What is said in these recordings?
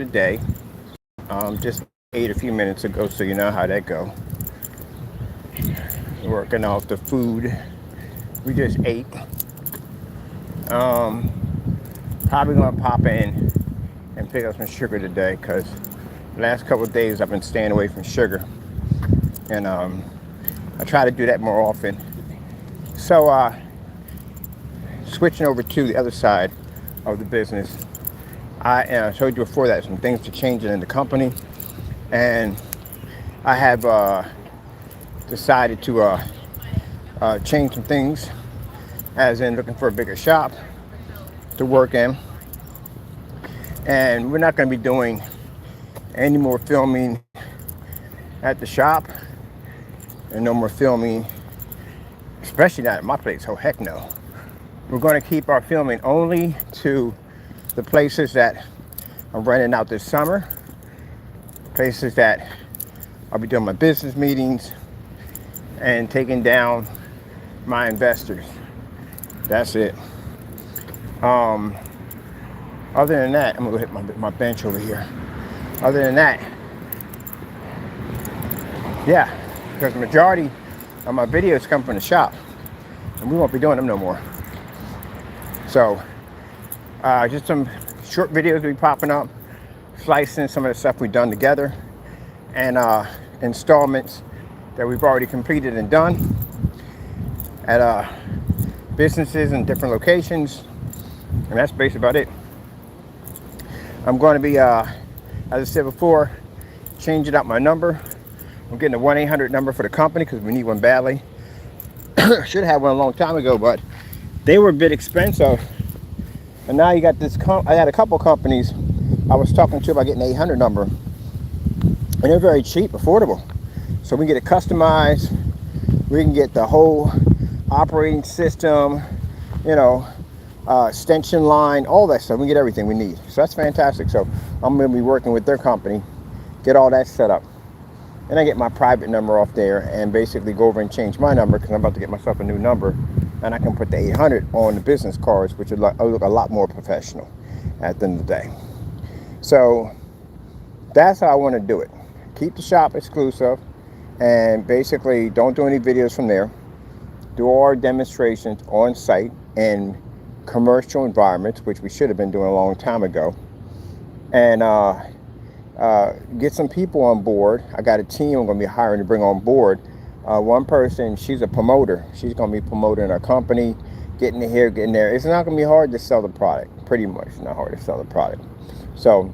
today. Just ate a few minutes ago, so you know how that go. Working off the food we just ate. Probably gonna pop in and pick up some sugar today, because the last couple of days I've been staying away from sugar, and I try to do that more often. So switching over to the other side of the business, I told you before that some things are changing in the company, and I have decided to change some things, as in looking for a bigger shop to work in. And we're not going to be doing any more filming at the shop, and no more filming, especially not at my place. Oh, heck no. We're going to keep our filming only to the places that I'm renting out this summer, places that I'll be doing my business meetings and taking down my investors. That's it. Other than that, I'm gonna go hit my bench over here. Other than that, yeah, because the majority of my videos come from the shop, and we won't be doing them no more. So just some short videos will be popping up, slicing some of the stuff we've done together, and installments that we've already completed and done at businesses in different locations. And that's basically about it. I'm going to be, as I said before, changing out my number. I'm getting a 1-800 number for the company because we need one badly. Should have had one a long time ago, but they were a bit expensive. And now you got this, I had a couple companies I was talking to about getting an 800 number. And they're very cheap, affordable. So we can get it customized. We can get the whole operating system, you know, extension line, all that stuff. We get everything we need. So that's fantastic. So I'm going to be working with their company, get all that set up. And I get my private number off there and basically go over and change my number, because I'm about to get myself a new number. And I can put the 800 on the business cards, which would look a lot more professional at the end of the day. So that's how I want to do it. Keep the shop exclusive, and basically don't do any videos from there. Do all our demonstrations on site in commercial environments, which we should have been doing a long time ago. And get some people on board. I got a team I'm going to be hiring to bring on board. One person, she's a promoter. She's going to be promoting our company, getting it here, getting there. It's not going to be hard to sell the product. Pretty much not hard to sell the product. So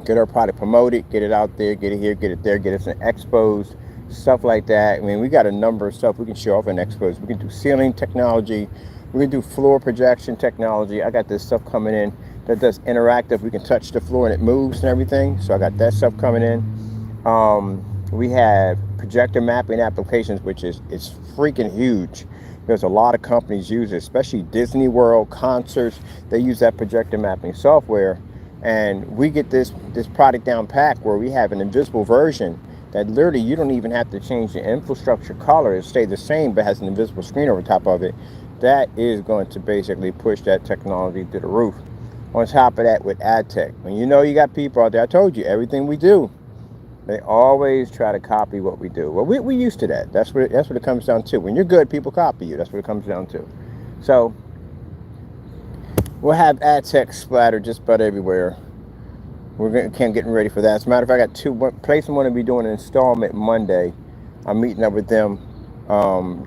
get our product promoted, get it out there, get it here, get it there, get us in expos, stuff like that. I mean, we got a number of stuff we can show off in expos. We can do ceiling technology. We can do floor projection technology. I got this stuff coming in that does interactive. We can touch the floor and it moves and everything. So I got that stuff coming in. We have projector mapping applications, which is freaking huge. There's a lot of companies use it, especially Disney World, concerts. They use that projector mapping software. And we get this product down pack where we have an invisible version that literally you don't even have to change the infrastructure color. It stays the same, but has an invisible screen over top of it. That is going to basically push that technology to the roof. On top of that, with ad tech, when you know you got people out there, I told you, everything we do, they always try to copy what we do. Well, we used to that. That's what it comes down to. When you're good, people copy you. That's what it comes down to. So we'll have ad tech splattered just about everywhere. We're getting ready for that. As a matter of fact, I got two places I'm going to be doing an installment Monday. I'm meeting up with them.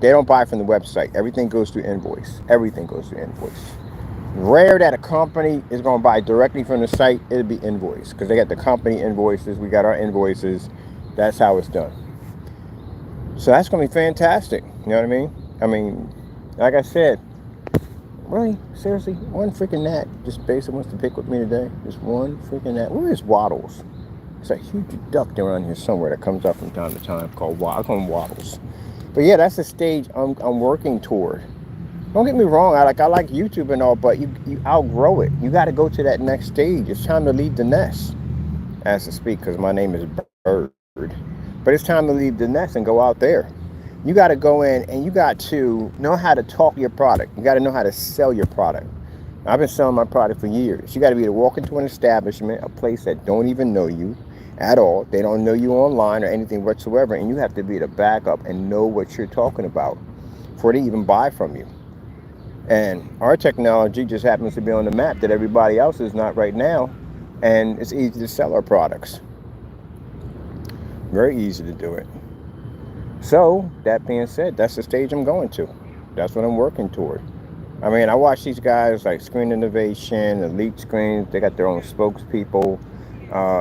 They don't buy from the website. Everything goes through invoice. Everything goes through invoice. Rare that a company is going to buy directly from the site. It'll be invoice, because they got the company invoices. We got our invoices. That's how it's done. So that's going to be fantastic. You know what I mean? I mean, like I said, really, seriously, one freaking gnat just basically wants to pick with me today. Just one freaking gnat. Where is Waddles? It's a huge duck around here somewhere that comes up from time to time called I call him Waddles. But yeah, that's the stage I'm working toward. Don't get me wrong, I like YouTube and all, but you outgrow it. You got to go to that next stage. It's time to leave the nest, as to speak, because my name is Bird. But it's time to leave the nest and go out there. You got to go in and you got to know how to talk your product. You got to know how to sell your product. I've been selling my product for years. You got to be able to walk into an establishment, a place that don't even know you at all. They don't know you online or anything whatsoever, and you have to be able to back up and know what you're talking about before they even buy from you. And our technology just happens to be on the map that everybody else is not right now, and it's easy to sell our products. Very easy to do it. So, that being said, that's the stage I'm going to. That's what I'm working toward. I mean, I watch these guys like Screen Innovation, Elite Screens. They got their own spokespeople.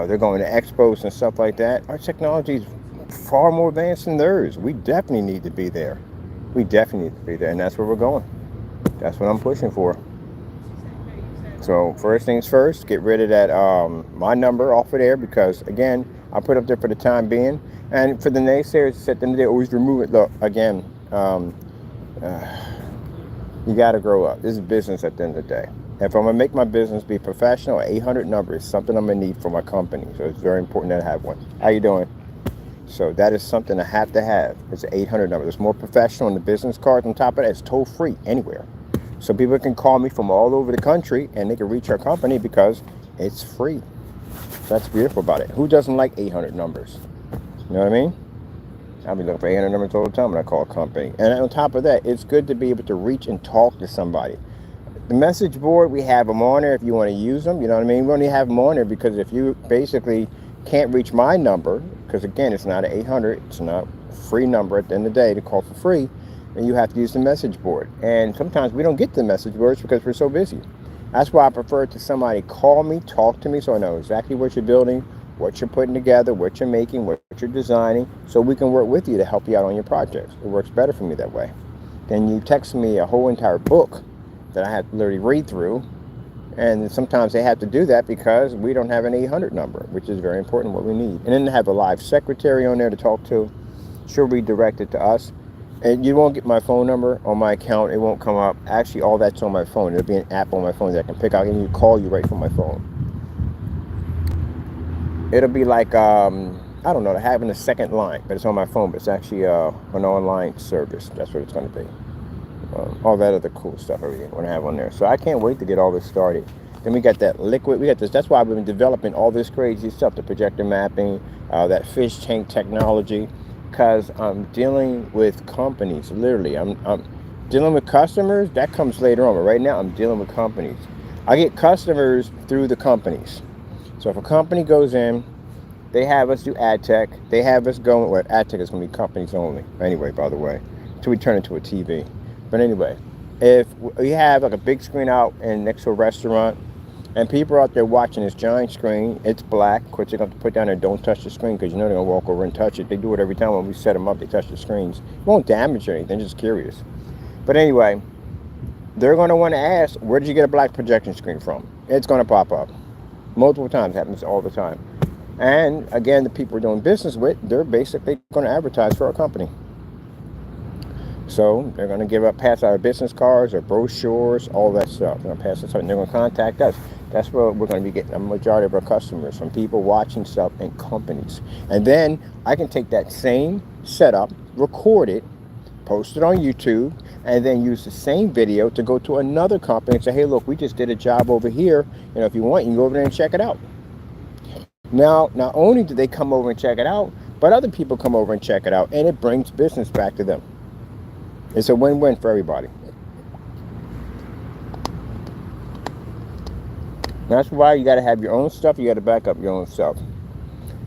They're going to expos and stuff like that. Our technology is far more advanced than theirs. We definitely need to be there. We definitely need to be there, and that's where we're going. That's what I'm pushing for. So first things first, get rid of that my number off of there, because again, I put up there for the time being. And for the naysayers, set them, they always remove it. Look, again, you got to grow up. This is business at the end of the day. If I'm going to make my business be professional, 800 number is something I'm going to need for my company. So it's very important that I have one. How you doing? So that is something I have to have. It's an 800 number. It's more professional, and the business cards on top of that is toll free anywhere. So people can call me from all over the country and they can reach our company because it's free. So that's beautiful about it. Who doesn't like 800 numbers? You know what I mean? I'll be looking for 800 numbers all the time when I call a company. And on top of that, it's good to be able to reach and talk to somebody. The message board, we have them on there if you want to use them. You know what I mean? We only have them on there because if you basically can't reach my number, because again, it's not an 800, it's not a free number at the end of the day to call for free, and you have to use the message board. And sometimes we don't get the message boards because we're so busy. That's why I prefer to somebody call me, talk to me, so I know exactly what you're building, what you're putting together, what you're making, what you're designing, so we can work with you to help you out on your projects. It works better for me that way. Then you text me a whole entire book that I have to literally read through, and sometimes they have to do that because we don't have an 800 number, which is very important, what we need. And then to have a live secretary on there to talk to, she'll redirect it to us. And you won't get my phone number on my account. It won't come up. Actually, all that's on my phone. There'll be an app on my phone that I can pick out and call you right from my phone. It'll be like, I don't know, having a second line, but it's on my phone, but it's actually an online service. That's what it's going to be. All that other cool stuff we're going to have on there. So I can't wait to get all this started. Then we got that liquid. We got this. That's why we've been developing all this crazy stuff, the projector mapping, that fish tank technology, because I'm dealing with companies. Literally, I'm dealing with customers. That comes later on. But right now, I'm dealing with companies. I get customers through the companies. So if a company goes in, they have us do ad tech. They have us going. Well, ad tech is going to be companies only. Anyway, by the way, until we turn into a TV. But anyway, if we have like a big screen out and next to a restaurant, and people are out there watching this giant screen, it's black. Of course, they're going to put down there, don't touch the screen, because you know they're going to walk over and touch it. They do it every time when we set them up, they touch the screens. It won't damage anything, just curious. But anyway, they're going to want to ask, where did you get a black projection screen from? It's going to pop up. Multiple times, happens all the time. And again, the people we're doing business with, they're basically going to advertise for our company. So they're going to pass our business cards, our brochures, all that stuff. They're going to pass this out, and they're going to contact us. That's where we're going to be getting a majority of our customers, from people watching stuff in companies. And then I can take that same setup, record it, post it on YouTube, and then use the same video to go to another company and say, hey, look, we just did a job over here. You know, if you want, you can go over there and check it out. Now, not only do they come over and check it out, but other people come over and check it out, and it brings business back to them. It's a win-win for everybody. That's why you got to have your own stuff. You got to back up your own stuff.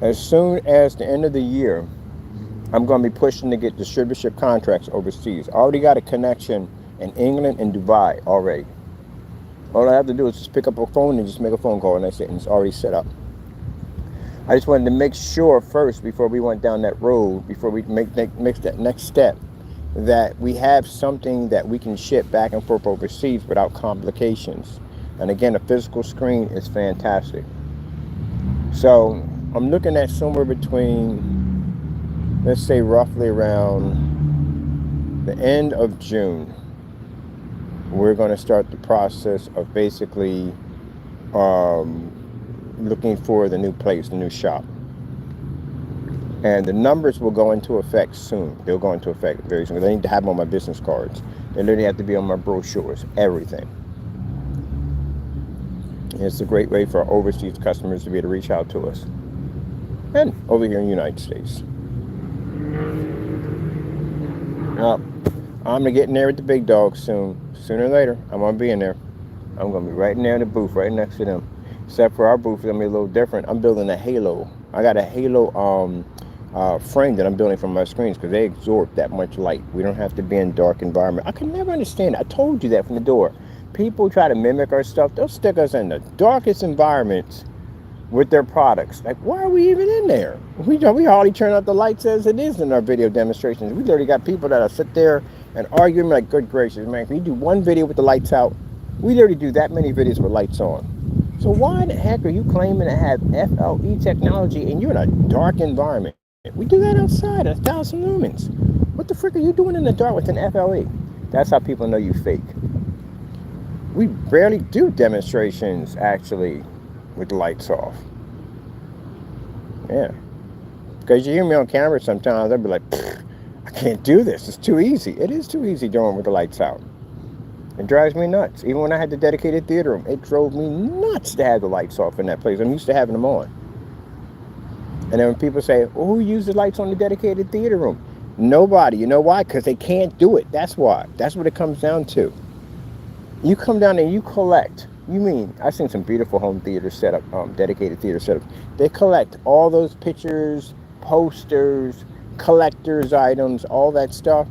As soon as the end of the year, I'm going to be pushing to get distributorship contracts overseas. I already got a connection in England and Dubai already. All I have to do is just pick up a phone and just make a phone call, and that's it. And it's already set up. I just wanted to make sure first, before we went down that road, before we make that next step, that we have something that we can ship back and forth overseas without complications. And again, a physical screen is fantastic. So I'm looking at somewhere between, let's say roughly around the end of June, we're going to start the process of basically looking for the new place, the new shop. And the numbers will go into effect soon. They'll go into effect very soon. I need to have them on my business cards. They literally have to be on my brochures, everything. It's a great way for our overseas customers to be able to reach out to us. And over here in the United States. Now, I'm going to get in there with the big dogs soon. Sooner or later, I'm going to be in there. I'm going to be right in there in the booth, right next to them. Except for our booth is going to be a little different. I'm building a halo. I got a halo frame that I'm building from my screens because they absorb that much light. We don't have to be in dark environment. I can never understand it. I told you that from the door. People try to mimic our stuff. They'll stick us in the darkest environments with their products. Like, why are we even in there? We hardly turn out the lights as it is in our video demonstrations. We literally got people that'll sit there and argue with me like, good gracious, man, can you do one video with the lights out? We literally do that many videos with lights on. So why the heck are you claiming to have FLE technology and you're in a dark environment? We do that outside at 1,000 lumens. What the frick are you doing in the dark with an FLE? That's how people know you fake. We barely do demonstrations, actually, with the lights off. Yeah. Because you hear me on camera sometimes, I'll be like, I can't do this. It's too easy. It is too easy doing it with the lights out. It drives me nuts. Even when I had the dedicated theater room, it drove me nuts to have the lights off in that place. I'm used to having them on. And then when people say, well, who used the lights on the dedicated theater room? Nobody. You know why? Because they can't do it. That's why. That's what it comes down to. You come down and you collect. You mean, I've seen some beautiful home theater setup, dedicated theater setups. They collect all those pictures, posters, collector's items, all that stuff.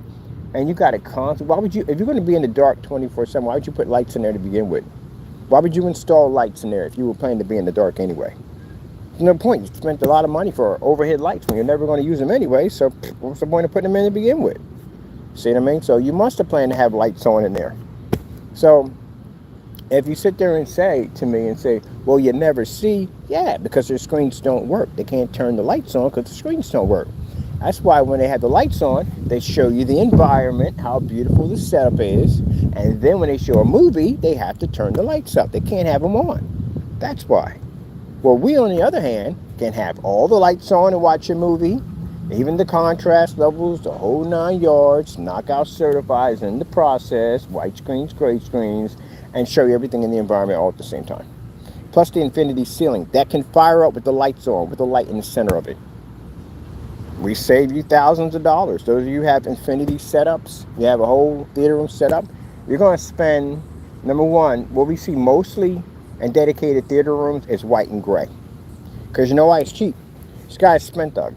And you got it constant. Why would you, if you're going to be in the dark 24/7, why would you put lights in there to begin with? Why would you install lights in there if you were planning to be in the dark anyway? There's no point. You spent a lot of money for overhead lights when you're never going to use them anyway. So what's the point of putting them in to begin with? See what I mean? So you must have planned to have lights on in there. So if you sit there and say to me and say, well, you never see, yeah, because their screens don't work. They can't turn the lights on because the screens don't work. That's why when they have the lights on, they show you the environment, how beautiful the setup is. And then when they show a movie, they have to turn the lights up. They can't have them on. That's why. Well, we, on the other hand, can have all the lights on and watch a movie, even the contrast levels, the whole 9 yards, knockout certifies in the process, white screens, gray screens, and show you everything in the environment all at the same time. Plus the infinity ceiling that can fire up with the lights on, with the light in the center of it. We save you thousands of dollars. Those of you who have infinity setups, you have a whole theater room set up, you're going to spend, number one, what we see mostly in dedicated theater rooms is white and gray. Because you know why? It's cheap. This guy spent I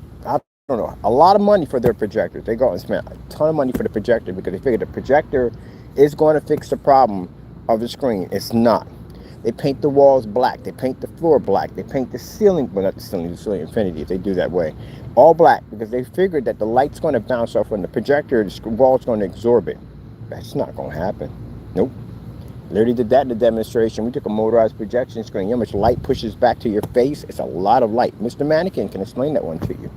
don't know, a lot of money for their projectors. They go and spend a ton of money for the projector because they figure the projector is going to fix the problem of the screen. It's not. They paint the walls black. They paint the floor black. They paint the ceiling, well, not the ceiling, the ceiling infinity, if they do that way, all black, because they figured that the light's going to bounce off when the projector, the wall's going to absorb it. That's not going to happen. Nope. Literally did that in the demonstration. We took a motorized projection screen. You know how much light pushes back to your face? It's a lot of light. Mr. Mannequin can explain that one to you.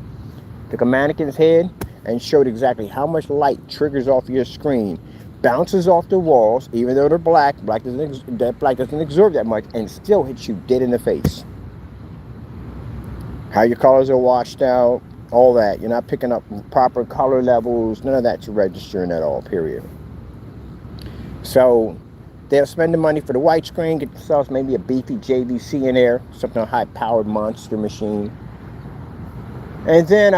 Took a mannequin's head and showed exactly how much light triggers off your screen, bounces off the walls, even though they're black. Black doesn't absorb that much, and still hits you dead in the face. How your colors are washed out, all that. You're not picking up proper color levels. None of that's registering at all, period. So they'll spend the money for the white screen, get themselves maybe a beefy JVC in there, something high-powered monster machine. And then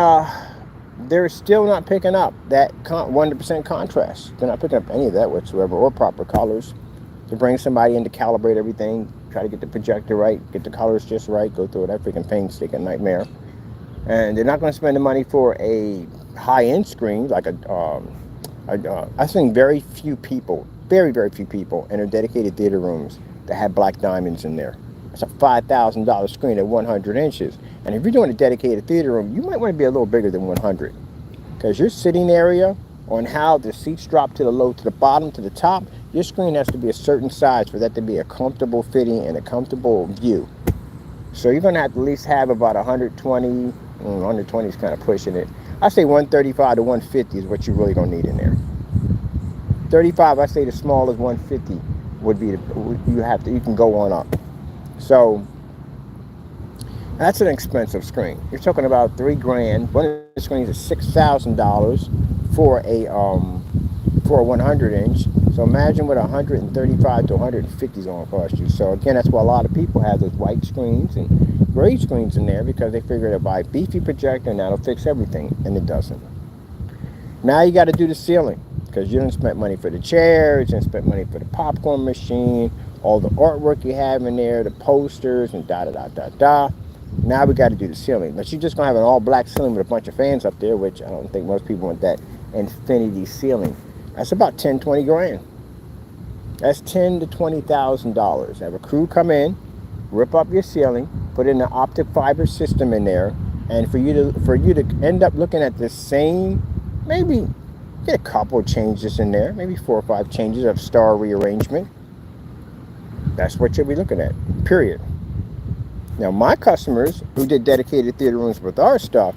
they're still not picking up that 100% contrast. They're not picking up any of that whatsoever, or proper colors. To bring somebody in to calibrate everything, try to get the projector right, get the colors just right, go through that freaking painstaking nightmare. And they're not going to spend the money for a high-end screen, like I think very few people in their dedicated theater rooms that have black diamonds in there. It's a $5,000 screen at 100 inches. And if you're doing a dedicated theater room, you might want to be a little bigger than 100. Because your sitting area, on how the seats drop to the low, to the bottom, to the top, your screen has to be a certain size for that to be a comfortable fitting and a comfortable view. So you're going to have to at least have about 120. 120 is kind of pushing it. I say 135 to 150 is what you're really going to need in there. 35, I say the smallest 150 would be you can go on up. So that's an expensive screen. You're talking about $3,000. One of the screens is $6,000 for a 100 inch. So imagine what 135 to 150 is going to cost you. So again, that's why a lot of people have those white screens and gray screens in there, because they figure they'll buy a beefy projector and that'll fix everything, and it doesn't. Now you got to do the ceiling, because you didn't spend money for the chairs, you didn't spend money for the popcorn machine, all the artwork you have in there, the posters, and da-da-da-da-da. Now we got to do the ceiling. But you're just going to have an all-black ceiling with a bunch of fans up there, which I don't think most people want that infinity ceiling. That's about 10, 20 grand. That's $10,000 to $20,000. Have a crew come in, rip up your ceiling, put in an optic fiber system in there, and for you to end up looking at the same, maybe get a couple of changes in there, maybe 4 or 5 changes of star rearrangement. That's what you'll be looking at, period. Now, my customers who did dedicated theater rooms with our stuff,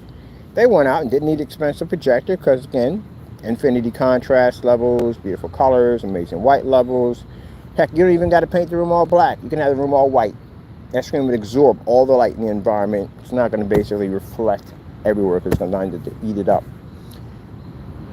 they went out and didn't need an expensive projector, because again, infinity contrast levels, beautiful colors, amazing white levels. Heck, you don't even got to paint the room all black. You can have the room all white. That screen would absorb all the light in the environment. It's not going to basically reflect everywhere, because it's going to eat it up.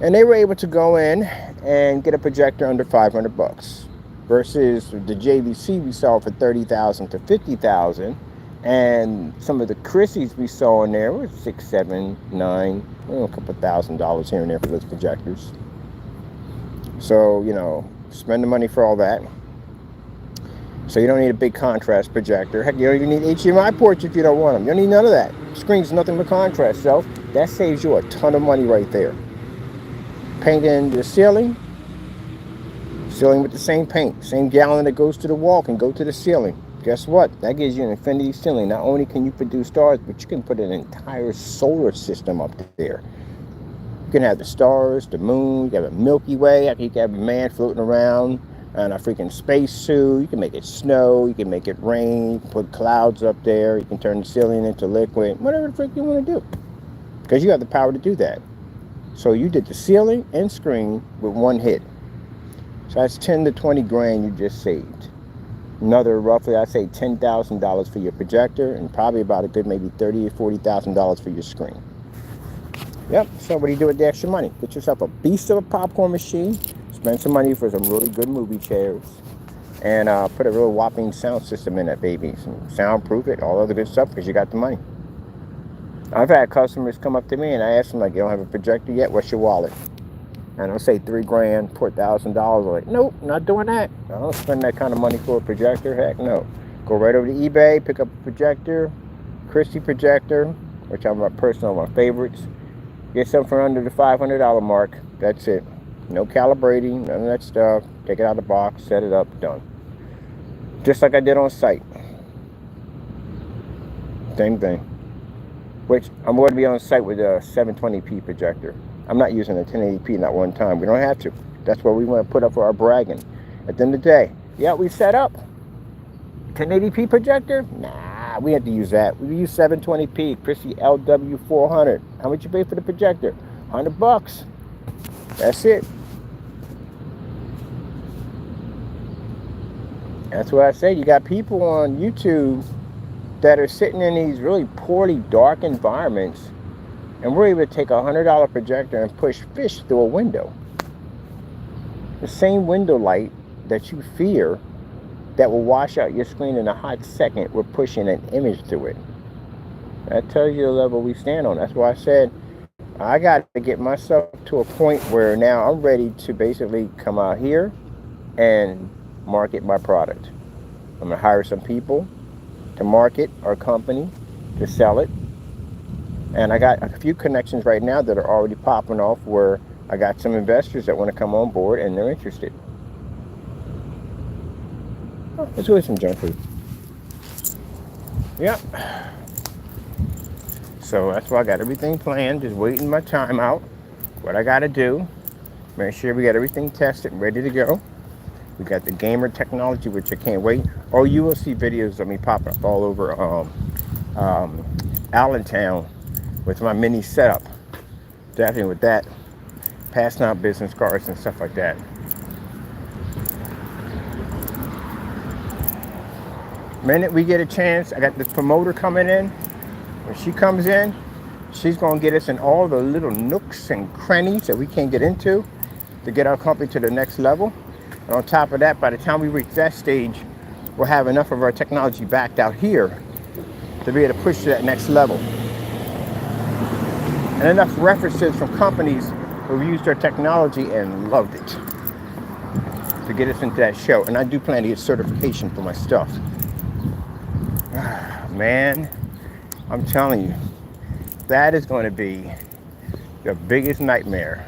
And they were able to go in and get a projector under 500 bucks versus the JVC we saw for 30,000 to 50,000. And some of the Chrissy's we saw in there were $6, $7, $9, a couple $1,000 here and there for those projectors. So, you know, spend the money for all that. So you don't need a big contrast projector. Heck, you don't even need HDMI ports if you don't want them. You don't need none of that. Screen's nothing but contrast. So that saves you a ton of money right there. Painting the ceiling with the same paint. Same gallon that goes to the wall can go to the ceiling. Guess what? That gives you an infinity ceiling. Not only can you produce stars, but you can put an entire solar system up there. You can have the stars, the moon, you can have a Milky Way. You can have a man floating around on a freaking spacesuit. You can make it snow. You can make it rain. You can put clouds up there. You can turn the ceiling into liquid. Whatever the frick you want to do. Because you have the power to do that. So you did the ceiling and screen with one hit. So that's 10 to 20 grand you just saved. Another roughly, I'd say $10,000 for your projector, and probably about a good maybe $30,000 or $40,000 for your screen. Yep, so what do you do with the extra money? Get yourself a beast of a popcorn machine, spend some money for some really good movie chairs, and put a real whopping sound system in that baby. Soundproof it, all other good stuff, because you got the money. I've had customers come up to me and I ask them, like, you don't have a projector yet? What's your wallet? And I'll say $3 grand, $4,000. Like, nope, not doing that. I don't spend that kind of money for a projector. Heck no. Go right over to eBay, pick up a projector, Christie projector, which I'm my personal, my favorites. Get something for under the $500 mark. That's it. No calibrating, none of that stuff. Take it out of the box, set it up, done. Just like I did on site. Same thing. Which I'm going to be on site with a 720p projector. I'm not using a 1080p not one time. We don't have to. That's what we want to put up for our bragging. At the end of the day, yeah, we set up 1080p projector. Nah, we have to use that. We use 720p, Christie LW400. How much you pay for the projector? 100 bucks. That's it. That's what I say. You got people on YouTube that are sitting in these really poorly dark environments, and we're able to take a $100 projector and push fish through a window. The same window light that you fear that will wash out your screen in a hot second, we're pushing an image through it. That tells you the level we stand on. That's why I said I got to get myself to a point where now I'm ready to basically come out here and market my product. I'm going to hire some people to market our company, to sell it. And I got a few connections right now that are already popping off, where I got some investors that want to come on board and they're interested. Oh, let's go get some junk food. Yep. So that's why I got everything planned, just waiting my time out. What I got to do, make sure we got everything tested and ready to go. We got the gamer technology, which I can't wait. Oh, you will see videos of me popping up all over Allentown with my mini setup. Definitely with that. Passing out business cards and stuff like that. Minute we get a chance, I got this promoter coming in. When she comes in, she's going to get us in all the little nooks and crannies that we can't get into to get our company to the next level. And on top of that, by the time we reach that stage, we'll have enough of our technology backed out here to be able to push to that next level. And enough references from companies who've used our technology and loved it to get us into that show. And I do plan to get certification for my stuff. Man, I'm telling you, that is going to be the biggest nightmare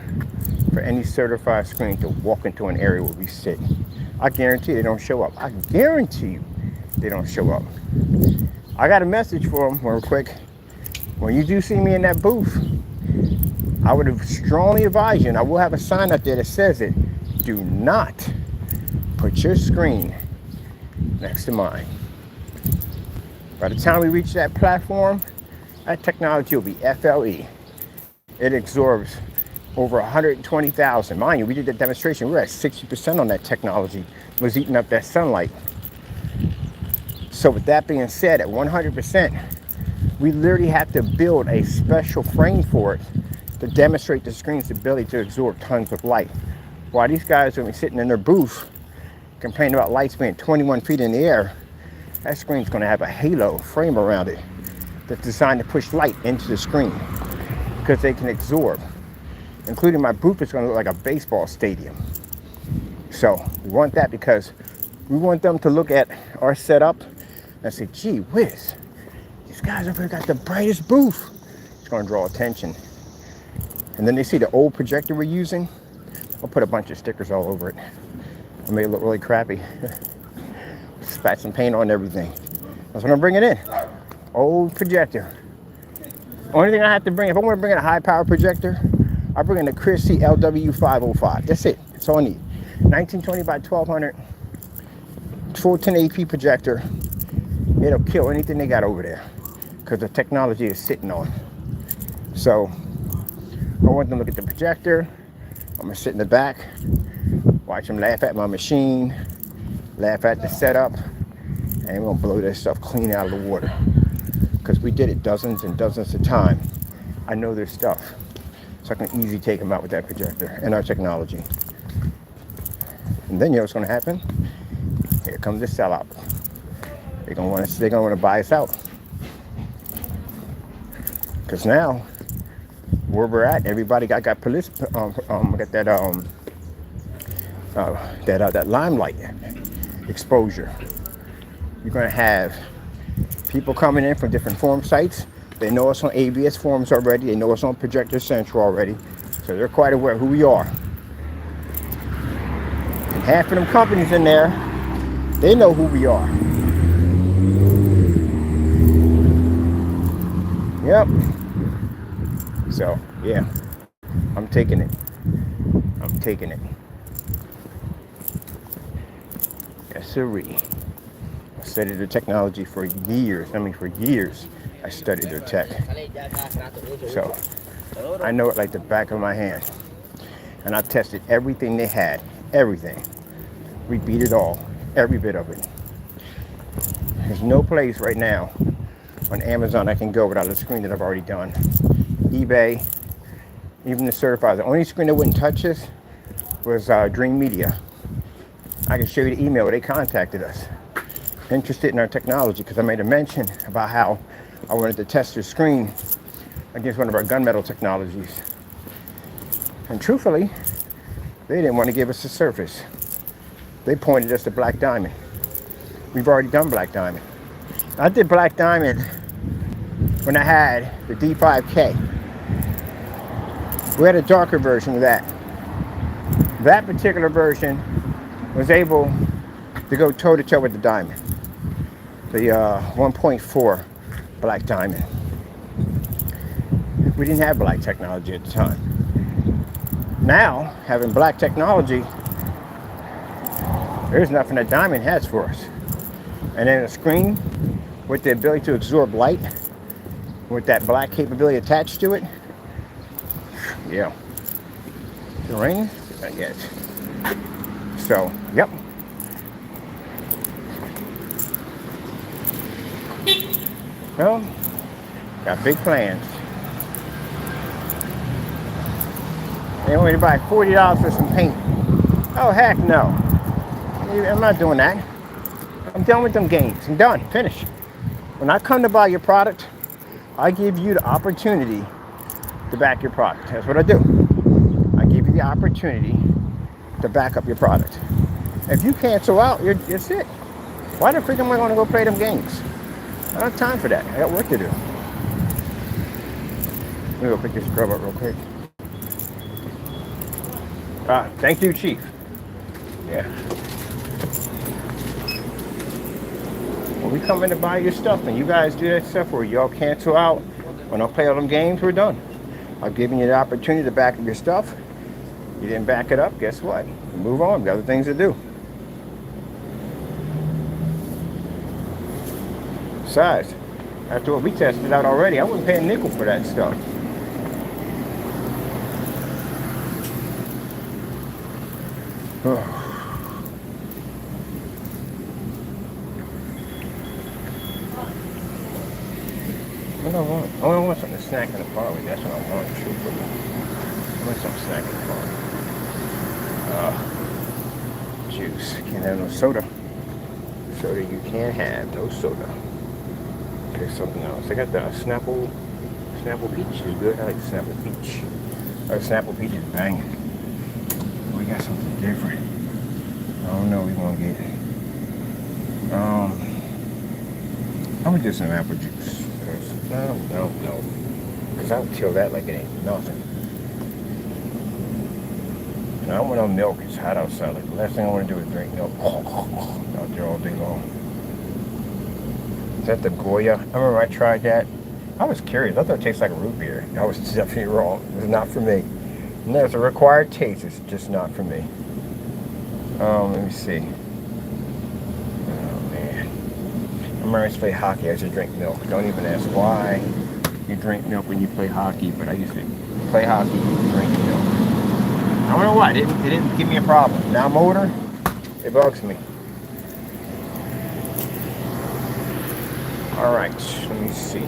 for any certified screen to walk into an area where we sit. I guarantee they don't show up. I guarantee you they don't show up. I got a message for them real quick. When you do see me in that booth, I would have strongly advised you, and I will have a sign up there that says it, do not put your screen next to mine. By the time we reach that platform, that technology will be FLE. It absorbs over 120,000. Mind you, we did the demonstration, we were at 60% on that technology. It was eating up that sunlight. So with that being said, at 100%, we literally have to build a special frame for it to demonstrate the screen's ability to absorb tons of light. While these guys are going to be sitting in their booth complaining about lights being 21 feet in the air, that screen's going to have a halo frame around it that's designed to push light into the screen because they can absorb. Including my booth is going to look like a baseball stadium. So we want that because we want them to look at our setup and say, gee whiz, these guys over here got the brightest booth. It's going to draw attention. And then they see the old projector we're using. I'll put a bunch of stickers all over it. I made it look really crappy. Spat some paint on everything. That's when I bring it in. Old projector. Only thing I have to bring, if I want to bring in a high power projector, I bring in a Christie LW505. That's it. That's all I need. 1920 by 1200. Full 1080p projector. It'll kill anything they got over there because the technology is sitting on. So I want them to look at the projector. I'm gonna sit in the back, watch them laugh at my machine, laugh at the setup, and we're gonna blow that stuff clean out of the water. Because we did it dozens and dozens of times. I know their stuff. So I can easily take them out with that projector and our technology. And then you know what's gonna happen? Here comes the sellout. They're gonna wanna buy us out. Because now, where we're at, everybody got police, that limelight exposure. You're gonna have people coming in from different forum sites. They know us on ABS forums already. They know us on Projector Central already. So they're quite aware of who we are. And half of them companies in there, they know who we are. Yep. So, yeah. I'm taking it. I'm taking it. Yes, sirree. I studied the technology for years. For years. I studied their tech. So I know it like the back of my hand. And I tested everything they had. Everything. We beat it all. Every bit of it. There's no place right now on Amazon I can go without a screen that I've already done. eBay, even the certified. The only screen that wouldn't touch this was Dream Media. I can show you the email where they contacted us. Interested in our technology because I made a mention about how I wanted to test their screen against one of our gunmetal technologies. And truthfully, they didn't want to give us the surface. They pointed us to Black Diamond. We've already done Black Diamond. I did Black Diamond when I had the D5K. We had a darker version of that. That particular version was able to go toe-to-toe with the Diamond. The 1.4 Black Diamond. We didn't have black technology at the time. Now, having black technology, there's nothing that Diamond has for us. And then a screen with the ability to absorb light, with that black capability attached to it. Yeah. Is it raining? Not yet. So, yep. Well, got big plans. They want me to buy $40 for some paint. Oh, heck no. I'm not doing that. I'm done with them games. I'm done. Finish. When I come to buy your product, I give you the opportunity to back your product. That's what I do. I give you the opportunity to back up your product. If you cancel out, you're sick. Why the freak am I going to go play them games? I don't have time for that. I got work to do. Let me go pick this scrub up real quick. Thank you, Chief. Yeah. When we come in to buy your stuff and you guys do that stuff where y'all cancel out, when I play all them games, we're done. I've given you the opportunity to back up your stuff. You didn't back it up, guess what? We move on. We got other things to do. Besides, after what we tested out already, I wasn't paying a nickel for that stuff. What do I want? Oh, I want something to snack in the car with. That's what I want, truthfully. I want something to snack in the car. Juice. Can't have no soda. Soda you can't have. No soda. Okay, something else. I got the Snapple Peach is good. I like Snapple Peach. Snapple Peach is banging. We got something different. I don't know. We gonna get. I'm gonna do some apple juice. No. Because I would kill that like it ain't nothing. And I don't want no milk. It's hot outside. Like the last thing I want to do is drink milk out there all day long. Is that the Goya? I remember I tried that. I was curious. I thought it tasted like a root beer. I was definitely wrong. It was not for me. And there's a required taste. It's just not for me. Let me see. Oh, man. I remember I used to play hockey. I used to drink milk. Don't even ask why you drink milk when you play hockey, but I used to play hockey and drink milk. I don't know why. It didn't give me a problem. Now I'm older, it bugs me. All right, let me see.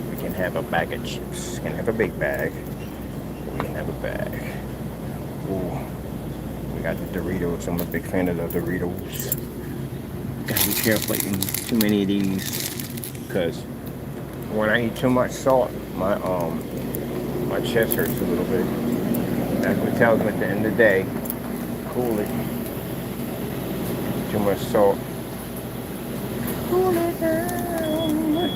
We can have a bag of chips. We can have a big bag. We can have a bag. Ooh, we got the Doritos. I'm a big fan of the Doritos. Gotta be careful eating too many of these, because when I eat too much salt, my chest hurts a little bit. That's what tells me at the end of the day, cool it. Too much salt. Cool it down.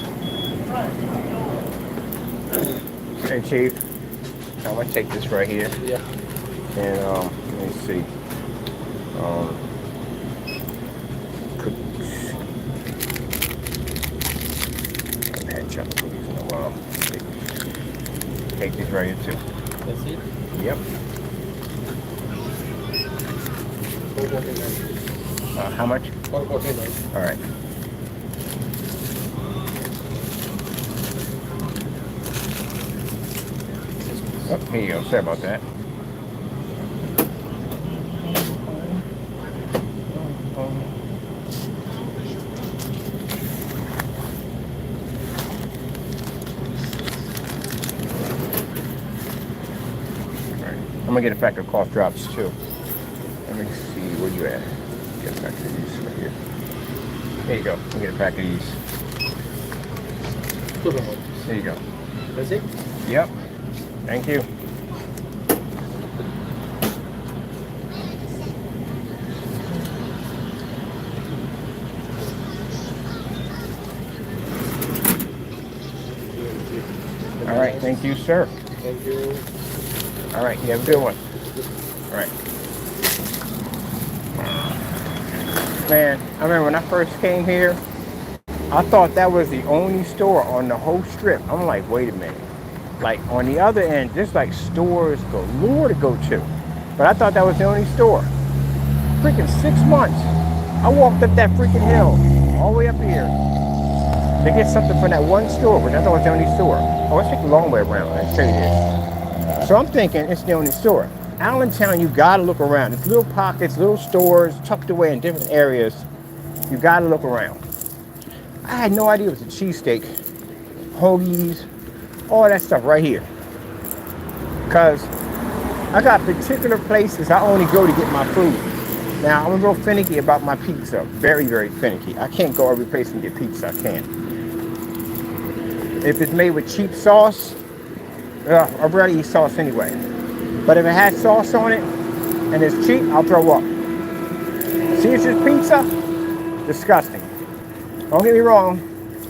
Hey, Chief. I'm gonna take this right here. Yeah. And let me see. Cookies. I haven't had chocolate cookies in a while. Take these right here too. That's it? Yep. How much? 149. All right. Oh, here you go. Sorry about that. I'm gonna get a pack of cough drops too. Let me see, where you at? Get a pack of these right here. There you go. Let me get a pack of these. There you go. That's it? Yep. Thank you. All right. Thank you, sir. Thank you. All right. You have a good one. All right. Man, I remember when I first came here, I thought that was the only store on the whole strip. I'm like, wait a minute. Like on the other end, there's like stores galore to go to. But I thought that was the only store. Freaking 6 months. I walked up that freaking hill, all the way up here, to get something from that one store, but I thought it was the only store. Oh, let's take the long way around. Let's show you this. So I'm thinking it's the only store. Allentown, you gotta look around. It's little pockets, little stores tucked away in different areas. You gotta look around. I had no idea it was a cheesesteak, hoagies, all that stuff right here. Because I got particular places I only go to get my food. Now, I'm real finicky about my pizza. Very, very finicky. I can't go every place and get pizza. I can't. If it's made with cheap sauce, I rarely eat sauce anyway. But if it has sauce on it and it's cheap, I'll throw up. Caesar's pizza, disgusting. Don't get me wrong,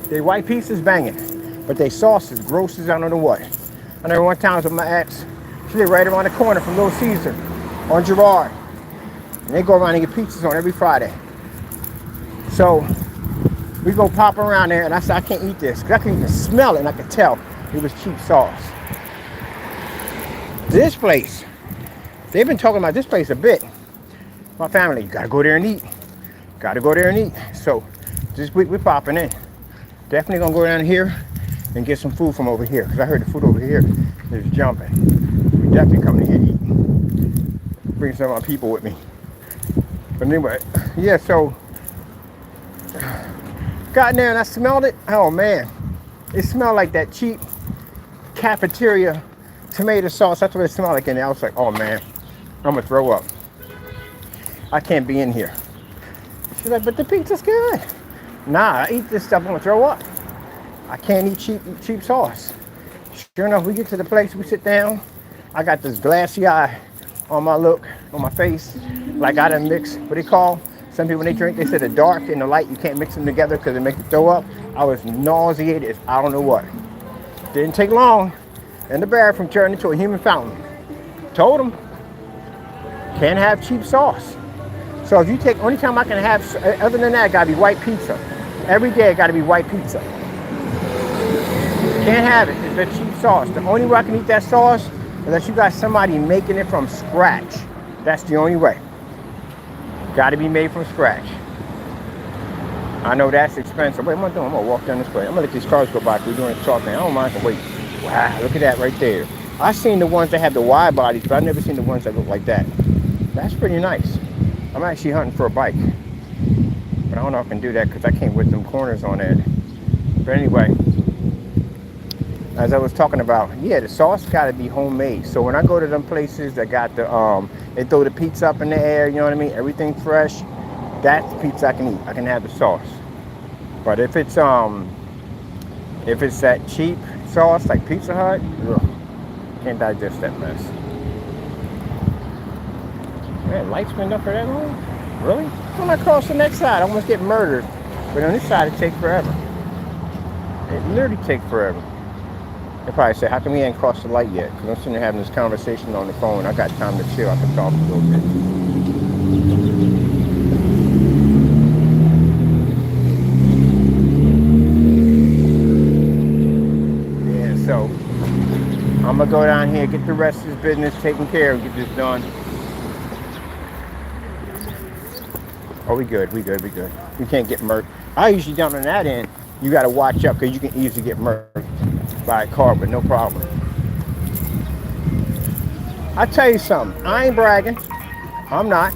they white pizza's banging, but they sauce is gross as I don't know what. I remember one time I was with my ex. She lived right around the corner from Little Caesar on Girard. And they go around and get pizzas on every Friday. So we go pop around there, and I said, I can't eat this, because I can even smell it, and I could tell it was cheap sauce. This place, they've been talking about this place a bit. My family, you gotta go there and eat. Gotta go there and eat. So this week we're popping in. Definitely gonna go down here and get some food from over here, because I heard the food over here is jumping. We definitely coming here and eat. Bring some of my people with me. But anyway, yeah, so got in there and I smelled it. Oh man, it smelled like that cheap cafeteria tomato sauce. That's what it smelled like in there. I was like, oh man, I'm gonna throw up. I can't be in here. She's like, but the pizza's good. Nah, I eat this stuff, I'm gonna throw up. I can't eat cheap sauce. Sure enough, we get to the place, we sit down. I got this glassy eye on my face, like I done mix, what they call, some people when they drink, they say the dark and the light, you can't mix them together because it makes you throw up. I was nauseated, I don't know what. Didn't take long, and the bathroom turned into a human fountain. Told them, can't have cheap sauce. So if you take, only time I can have, other than that, it gotta be white pizza. Every day it gotta be white pizza. Can't have it, it's the cheap sauce. The only way I can eat that sauce, unless you got somebody making it from scratch. That's the only way. Gotta be made from scratch. I know that's expensive. Wait, what am I doing? I'm gonna walk down this way. I'm gonna let these cars go by because we're doing this talking. I don't mind to wait. Wow, look at that right there. I've seen the ones that have the wide bodies, but I've never seen the ones that look like that. That's pretty nice. I'm actually hunting for a bike. But I don't know if I can do that because I can't whip them corners on that. But anyway, as I was talking about, yeah, the sauce gotta be homemade. So when I go to them places that got the, they throw the pizza up in the air, you know what I mean? Everything fresh, that's the pizza I can eat. I can have the sauce. But if it's that cheap sauce like Pizza Hut, ugh, can't digest that mess. Man, lights been up for that long? Really? When I cross the next side, I almost get murdered. But on this side, it takes forever. It literally takes forever. They probably say, how come we ain't crossed the light yet? Because I'm sitting there having this conversation on the phone. I got time to chill. I can talk a little bit. Yeah, so I'm going to go down here, get the rest of this business taken care of, get this done. Oh, we good. We can't get murked. I usually down on that end, you got to watch up because you can easily get murked by a car, but no problem. I tell you something, I ain't bragging. I'm not.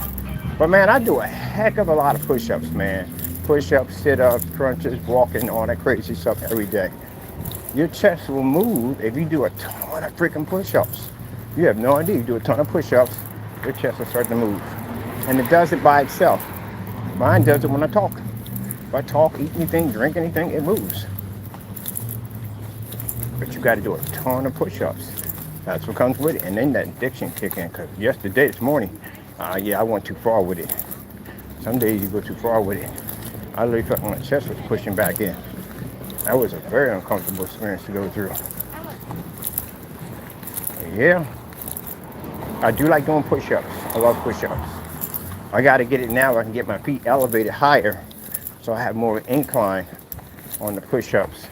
But man, I do a heck of a lot of push-ups, man. Push-ups, sit-ups, crunches, walking, all that crazy stuff every day. Your chest will move if you do a ton of freaking push-ups. You have no idea. You do a ton of push-ups, your chest will start to move. And it does it by itself. Mine does it when I talk. If I talk, eat anything, drink anything, it moves. But you got to do a ton of push-ups. That's what comes with it. And then that addiction kick in. Because this morning, yeah, I went too far with it. Some days you go too far with it. I literally felt my chest was pushing back in. That was a very uncomfortable experience to go through. Yeah, I do like doing push-ups. I love push-ups. I got to get it now where I can get my feet elevated higher so I have more incline on the push-ups.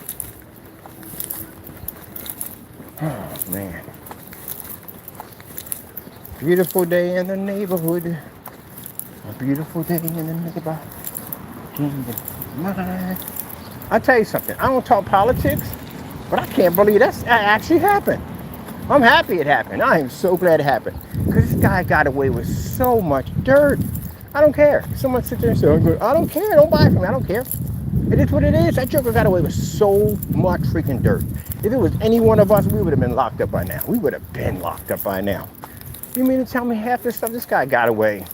Oh, man. Beautiful day in the neighborhood. A beautiful day in the neighborhood. I'll tell you something. I don't talk politics, but I can't believe that actually happened. I'm happy it happened. I am so glad it happened. Because this guy got away with so much dirt. I don't care. Someone sits there and says, I don't care. Don't buy from me. I don't care. It is what it is. That joker got away with so much freaking dirt. If it was any one of us, we would have been locked up by now. We would have been locked up by now. You mean to tell me half this stuff? This guy got away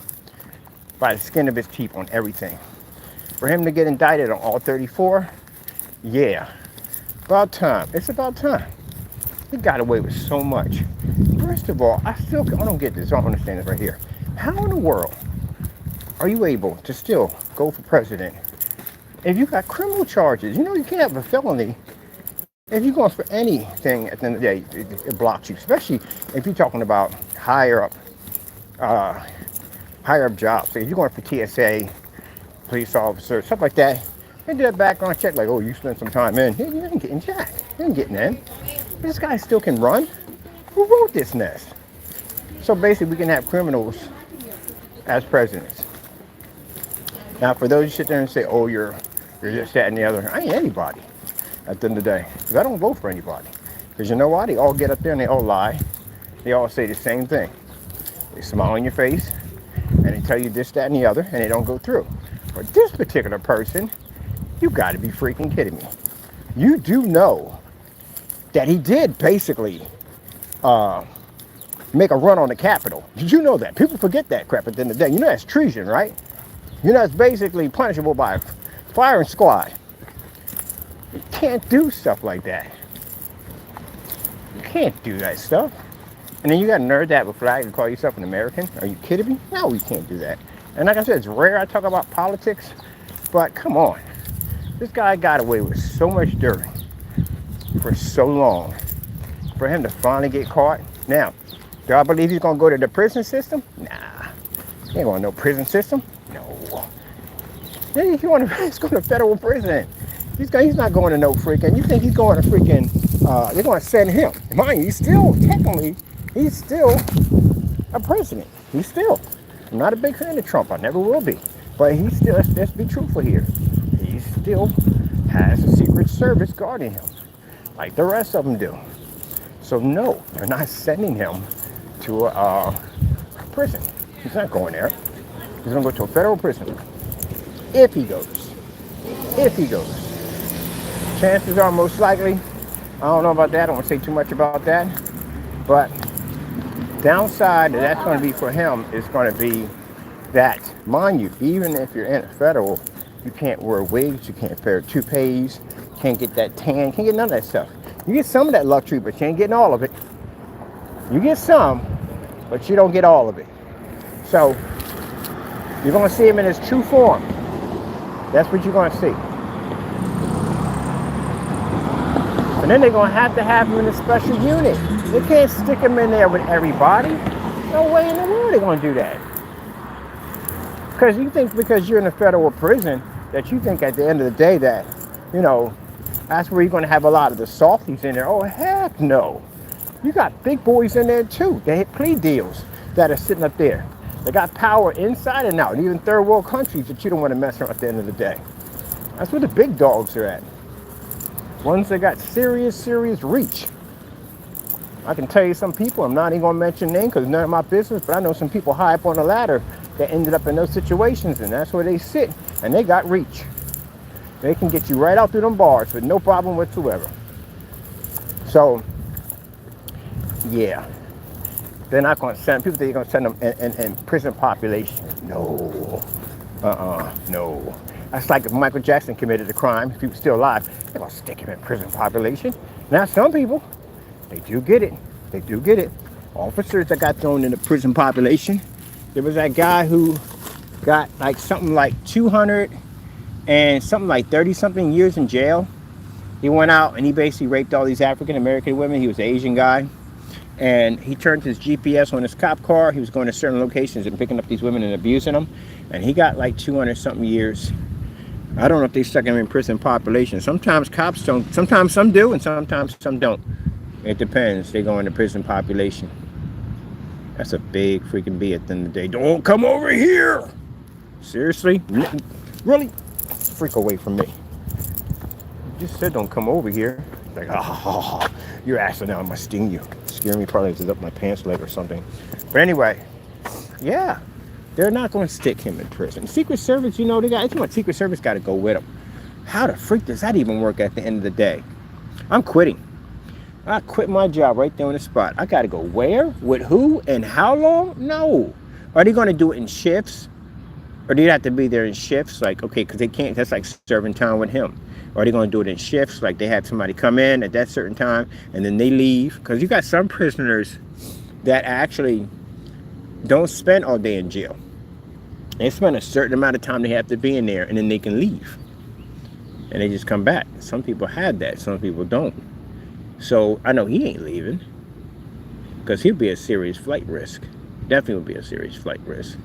by the skin of his teeth on everything. For him to get indicted on all 34, yeah, about time. It's about time. He got away with so much. First of all, I don't get this. I don't understand this right here. How in the world are you able to still go for president if you got criminal charges? You know you can't have a felony if you're going for anything. At the end of the day, it blocks you, especially if you're talking about higher up jobs. So if you're going for TSA, police officer, stuff like that, they do that background check, like, oh, you spent some time in. You ain't getting jacked. You ain't getting in. This guy still can run. Who wrote this mess? So basically, we can have criminals as presidents. Now, for those who sit there and say, oh, you're just that and the other, I ain't anybody at the end of the day. Because I don't vote for anybody. Because you know why? They all get up there and they all lie. They all say the same thing. They smile in your face and they tell you this, that, and the other, and they don't go through. But this particular person, you got to be freaking kidding me. You do know that he did basically make a run on the Capitol. Did you know that? People forget that crap at the end of the day. You know that's treason, right? You know that's basically punishable by firing squad. You can't do stuff like that. You can't do that stuff. And then you got a nerd that have a flag and call yourself an American? Are you kidding me? No, we can't do that. And like I said, it's rare I talk about politics, but come on. This guy got away with so much dirt for so long. For him to finally get caught. Now, do I believe he's going to go to the prison system? Nah. He ain't going to no prison system. No. He's going to federal prison. He's not going to no freaking, you think he's going to freaking, they're going to send him. Mind you, he's still a president. He's still. I'm not a big fan of Trump. I never will be. But he's still, let's be truthful here. He still has a Secret Service guarding him, like the rest of them do. So no, they're not sending him to a prison. He's not going there. He's going to go to a federal prison. If he goes. If he goes. Chances are most likely, I don't know about that. I don't want to say too much about that. But downside that's going to be for him is going to be that, mind you, even if you're in a federal, you can't wear wigs, you can't wear toupees, can't get that tan, can't get none of that stuff. You get some of that luxury, but you ain't getting all of it. You get some, but you don't get all of it. So you're going to see him in his true form. That's what you're going to see. And then they're going to have him in a special unit. They can't stick him in there with everybody. No way in the world they're going to do that. Because you think because you're in a federal prison that you think at the end of the day that, you know, that's where you're going to have a lot of the softies in there. Oh, heck no. You got big boys in there too. They hit plea deals that are sitting up there. They got power inside and out, and even third world countries that you don't want to mess around at the end of the day. That's where the big dogs are at. Ones that got serious reach. I can tell you some people, I'm not even going to mention names because it's none of my business, but I know some people high up on the ladder that ended up in those situations, and that's where they sit, and they got reach. They can get you right out through them bars with no problem whatsoever. So, yeah. They're not going to send, people think they're going to send them in prison population. No. No. That's like if Michael Jackson committed a crime, if he was still alive, they're going to stick him in prison population. Now, some people, they do get it. They do get it. Officers that got thrown in the prison population. There was that guy who got like something like 200 and something like 30-something years in jail. He went out and he basically raped all these African-American women. He was an Asian guy. And he turned his GPS on his cop car. He was going to certain locations and picking up these women and abusing them. And he got like 200-something years. I don't know if they stuck him in prison population. Sometimes cops don't. Sometimes some do and sometimes some don't. It depends. They go into prison population. That's a big freaking B at the end of the day. Don't come over here. Seriously? Really? Freak away from me. You just said don't come over here. Like, oh, you're asking now, I'm going to sting you. Scare me probably to up my pants leg or something. But anyway, yeah. They're not going to stick him in prison. Secret Service, you know, Secret Service got to go with him. How the freak does that even work at the end of the day? I'm quitting. I quit my job right there on the spot. I got to go where, with who, and how long? No. Are they going to do it in shifts? Or do you have to be there in shifts? Like, okay, because they can't, that's like serving time with him. Or are they going to do it in shifts? Like they had somebody come in at that certain time and then they leave? Because you got some prisoners that actually don't spend all day in jail. They spend a certain amount of time they have to be in there and then they can leave. And they just come back. Some people have that, some people don't. So I know he ain't leaving because he'll be a serious flight risk. Definitely will be a serious flight risk.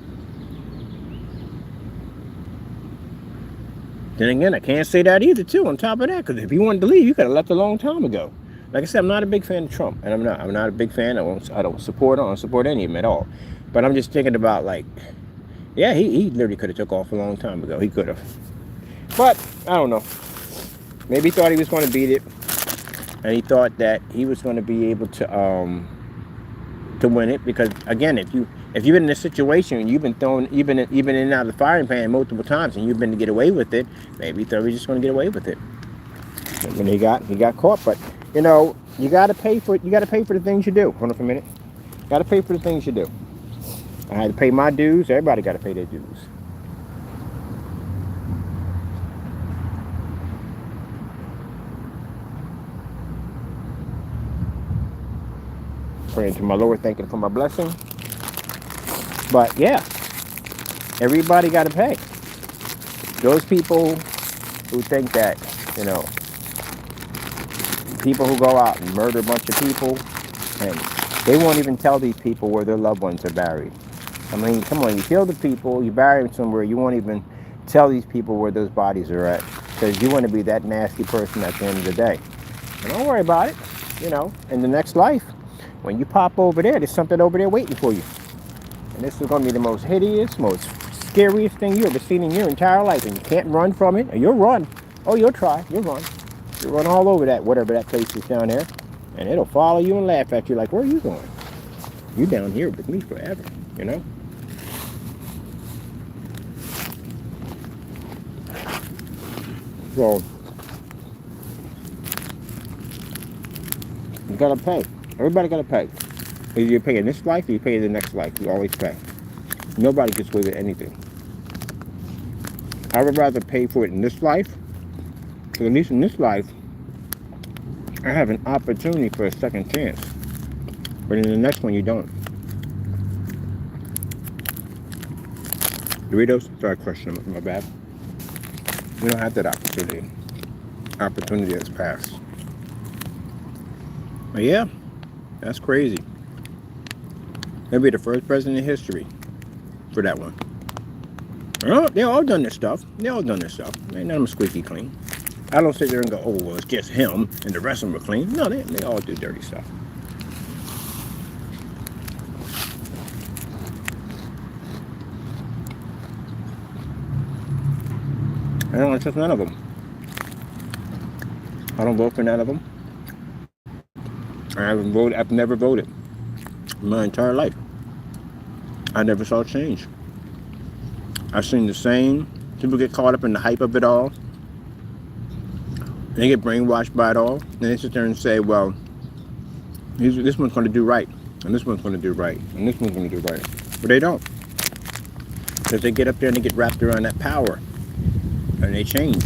Then again, I can't say that either, too, on top of that, because if he wanted to leave, you could have left a long time ago. Like I said, I'm not a big fan of Trump, and I'm not a big fan. I don't support any of him at all. But I'm just thinking about, like, yeah, he literally could have took off a long time ago. He could have. But, I don't know. Maybe he thought he was going to beat it, and he thought that he was going to be able to win it, because, again, if you've been in a situation and you've been in and out of the firing pan multiple times and you've been to get away with it, maybe he thought he was just going to get away with it. And he got caught. But you know, you got to pay for the things you do. Hold on for a minute. Got to pay for the things you do. I had to pay my dues. Everybody got to pay their dues. Praying to my Lord, thanking for my blessing. But yeah, everybody got to pay. Those people who think that, you know, people who go out and murder a bunch of people, and they won't even tell these people where their loved ones are buried. I mean, come on, you kill the people, you bury them somewhere, you won't even tell these people where those bodies are at, because you want to be that nasty person at the end of the day. And don't worry about it, you know, in the next life, when you pop over there, there's something over there waiting for you. And this is going to be the most hideous, most scariest thing you ever seen in your entire life. And you can't run from it. Or you'll run. Oh, you'll try. You'll run. You'll run all over that, whatever that place is down there. And it'll follow you and laugh at you like, where are you going? You down here with me forever, you know? So, you got to pay. Everybody got to pay. Either you pay in this life or you pay in the next life. You always pay. Nobody gets away with anything. I would rather pay for it in this life, because at least in this life, I have an opportunity for a second chance. But in the next one, you don't. Doritos? Sorry, crushing them. My bad. We don't have that opportunity. Opportunity has passed. But yeah, that's crazy. He'll be the first president in history for that one. Oh, they all done this stuff. They all done this stuff. Ain't none of them squeaky clean. I don't sit there and go, oh, well, it's just him and the rest of them are clean. No, they all do dirty stuff. I don't trust none of them. I don't vote for none of them. I've never voted in my entire life. I never saw change. I've seen the same. People get caught up in the hype of it all. And they get brainwashed by it all. And they sit there and say, well, this one's going to do right. And this one's going to do right. And this one's going to do right. But they don't. Because they get up there and they get wrapped around that power. And they change.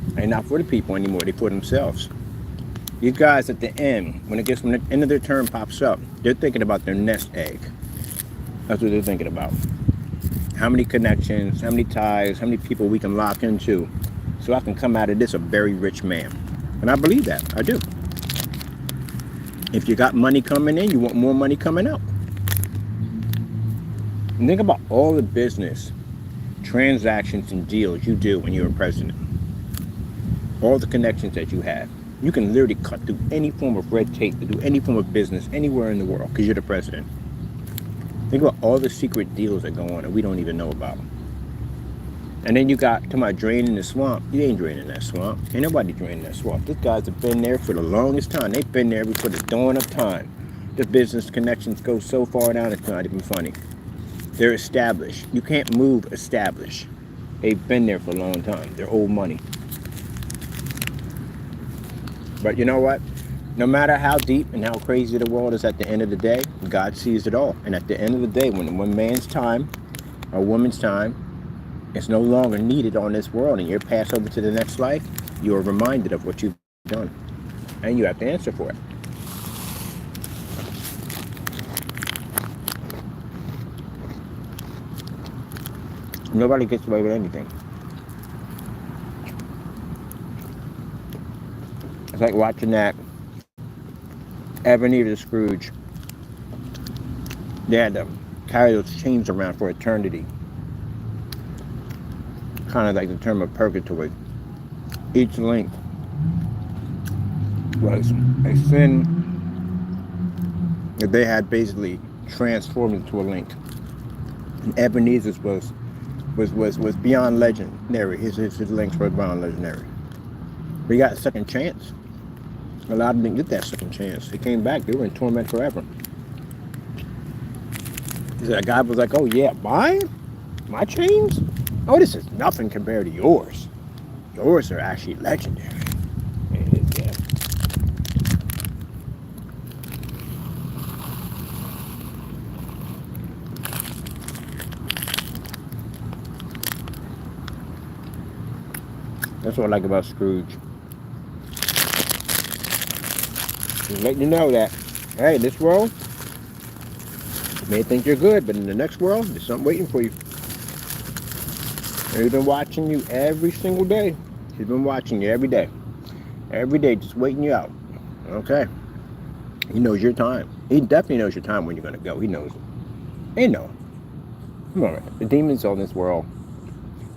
They're not for the people anymore. They're for themselves. These guys at the end, when the end of their term pops up, they're thinking about their nest egg. That's what they're thinking about. How many connections, how many ties, how many people we can lock into so I can come out of this a very rich man. And I believe that. I do. If you got money coming in, you want more money coming out. And think about all the business, transactions, and deals you do when you're a president. All the connections that you have. You can literally cut through any form of red tape to do any form of business anywhere in the world because you're the president. Think about all the secret deals that go on that we don't even know about. And then you got, talking about draining the swamp. You ain't draining that swamp. Ain't nobody draining that swamp. These guys have been there for the longest time. They've been there before the dawn of time. The business connections go so far down, it's not even funny. They're established. You can't move established. They've been there for a long time. They're old money. But you know what? No matter how deep and how crazy the world is, at the end of the day, God sees it all. And at the end of the day, when one man's time or woman's time is no longer needed on this world and you're passed over to the next life, you are reminded of what you've done. And you have to answer for it. Nobody gets away with anything. It's like watching that Ebenezer Scrooge. They had to carry those chains around for eternity. Kind of like the term of purgatory. Each link was a sin that they had basically transformed into a link. And Ebenezer's was beyond legendary. His links were beyond legendary. But he got a second chance. A lot of them didn't get that second chance. They came back, they were in torment forever. He said, God was like, oh yeah, mine? My chains? Oh, this is nothing compared to yours. Yours are actually legendary. Yeah. That's what I like about Scrooge. He's letting you know that, hey, in this world, you may think you're good, but in the next world, there's something waiting for you. And he's been watching you every single day. He's been watching you every day. Every day, just waiting you out. Okay. He knows your time. He definitely knows your time when you're going to go. He knows it. They know. Come on, man. The demons on this world,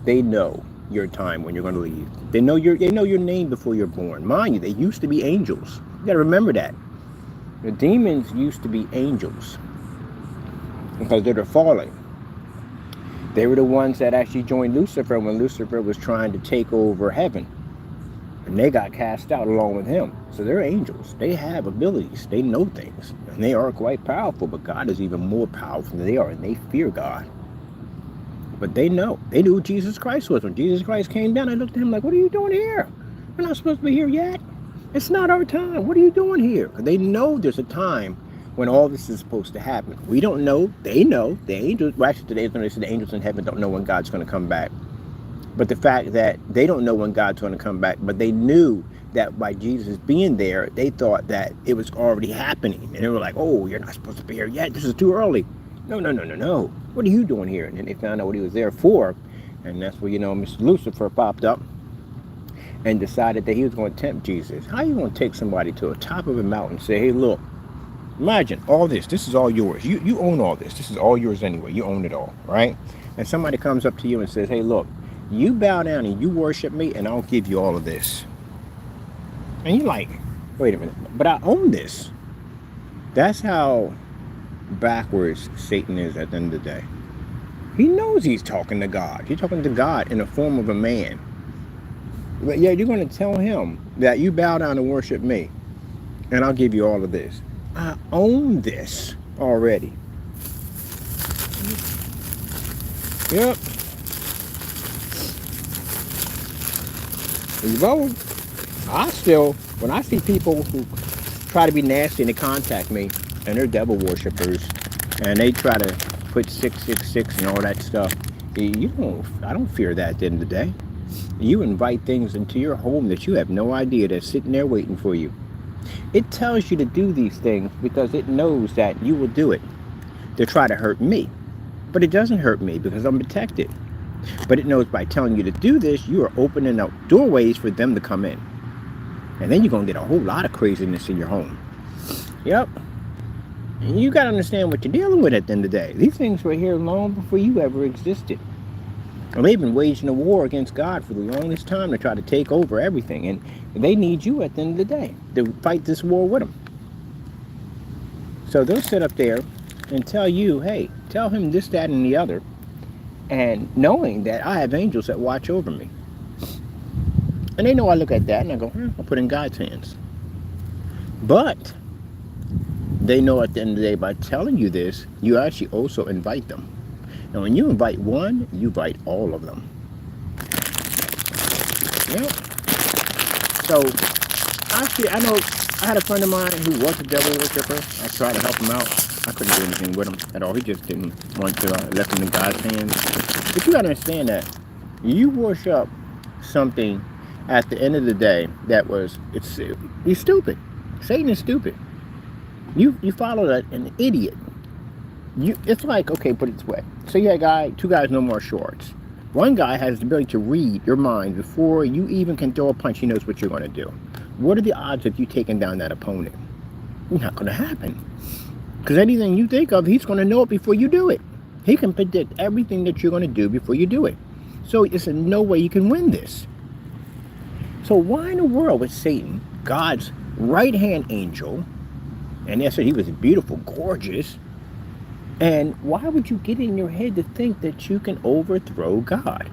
they know your time when you're going to leave. They know your name before you're born. Mind you, they used to be angels. You got to remember that. The demons used to be angels because they're the fallen. They were the ones that actually joined Lucifer when Lucifer was trying to take over heaven. And they got cast out along with him. So they're angels. They have abilities. They know things. And they are quite powerful, but God is even more powerful than they are, and they fear God. But they know. They knew who Jesus Christ was. When Jesus Christ came down, I looked at him like, what are you doing here? We're not supposed to be here yet. It's not our time. What are you doing here? They know there's a time when all this is supposed to happen. We don't know. They know. The angels, well, actually today when they say the angels in heaven don't know when God's going to come back. But the fact that they don't know when God's going to come back, but they knew that by Jesus being there, they thought that it was already happening. And they were like, oh, you're not supposed to be here yet. This is too early. No. What are you doing here? And then they found out what he was there for. And that's where, Mr. Lucifer popped up and decided that he was going to tempt Jesus. How are you going to take somebody to the top of a mountain and say, hey, look, imagine all this. This is all yours. You own all this. This is all yours anyway. You own it all, right? And somebody comes up to you and says, hey, look, you bow down and you worship me and I'll give you all of this. And you're like, wait a minute, but I own this. That's how backwards Satan is at the end of the day. He knows he's talking to God. He's talking to God in the form of a man. But yeah, you're going to tell him that you bow down and worship me and I'll give you all of this. I own this already. Yep. Well, when I see people who try to be nasty and they contact me and they're devil worshippers and they try to put 666 and all that stuff, I don't fear that at the end of the day. You invite things into your home that you have no idea that's sitting there waiting for you. It tells you to do these things because it knows that you will do it to try to hurt me. But it doesn't hurt me because I'm protected. But it knows by telling you to do this, you are opening up doorways for them to come in. And then you're going to get a whole lot of craziness in your home. Yep. And you got to understand what you're dealing with at the end of the day. These things were here long before you ever existed. And they've been waging a war against God for the longest time to try to take over everything. And they need you at the end of the day to fight this war with them. So they'll sit up there and tell you, hey, tell him this, that, and the other. And knowing that I have angels that watch over me. And they know I look at that and I go, I'll put it in God's hands. But they know at the end of the day, by telling you this, you actually also invite them. And when you invite one, you invite all of them. Yeah. So, actually, I know I had a friend of mine who was a devil worshiper. I tried to help him out. I couldn't do anything with him at all. He just didn't want to. I left him in God's hands. But you gotta understand that you worship something at the end of the day he's stupid. Satan is stupid. You follow an idiot. It's like, okay, put it this way. Say you had two guys no more shorts. One guy has the ability to read your mind before you even can throw a punch. He knows what you're going to do. What are the odds of you taking down that opponent? Not going to happen. Because anything you think of, he's going to know it before you do it. He can predict everything that you're going to do before you do it. So there's no way you can win this. So why in the world was Satan, God's right-hand angel, and they said he was beautiful, gorgeous, and why would you get in your head to think that you can overthrow God?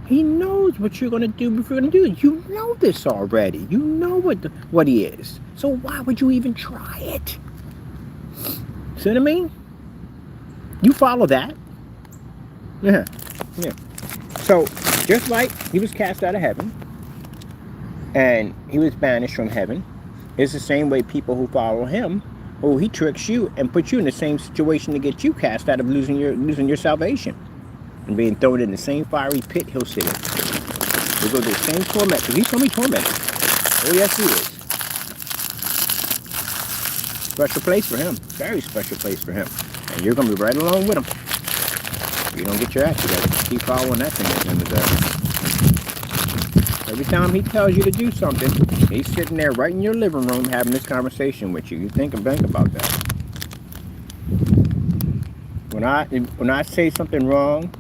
He knows what you're going to do before you're going to do it. You know this already. You know what he is. So why would you even try it? See what I mean? You follow that. Yeah. So, just like he was cast out of heaven, and he was banished from heaven, it's the same way people who follow him, he tricks you and puts you in the same situation to get you cast out of losing your salvation. And being thrown in the same fiery pit he'll sit in. He'll go to the same torment, because he's going to be tormented. Oh yes he is. Special place for him. Very special place for him. And you're going to be right along with him. If you don't get your act together, keep following that thing at the end of the day. Every time he tells you to do something, he's sitting there right in your living room having this conversation with you. You think and think about that. When I say something wrong,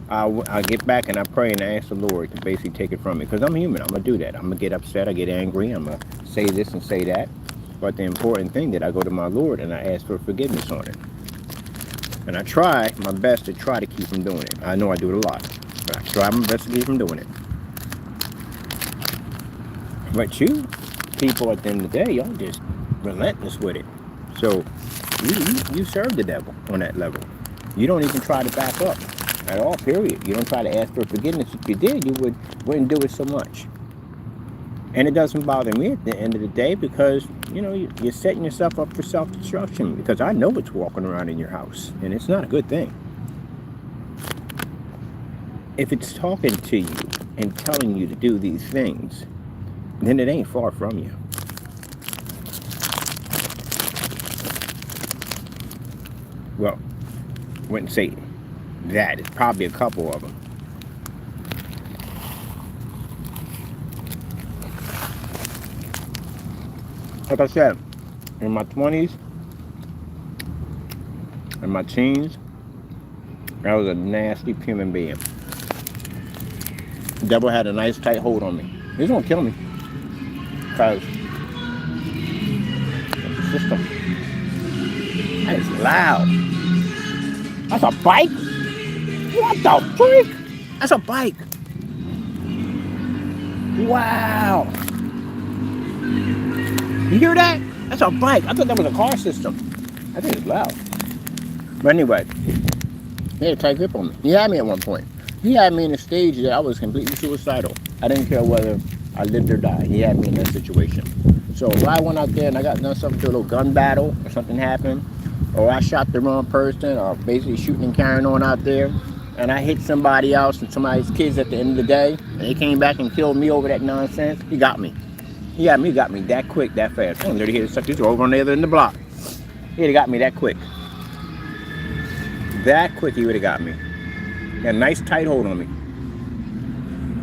I get back and I pray and I ask the Lord to basically take it from me. Because I'm human. I'm going to do that. I'm going to get upset. I get angry. I'm going to say this and say that. But the important thing that I go to my Lord and I ask for forgiveness on it. And I try my best to keep from doing it. I know I do it a lot. But I try my best to keep from doing it. But you people at the end of the day, y'all just relentless with it. So you serve the devil on that level. You don't even try to back up at all, period. You don't try to ask for forgiveness. If you did, you wouldn't do it so much. And it doesn't bother me at the end of the day because, you're setting yourself up for self-destruction, because I know what's walking around in your house, and it's not a good thing. If it's talking to you and telling you to do these things, then it ain't far from you. Well, wouldn't say that. It's probably a couple of them. Like I said, in my 20s and my teens, I was a nasty human being. The devil had a nice tight hold on me. He's gonna kill me. Because the system. That is loud. That's a bike? What the freak? That's a bike. Wow. You hear that? That's a bike. I thought that was a car system. I think it's loud. But anyway, he had a tight grip on me. He had me at one point. He had me in a stage that I was completely suicidal. I didn't care whether I lived or died. He had me in that situation. So if I went out there and I got done something to a little gun battle or something happened, or I shot the wrong person, or basically shooting and carrying on out there, and I hit somebody else and somebody's kids at the end of the day, and they came back and killed me over that nonsense, he got me. He got me that quick, that fast. I literally hit such. These were over on the other end of the block. He'd have got me that quick. That quick, he would have got me. He had a nice tight hold on me.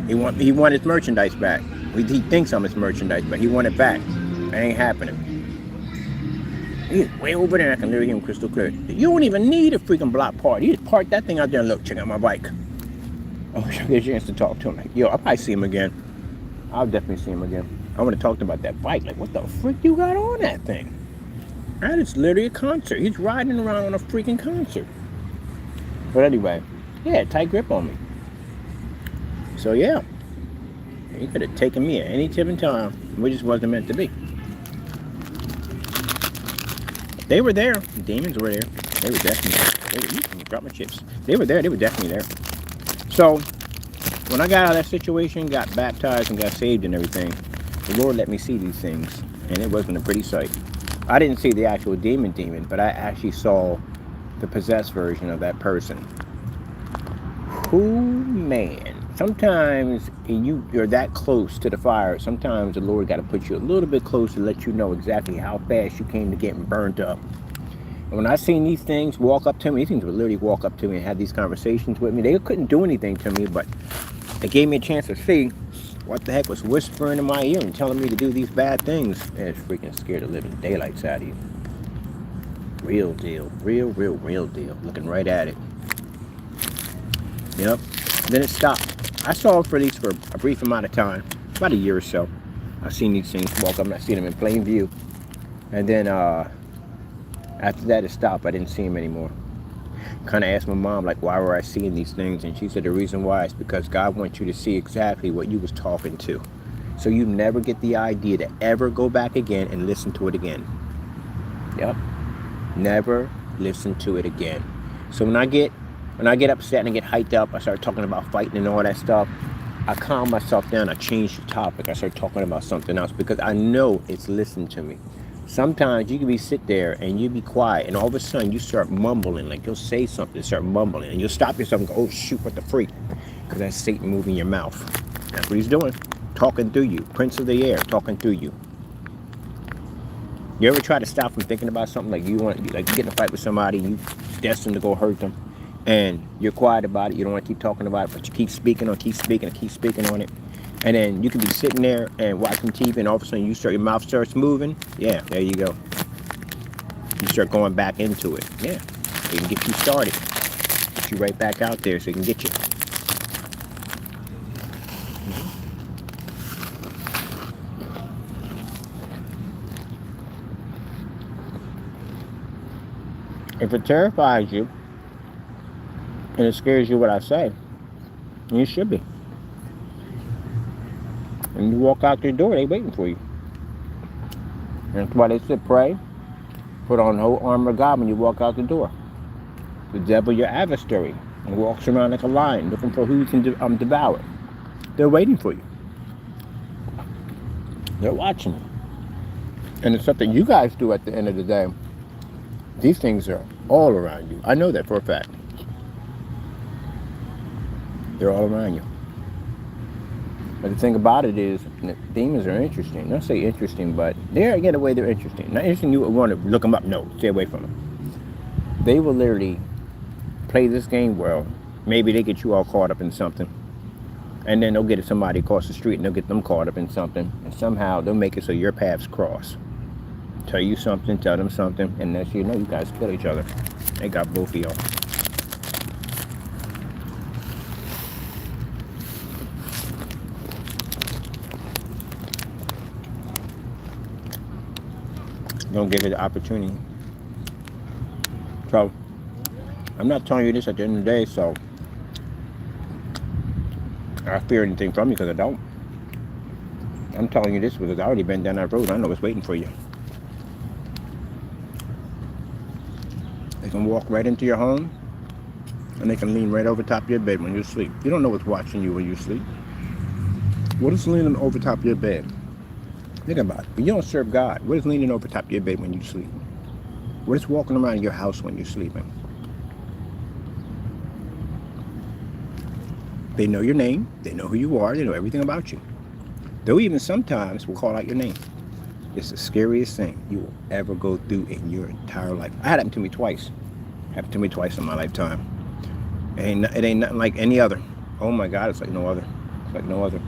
He want his merchandise back. He thinks I'm his merchandise, but he want it back. That ain't happening. He's way over there. I can literally hear him crystal clear. You don't even need a freaking block party. You just park that thing out there and look, check out my bike. I wish I get a chance to talk to him. Like, yo, I'll probably see him again. I'll definitely see him again. I want to talk to him about that bike. Like, what the frick you got on that thing? That is literally a concert. He's riding around on a freaking concert. But anyway, yeah, tight grip on me. So yeah, he could have taken me at any given time. We just wasn't meant to be. They were there. The demons were there. They were definitely there. Drop my chips. They were there. They were definitely there. So when I got out of that situation, got baptized and got saved and everything, The Lord let me see these things, and it wasn't a pretty sight. I didn't see the actual demon, but I actually saw the possessed version of that person. Who, man, sometimes you're that close to the fire, sometimes the Lord got to put you a little bit closer to let you know exactly how fast you came to getting burnt up. And when I seen these things walk up to me, these things would literally walk up to me and have these conversations with me. They couldn't do anything to me, but it gave me a chance to see what the heck was whispering in my ear and telling me to do these bad things. And it's freaking scared the living daylights out of you. Real deal. Real deal. Looking right at it. Yep. Then it stopped. I saw it for these for a brief amount of time. About a year or so. I've seen these things walk up and I've seen them in plain view. And then after that it stopped. I didn't see them anymore. Kind of asked my mom, like, why were I seeing these things? And she said the reason why is because God wants you to see exactly what you was talking to. So you never get the idea to ever go back again and listen to it again. Yep. Never listen to it again. So when I get upset and I get hyped up, I start talking about fighting and all that stuff. I calm myself down. I change the topic. I start talking about something else because I know it's listening to me. Sometimes you can be sit there and you be quiet and all of a sudden you start mumbling, like you'll say something, start mumbling, and you'll stop yourself and go, oh shoot, what the freak? Because that's Satan moving your mouth. That's what he's doing. Talking through you. Prince of the air, talking through you. You ever try to stop from thinking about something like you get in a fight with somebody and you destined to go hurt them and you're quiet about it, you don't want to keep talking about it, but you keep speaking on it. And then you can be sitting there and watching TV and all of a sudden your mouth starts moving. Yeah, there you go. You start going back into it. Yeah, it can get you started. Get you right back out there so it can get you. If it terrifies you and it scares you what I say, then you should be. When you walk out your door, they waiting for you. And that's why they said pray, put on the whole armor of God when you walk out the door. The devil, your adversary, and walks around like a lion looking for who he can devour. They're waiting for you. They're watching you. And it's something you guys do at the end of the day. These things are all around you. I know that for a fact. They're all around you. But the thing about it is, demons are interesting. Not say interesting, but they're, in a way, they're interesting. Not interesting you would want to look them up. No, stay away from them. They will literally play this game well. Maybe they get you all caught up in something. And then they'll get somebody across the street and they'll get them caught up in something. And somehow they'll make it so your paths cross. Tell you something, tell them something, and next you know, you guys kill each other. They got both of y'all. Don't give it the opportunity. So, I'm not telling you this at the end of the day, so I fear anything from you because I don't. I'm telling you this because I've already been down that road. I know what's waiting for you. They can walk right into your home, and they can lean right over top of your bed when you sleep. You don't know what's watching you when you sleep. What is leaning over top of your bed? Think about it. When you don't serve God, what is leaning over top of your bed when you sleep? What is walking around your house when you're sleeping? They know your name. They know who you are. They know everything about you. They'll even sometimes will call out your name. It's the scariest thing you will ever go through in your entire life. It happened to me twice. It happened to me twice in my lifetime. It ain't nothing like any other. Oh my God, it's like no other. It's like no other.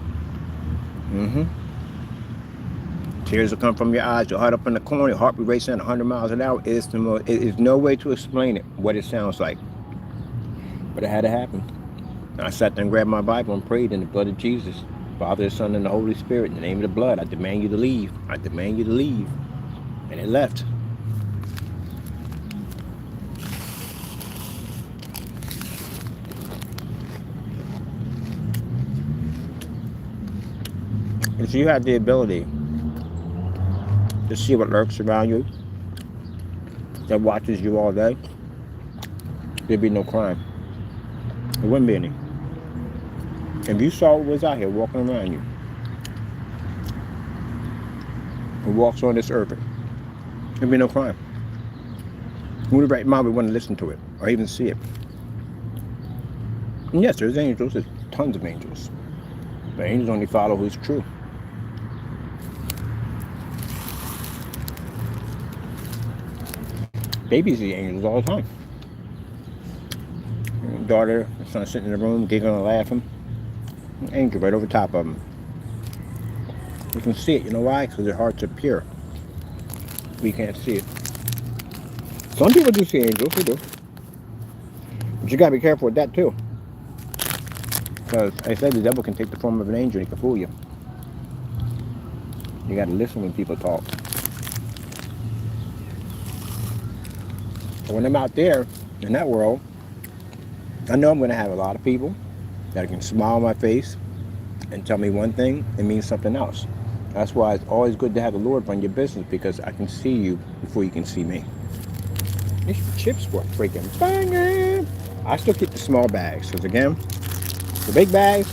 Tears will come from your eyes, your heart up in the corner, your heart be racing at 100 miles an hour. It is no way to explain it, what it sounds like. But it had to happen. I sat there and grabbed my Bible and prayed in the blood of Jesus. Father, Son, and the Holy Spirit, in the name of the blood, I demand you to leave. I demand you to leave. And it left. And so you have the ability to see what lurks around you, that watches you all day. There'd be no crime. There wouldn't be any. If you saw what was out here walking around you, who walks on this earth, there'd be no crime. Who in the right mind would want to listen to it or even see it? And yes, there's angels. There's tons of angels. But angels only follow who's true. Babies see angels all the time. Daughter, son sitting in the room, giggling and laughing. An angel right over top of them. You can see it. You know why? Because their hearts are pure. We can't see it. Some people do see angels. They do. But you got to be careful with that too. Because, like I said, the devil can take the form of an angel. He can fool you. You got to listen when people talk. But when I'm out there in that world, I know I'm going to have a lot of people that can smile on my face and tell me one thing and mean something else. That's why it's always good to have the Lord run your business, because I can see you before you can see me. These chips were freaking banging. I still keep the small bags because, again, the big bags,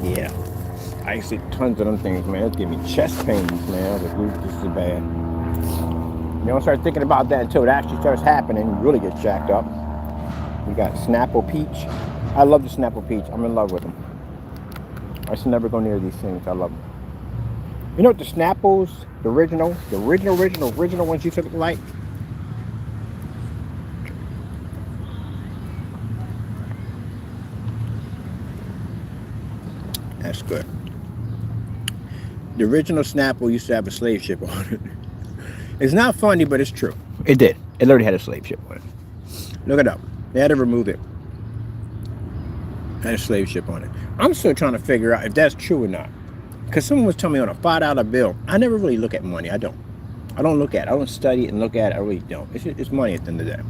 yeah. I used to eat tons of them things, man. It give me chest pains, man. This is bad. You don't start thinking about that until it actually starts happening. You really get jacked up. We got Snapple Peach. I love the Snapple Peach. I'm in love with them. I should never go near these things. I love them. You know what the Snapples, the original ones used to look like? That's good. The original Snapple used to have a slave ship on it. It's not funny, but it's true. It did. It literally had a slave ship on it. Look it up. They had to remove it. It had a slave ship on it. I'm still trying to figure out if that's true or not. Because someone was telling me on a $5 bill. I never really look at money. I don't look at it. I don't study it and look at it. I really don't. It's money at the end of the day.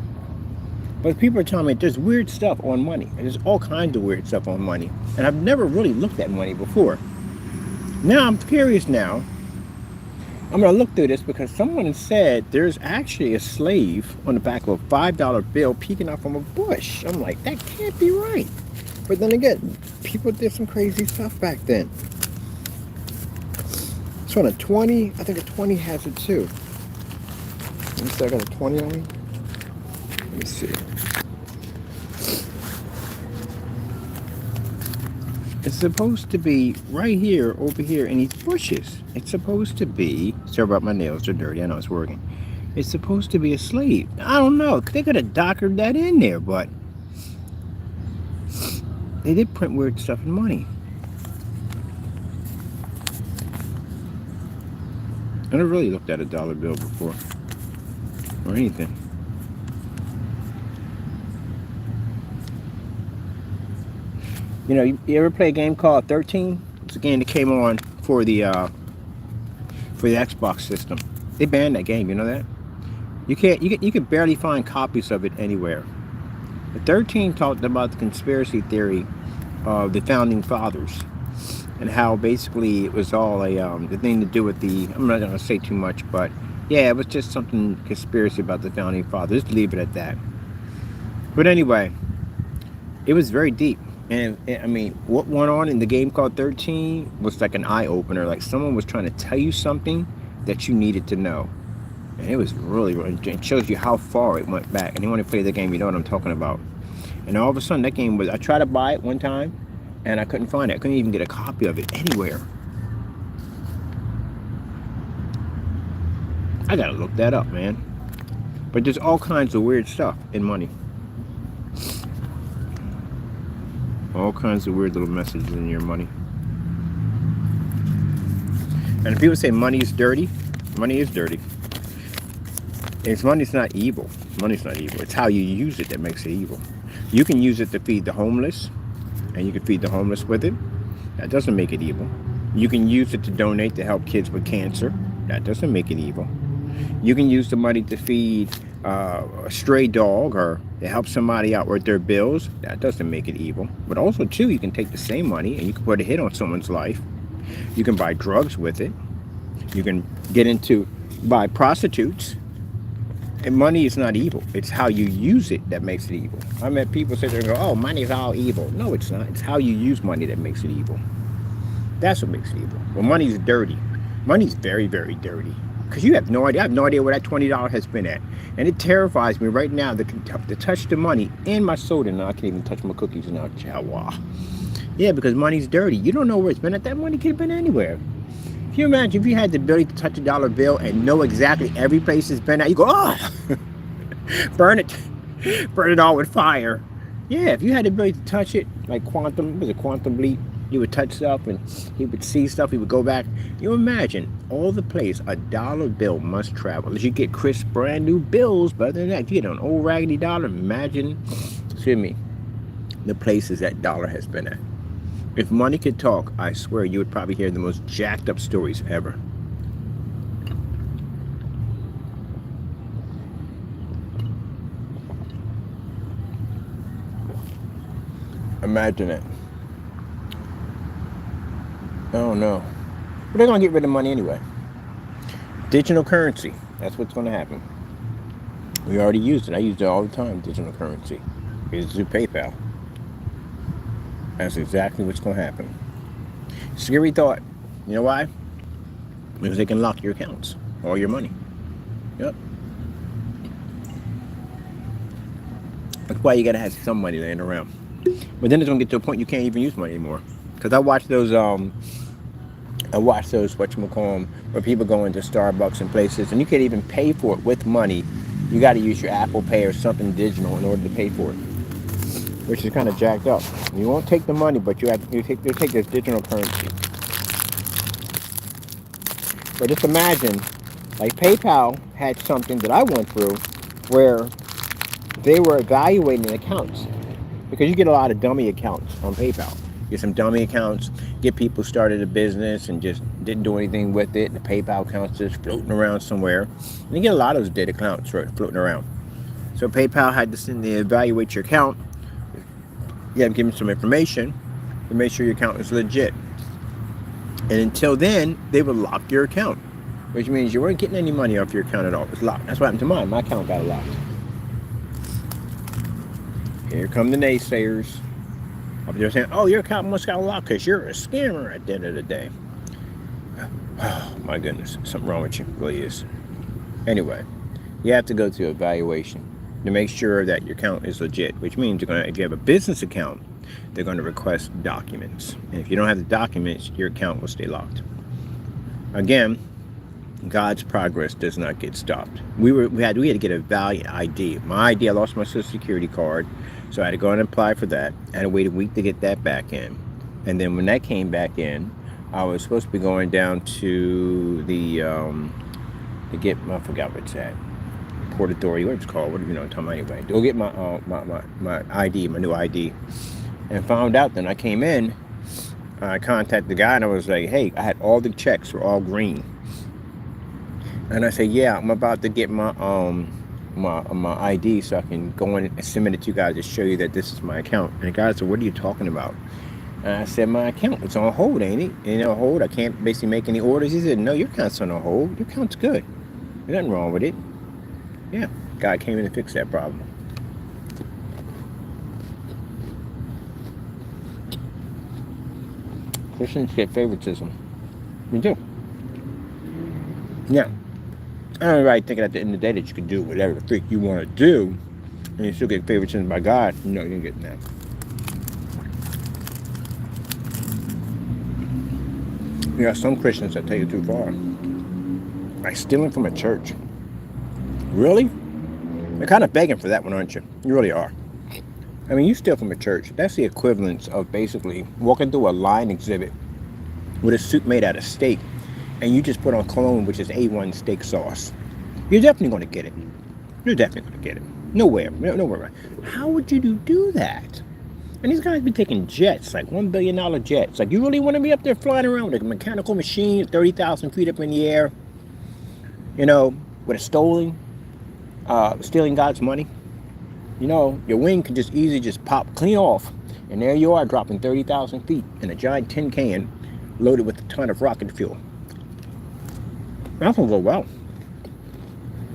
But people are telling me there's weird stuff on money. There's all kinds of weird stuff on money. And I've never really looked at money before. Now I'm curious now. I'm going to look through this because someone said there's actually a slave on the back of a $5 bill peeking out from a bush. I'm like, that can't be right. But then again, people did some crazy stuff back then. So on a 20, I think a 20 has it too. Let me see, I got a 20 on me. Let me see. It's supposed to be right here, over here in these bushes. It's supposed to be, sorry about my nails, they're dirty, I know it's working. It's supposed to be a slave. I don't know, they could have doctored that in there, but they did print weird stuff in money. I never really looked at a dollar bill before, or anything. You know, you ever play a game called 13? It's a game that came on for the Xbox system. They banned that game, you know that? You can barely find copies of it anywhere. The 13 talked about the conspiracy theory of the founding fathers and how basically it was all the thing to do with the, I'm not going to say too much, but yeah, it was just something conspiracy about the founding fathers. Just leave it at that. But anyway, it was very deep. And I mean, what went on in the game called 13 was like an eye-opener. Like someone was trying to tell you something that you needed to know. And it was really, it shows you how far it went back. Anyone who played the game, you know what I'm talking about. And all of a sudden, that game was, I tried to buy it one time, and I couldn't find it. I couldn't even get a copy of it anywhere. I gotta look that up, man. But there's all kinds of weird stuff in money. All kinds of weird little messages in your money. And if people say money is dirty, money is dirty. Money's not evil. Money's not evil. It's how you use it that makes it evil. You can use it to feed the homeless, and you can feed the homeless with it. That doesn't make it evil. You can use it to donate to help kids with cancer. That doesn't make it evil. You can use the money to feed a stray dog or to help somebody out with their bills. That doesn't make it evil. But also, too, you can take the same money and you can put a hit on someone's life. You can buy drugs with it. You can get into buy prostitutes. And money is not evil. It's how you use it that makes it evil. I met people sit there and go, oh, money's all evil. No, it's not. It's how you use money that makes it evil. That's what makes it evil. Well, money's dirty. Money's very, very dirty. Because you have no idea. I have no idea where that $20 has been at. And it terrifies me right now to touch the money in my soda. Now I can't even touch my cookies now. Chihuahua. Yeah, because money's dirty. You don't know where it's been at. That money could have been anywhere. Can you imagine if you had the ability to touch a dollar bill and know exactly every place it's been at? You go, oh, burn it. Burn it all with fire. Yeah, if you had the ability to touch it, like quantum, was it quantum leap? You would touch stuff and he would see stuff, he would go back. You imagine all the place a dollar bill must travel. Unless you get crisp brand new bills, but other than that, if you get an old raggedy dollar, imagine, excuse me, the places that dollar has been at. If money could talk, I swear you would probably hear the most jacked up stories ever. Imagine it. Oh no. But they're going to get rid of money anyway. Digital currency. That's what's going to happen. We already used it. I use it all the time, digital currency. It's through PayPal. That's exactly what's going to happen. Scary thought. You know why? Because they can lock your accounts. All your money. Yep. That's why you got to have some money laying around. But then it's going to get to a point you can't even use money anymore. Because I watch those, whatchamacallem, where people go into Starbucks and places, and you can't even pay for it with money. You got to use your Apple Pay or something digital in order to pay for it, which is kind of jacked up. You won't take the money, but you take this digital currency. But just imagine, like PayPal had something that I went through where they were evaluating accounts. Because you get a lot of dummy accounts on PayPal. Get some dummy accounts, get people started a business and just didn't do anything with it. The PayPal account's just floating around somewhere. And you get a lot of those dead accounts floating around. So PayPal had to send the evaluate your account. You have to give them some information to make sure your account is legit. And until then, they would lock your account, which means you weren't getting any money off your account at all. It's locked. That's what happened to mine. My account got locked. Here come the naysayers. They're saying, oh, your account must got locked because you're a scammer at the end of the day. Oh, my goodness. Something wrong with you. It really is. Anyway, you have to go through evaluation to make sure that your account is legit, which means if you have a business account, they're going to request documents. And if you don't have the documents, your account will stay locked. Again, God's progress does not get stopped. We had to get a valid ID. My ID, I lost my Social Security card, so I had to go and apply for that. I had to wait a week to get that back in. And then when that came back in, I was supposed to be going down to the to get I forgot what it's at. Port Authority, what it's called, what do you know what I'm talking about anyway. Go get my ID, my new ID. And found out then I came in, I contacted the guy and I was like, hey, I had all the checks were all green. And I said, yeah, I'm about to get my ID so I can go in and submit it to you guys to show you that this is my account. And the guy said, what are you talking about? And I said, my account, it's on hold, ain't it? And on hold, I can't basically make any orders. He said, no, your account's on hold. Your account's good. There's nothing wrong with it. Yeah, guy came in to fix that problem. Christians get favoritism. We do. Yeah. I don't really think at the end of the day that you can do whatever the freak you want to do and you still get favoritism by God. No, you ain't getting that. You got some Christians that take it too far. Like stealing from a church. Really? You're kind of begging for that one, aren't you? You really are. I mean, you steal from a church. That's the equivalence of basically walking through a line exhibit with a suit made out of steak and you just put on cologne, which is A1 steak sauce. You're definitely going to get it. You're definitely going to get it. Nowhere. How would you do that? And these guys be taking jets, like $1 billion jets. Like, you really want to be up there flying around with a mechanical machine 30,000 feet up in the air, you know, with a stealing God's money? You know, your wing can just easily just pop clean off. And there you are dropping 30,000 feet in a giant tin can loaded with a ton of rocket fuel. That's going to go well.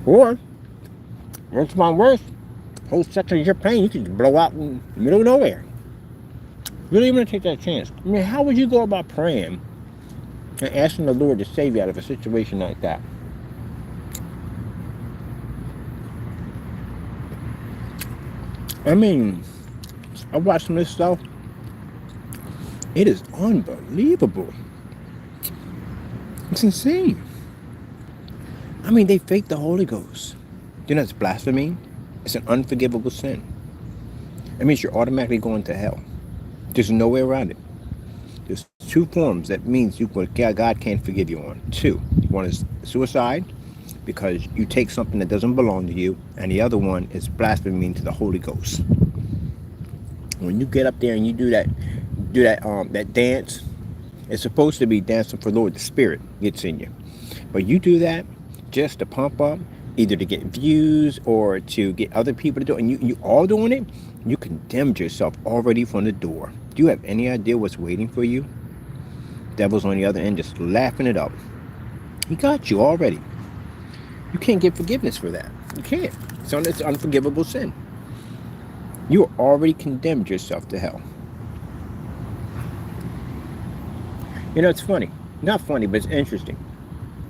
Or, worst upon worst, whole section of your plane you could blow out in the middle of nowhere. You don't even want to take that chance. I mean, how would you go about praying and asking the Lord to save you out of a situation like that. I mean, I watched some of this stuff. It is unbelievable. It's insane. I mean, they fake the Holy Ghost. You know, it's blasphemy. It's an unforgivable sin. It means you're automatically going to hell. There's no way around it. There's two forms that means God can't forgive you on. Two. One is suicide, because you take something that doesn't belong to you, and the other one is blasphemy to the Holy Ghost. When you get up there and you do that dance, it's supposed to be dancing for the Lord. The Spirit gets in you, but you do that just to pump up, either to get views or to get other people to do it, and you all doing it. You condemned yourself already from the door. Do you have any idea what's waiting for you? Devil's on the other end just laughing it up. He got you already. You can't get forgiveness for that. You can't. It's an unforgivable sin. You already condemned yourself to hell. You know, it's funny. Not funny, but it's interesting.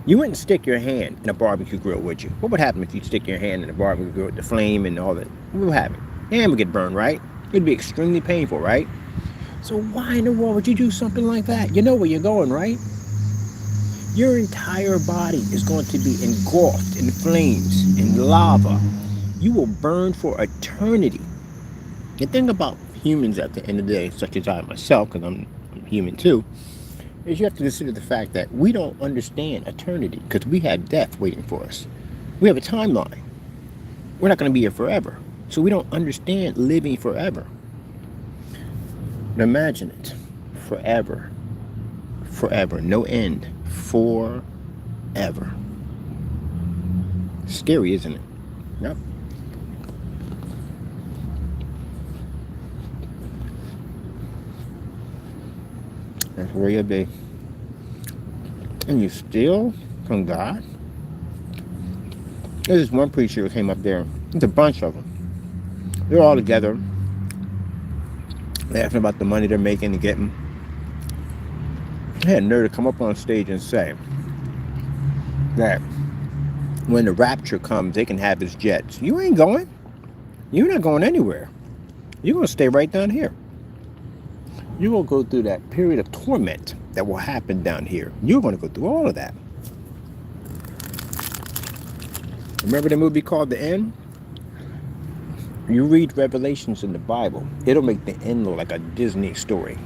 You wouldn't stick your hand in a barbecue grill, would you? What would happen if you stick your hand in a barbecue grill with the flame and all that? What would happen? Your hand would get burned, right? It'd be extremely painful, right? So why in the world would you do something like that? You know where you're going, right? Your entire body is going to be engulfed in flames, in lava. You will burn for eternity. The thing about humans at the end of the day, such as I myself, because I'm human too, is you have to consider the fact that we don't understand eternity, because we have death waiting for us. We have a timeline. We're not going to be here forever. So we don't understand living forever. Now imagine it. Forever. Forever. No end. Forever. Scary, isn't it? Yep. That's where you'll be. And you steal from God? There's this one preacher who came up there. There's a bunch of them. They're all together, laughing about the money they're making and getting. They had a nerve to come up on stage and say that when the rapture comes, they can have his jets. You ain't going. You're not going anywhere. You're going to stay right down here. You're going to go through that period of torment that will happen down here. You're going to go through all of that. Remember the movie called The End? You read Revelations in the Bible, it'll make the end look like a Disney story.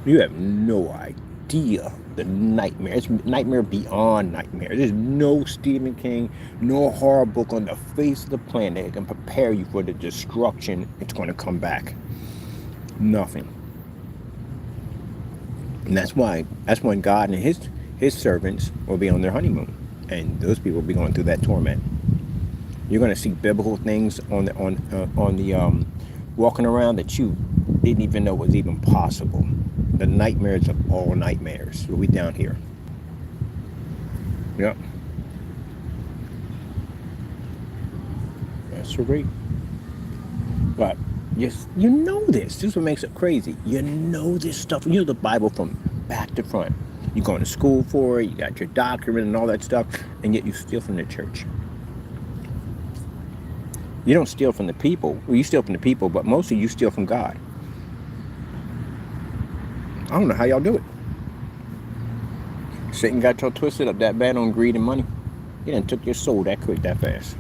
You have no idea the nightmare. It's nightmare beyond nightmare. There's no Stephen King, no horror book on the face of the planet that can prepare you for the destruction it's going to come back. Nothing. And that's when God and his servants will be on their honeymoon, and those people will be going through that torment. You're going to see biblical things on the walking around that you didn't even know was even possible. The nightmares of all nightmares will be down here. Yep. That's great. But yes, you know this. This is what makes it crazy. You know this stuff. You know the Bible from back to front. You're going to school for it. You got your doctorate and all that stuff, and yet you steal from the church. You don't steal from the people. Well, you steal from the people, but mostly you steal from God. I don't know how y'all do it. Satan got y'all twisted up that bad on greed and money. He done took your soul that quick, that fast.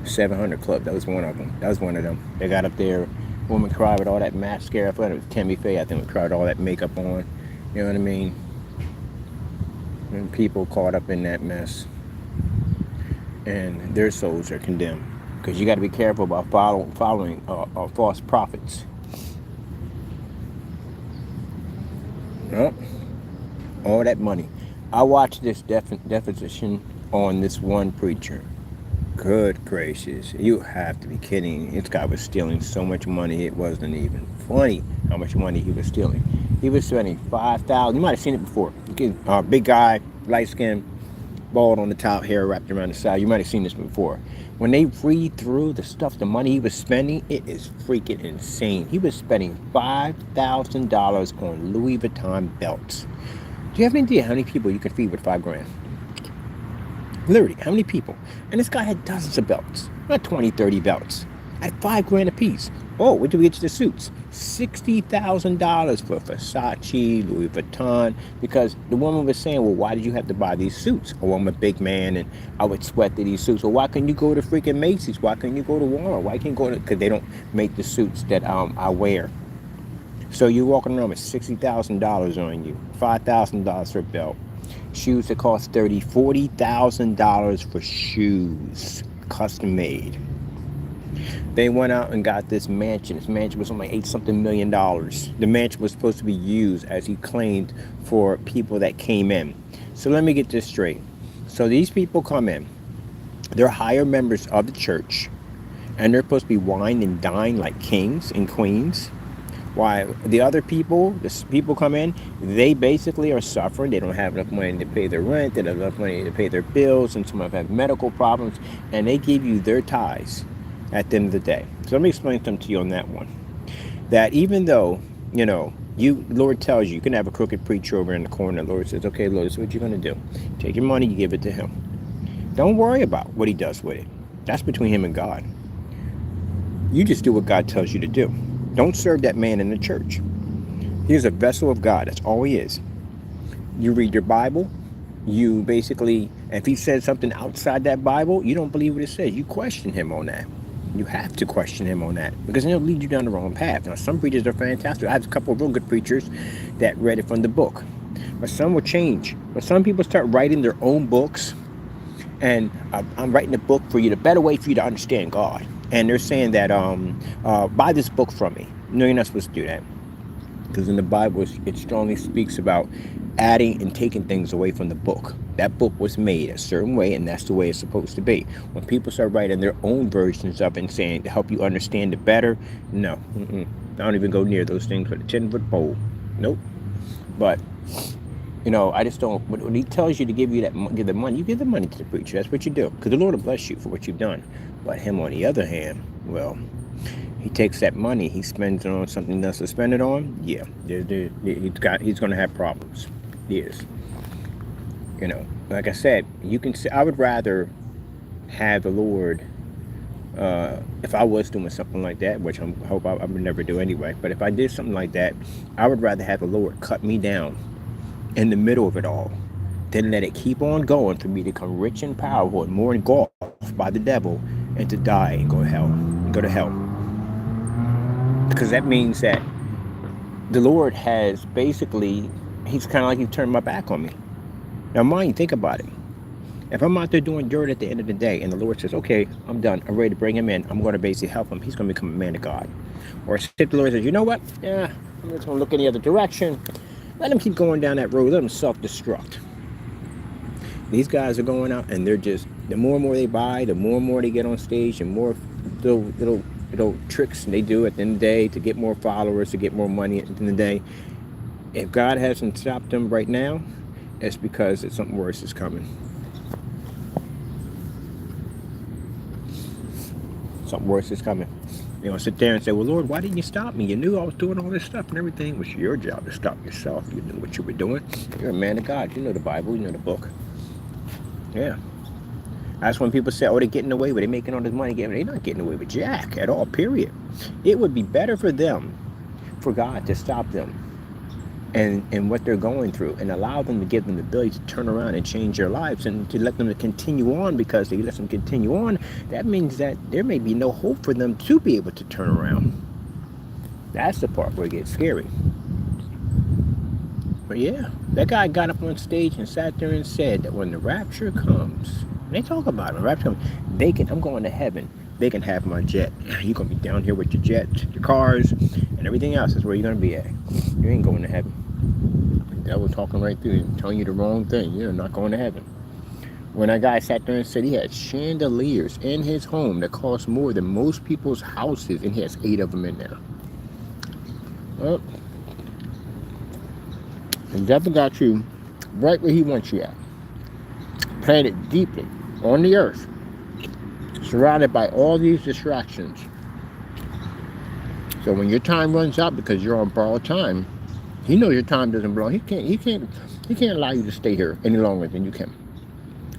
700 Club, that was one of them. That was one of them. They got up there, woman cried with all that mascara. I thought it was Tammy Faye, I think, cried with all that makeup on. You know what I mean? And people caught up in that mess. And their souls are condemned. Because you got to be careful about following false prophets. Yep. All that money. I watched this deposition on this one preacher. Good gracious. You have to be kidding. This guy was stealing so much money, it wasn't even funny how much money he was stealing. He was spending $5,000. You might have seen it before. Big guy, light skin, bald on the top, hair wrapped around the side. You might have seen this before. When they read through the stuff, the money he was spending, it is freaking insane. He was spending $5,000 on Louis Vuitton belts, Do you have any idea how many people you can feed with $5 grand? Literally, how many people? And this guy had dozens of belts, not 20, 30 belts, at $5 grand a piece. Oh, where do we get to the suits? $60,000 for Versace, Louis Vuitton, because the woman was saying, well, why did you have to buy these suits? Oh, I'm a big man and I would sweat to these suits. Well, why couldn't you go to freaking Macy's? Why couldn't you go to Walmart? Why can't you go to, because they don't make the suits that I wear. So you're walking around with $60,000 on you, $5,000 for a belt. Shoes that cost $30,000, $40,000 for shoes, custom made. They went out and got this mansion. This mansion was only $8-something million. The mansion was supposed to be used, as he claimed, for people that came in. So let me get this straight. So these people come in. They're higher members of the church, and they're supposed to be wined and dined like kings and queens. Why the other people, the people come in, they basically are suffering. They don't have enough money to pay their rent. They don't have enough money to pay their bills, and some of them have medical problems, and they give you their tithes at the end of the day. So let me explain something to you on that one. That even though, the Lord tells you can have a crooked preacher over in the corner, the Lord says, okay, Lord, this is what you're going to do. Take your money, you give it to him. Don't worry about what he does with it. That's between him and God. You just do what God tells you to do. Don't serve that man in the church. He's a vessel of God. That's all he is. You read your Bible. You basically, if he says something outside that Bible, you don't believe what it says. You question him on that. You have to question him on that, because he'll lead you down the wrong path. Now, some preachers are fantastic. I have a couple of real good preachers that read it from the book. But some will change. But some people start writing their own books. And I'm writing a book for you, the better way for you to understand God. And they're saying that, buy this book from me. No, you're not supposed to do that. Because in the Bible, it strongly speaks about adding and taking things away from the book. That book was made a certain way, and that's the way it's supposed to be. When people start writing their own versions of it and saying to help you understand it better, no. I don't even go near those things with a 10-foot pole. Nope. But, I just don't. When he tells you to give the money, you give the money to the preacher. That's what you do. Because the Lord will bless you for what you've done. But him, on the other hand, well, he takes that money, he spends it on something else to spend it on. Yeah, he's going to have problems. He is. Like I said, you can say, I would rather have the Lord, if I was doing something like that, which I hope I would never do anyway, but if I did something like that, I would rather have the Lord cut me down in the middle of it all than let it keep on going for me to become rich and powerful and more engulfed by the devil and to die and go to hell. Because that means that the Lord has basically, he's kind of like he turned my back on me. Now mind, think about it. If I'm out there doing dirt at the end of the day and the Lord says, okay, I'm done, I'm ready to bring him in, I'm going to basically help him, he's going to become a man of God. Or if the Lord says, you know what, I'm just going to look in the other direction, let him keep going down that road, let him self-destruct. These guys are going out and they're just, the more and more they buy, the more and more they get on stage, and more little tricks they do at the end of the day to get more followers, to get more money at the end of the day. If God hasn't stopped them right now, it's because something worse is coming. Something worse is coming. Sit there and say, well, Lord, why didn't you stop me? You knew I was doing all this stuff and everything. It was your job to stop yourself. You knew what you were doing. You're a man of God. You know the Bible. You know the book. Yeah. That's when people say, oh, they're getting away with it, making all this money. They're not getting away with jack at all, period. It would be better for them, for God to stop them and what they're going through and allow them to give them the ability to turn around and change their lives and to let them to continue on, because they let them continue on. That means that there may be no hope for them to be able to turn around. That's the part where it gets scary. But yeah, that guy got up on stage and sat there and said that when the rapture comes, and they talk about it, when the rapture comes, I'm going to heaven. They can have my jet. You're going to be down here with your jet, your cars, and everything else. That's where you're going to be at. You ain't going to heaven. The devil talking right through you, telling you the wrong thing. You're not going to heaven. When that guy sat there and said he had chandeliers in his home that cost more than most people's houses, and he has 8 of them in there. Well, the devil got you right where he wants you at. Planted deeply on the earth, surrounded by all these distractions. So when your time runs out because you're on borrowed time, he knows your time doesn't belong. He can't He can't allow you to stay here any longer than you can.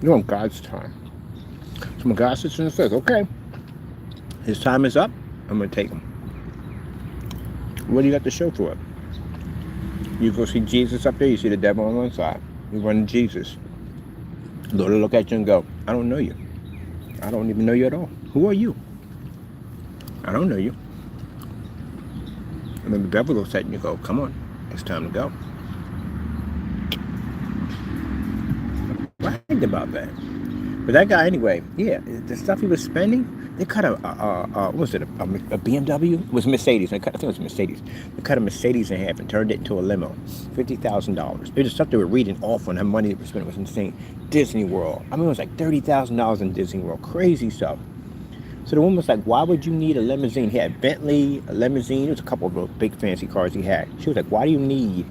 You're on God's time. So when God sits and says, okay, his time is up, I'm going to take him. What do you got to show for it? You go see Jesus up there, you see the devil on one side. You run to Jesus. The Lord will look at you and go, I don't know you. I don't even know you at all. Who are you? I don't know you. And then the devil looks at you and you go, come on, it's time to go. Right about that. But that guy, anyway, yeah, the stuff he was spending, they cut what was it, a BMW? It was Mercedes. I think it was Mercedes. They cut a Mercedes in half and turned it into a limo. $50,000. It was stuff they were reading off on how money they were spending. It was insane. Disney World. I mean, it was like $30,000 in Disney World. Crazy stuff. So the woman was like, why would you need a limousine? He had Bentley, a limousine. There was a couple of those big fancy cars he had. She was like, why do you need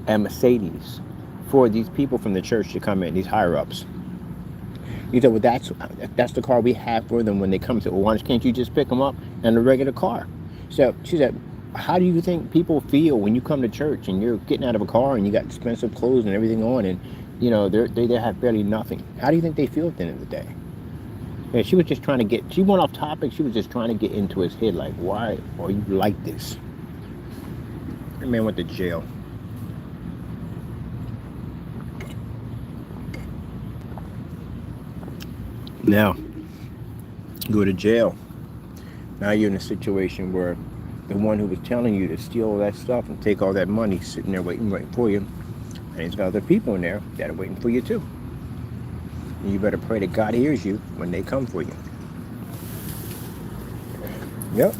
a Mercedes for these people from the church to come in, these higher-ups? He said, well, that's the car we have for them when they come. So, well, why can't you just pick them up in a regular car? So she said, how do you think people feel when you come to church and you're getting out of a car and you got expensive clothes and everything on, and you know they have barely nothing? How do you think they feel at the end of the day? Yeah, she was just trying to she went off topic. She was just trying to get into his head, like, why are you like this? That man went to jail. Now, go to jail. Now you're in a situation where the one who was telling you to steal all that stuff and take all that money sitting there waiting for you, and he's got other people in there that are waiting for you too. And you better pray that God hears you when they come for you. Yep.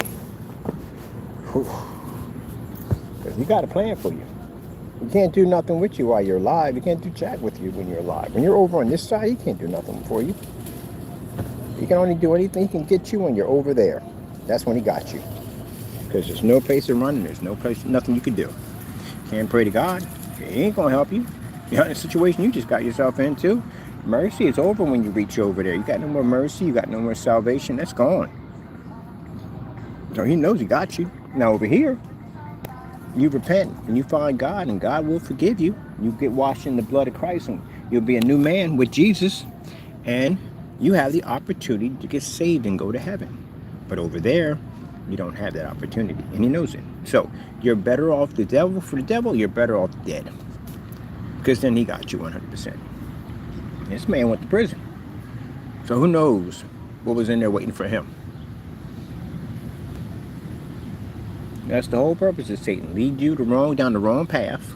Because he got a plan for you. He can't do nothing with you while you're alive. He can't do jack with you when you're alive. When you're over on this side, he can't do nothing for you. He can only do anything. He can get you when you're over there. That's when he got you. Because there's no place to run. There's no place, nothing you can do. Can't pray to God. He ain't going to help you. You're in a situation you just got yourself into. Mercy is over when you reach over there. You got no more mercy. You got no more salvation. That's gone. So he knows he got you. Now over here, you repent and you find God, and God will forgive you. You get washed in the blood of Christ, and you'll be a new man with Jesus. And you have the opportunity to get saved and go to heaven. But over there, you don't have that opportunity, and he knows it. So you're better off for the devil, you're better off dead. Because then he got you 100%. This man went to prison. So who knows what was in there waiting for him? That's the whole purpose of Satan. Lead you down the wrong path,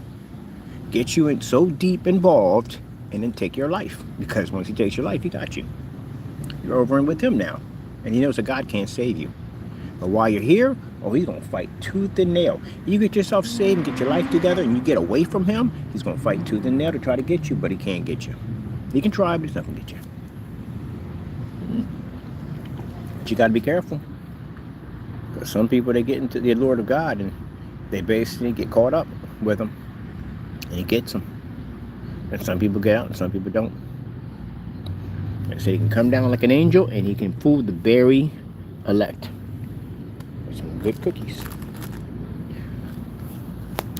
get you in so deep involved, and then take your life. Because once he takes your life, he got you. You're over and with him now. And he knows that God can't save you. But while you're here, he's going to fight tooth and nail. You get yourself saved and get your life together and you get away from him, he's going to fight tooth and nail to try to get you, but he can't get you. He can try, but he's not going to get you. But you got to be careful. Because some people, they get into the Lord of God and they basically get caught up with him. And he gets them. And some people get out and some people don't. And so he can come down like an angel and he can fool the very elect. With some good cookies.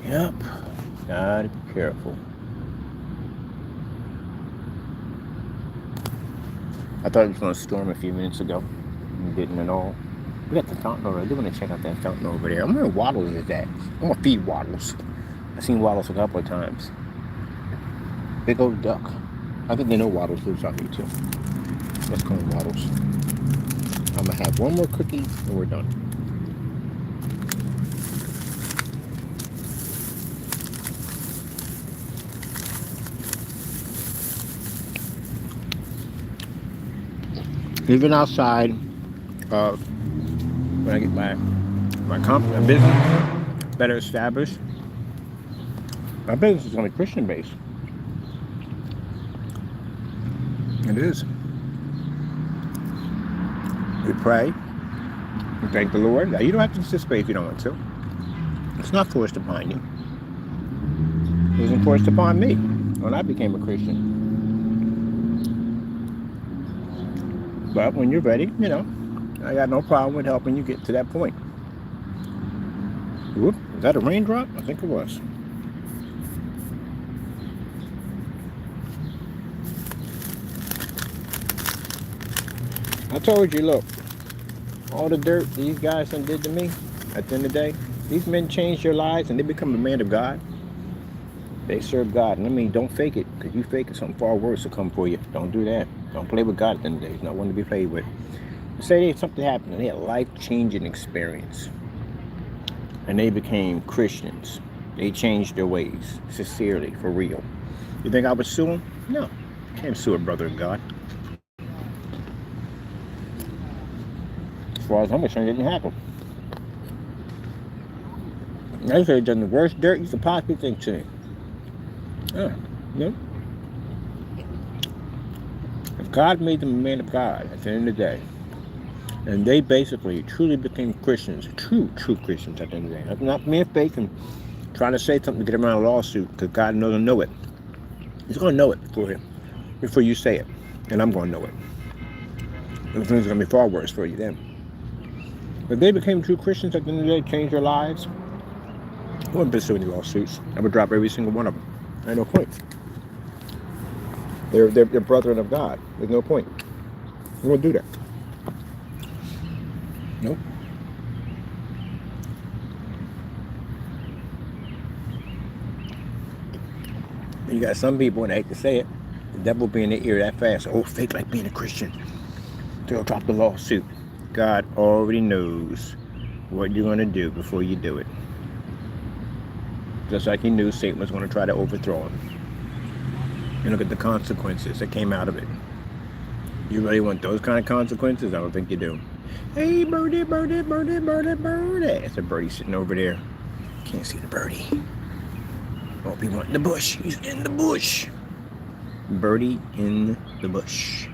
Yep. Gotta be careful. I thought it was going to storm a few minutes ago. It didn't at all. We got the fountain over there. I do want to check out that fountain over there. I'm wondering where Waddles is at. I'm going to feed Waddles. I've seen Waddles a couple of times. Big old duck. I think they know Waddles lives out here too. Let's call him Waddles. I'm going to have one more cookie and we're done. Even outside of when I get my business better established, my business is on a Christian base. It is. We pray. We thank the Lord. Now, you don't have to participate if you don't want to. It's not forced upon you. It wasn't forced upon me when I became a Christian. But when you're ready, I got no problem with helping you get to that point. Whoop, is that a raindrop? I think it was. I told you, look, all the dirt these guys done did to me, at the end of the day, these men change their lives and they become a man of God. They serve God. And I mean, don't fake it, because you fake it, something far worse will come for you. Don't do that. Don't play with God at the end of the day. He's not one to be played with. Say something happened and they had a life-changing experience. And they became Christians. They changed their ways, sincerely, for real. You think I would sue them? No. Can't sue a brother of God. As far as I'm concerned, it didn't happen. I could have done the worst dirt you could possibly think to me. No. If God made them a man of God at the end of the day, and they basically truly became Christians, true Christians at the end of the day. That's not being fake and trying to say something to get around a lawsuit, because God doesn't know it. He's going to know it before you say it. And I'm going to know it. And things are going to be far worse for you then. If they became true Christians at the end of the day, changed their lives, I wouldn't pursue any lawsuits. I would drop every single one of them. Ain't no point. They're brethren of God. There's no point. I won't do that. Nope. You got some people, and I hate to say it, the devil be in their ear that fast. Oh, fake like being a Christian. They'll drop the lawsuit. God already knows what you're going to do before you do it. Just like he knew Satan was going to try to overthrow him. And look at the consequences that came out of it. You really want those kind of consequences? I don't think you do. Hey, birdie, birdie, birdie, birdie, birdie. It's a birdie sitting over there. Can't see the birdie. Oh, he went in the bush. He's in the bush. Birdie in the bush.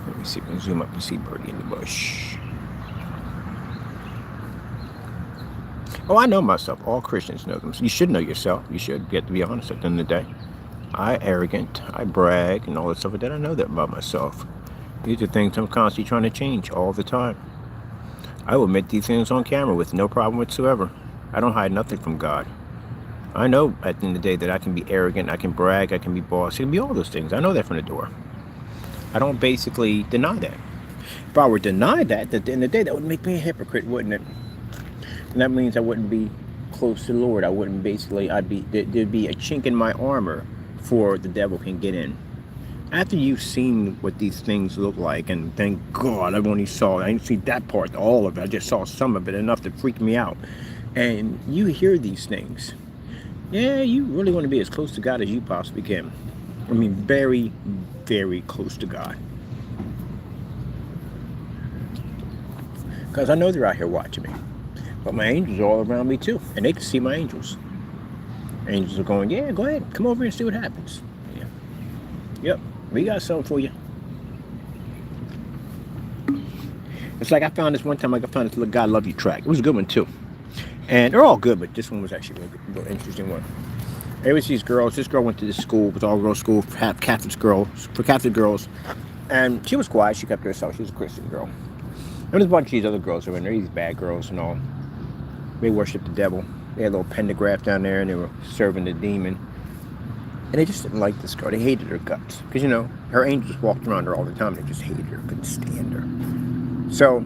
Let me see if we can zoom up and see birdie in the bush. Oh, I know myself. All Christians know them. You should know yourself. You should get to be honest at the end of the day. I arrogant, I brag, and all that stuff like that. I know that about myself. These are things I'm constantly trying to change all the time. I will admit these things on camera with no problem whatsoever. I don't hide nothing from God. I know at the end of the day that I can be arrogant, I can brag, I can be boss, I can be all those things. I know that from the door. I don't basically deny that. If I were denied that, at the end of the day, that would make me a hypocrite, wouldn't it? And that means I wouldn't be close to the Lord. I wouldn't basically, there'd be a chink in my armor for the devil can get in. After you've seen what these things look like, and thank God I've only saw, I didn't see that part, all of it, I just saw some of it, enough to freak me out. And you hear these things. Yeah, you really want to be as close to God as you possibly can. I mean, very, very close to God. Because I know they're out here watching me. But my angels are all around me too. And they can see my angels. Angels are going, yeah, go ahead. Come over and see what happens. Yeah. Yep. We got something for you. It's like I found this one time, like I found this little God Love You track. It was a good one too. And they're all good, but this one was actually a real interesting one. There was these girls. This girl went to this school. It was all girls school for Catholic girls. And she was quiet. She kept to herself. She was a Christian girl. And there's a bunch of these other girls who were in there. These bad girls and all. They worshiped the devil. They had a little pentagraph down there, and they were serving the demon. And they just didn't like this girl. They hated her guts. Because, you know, her angels walked around her all the time. They just hated her. Couldn't stand her. So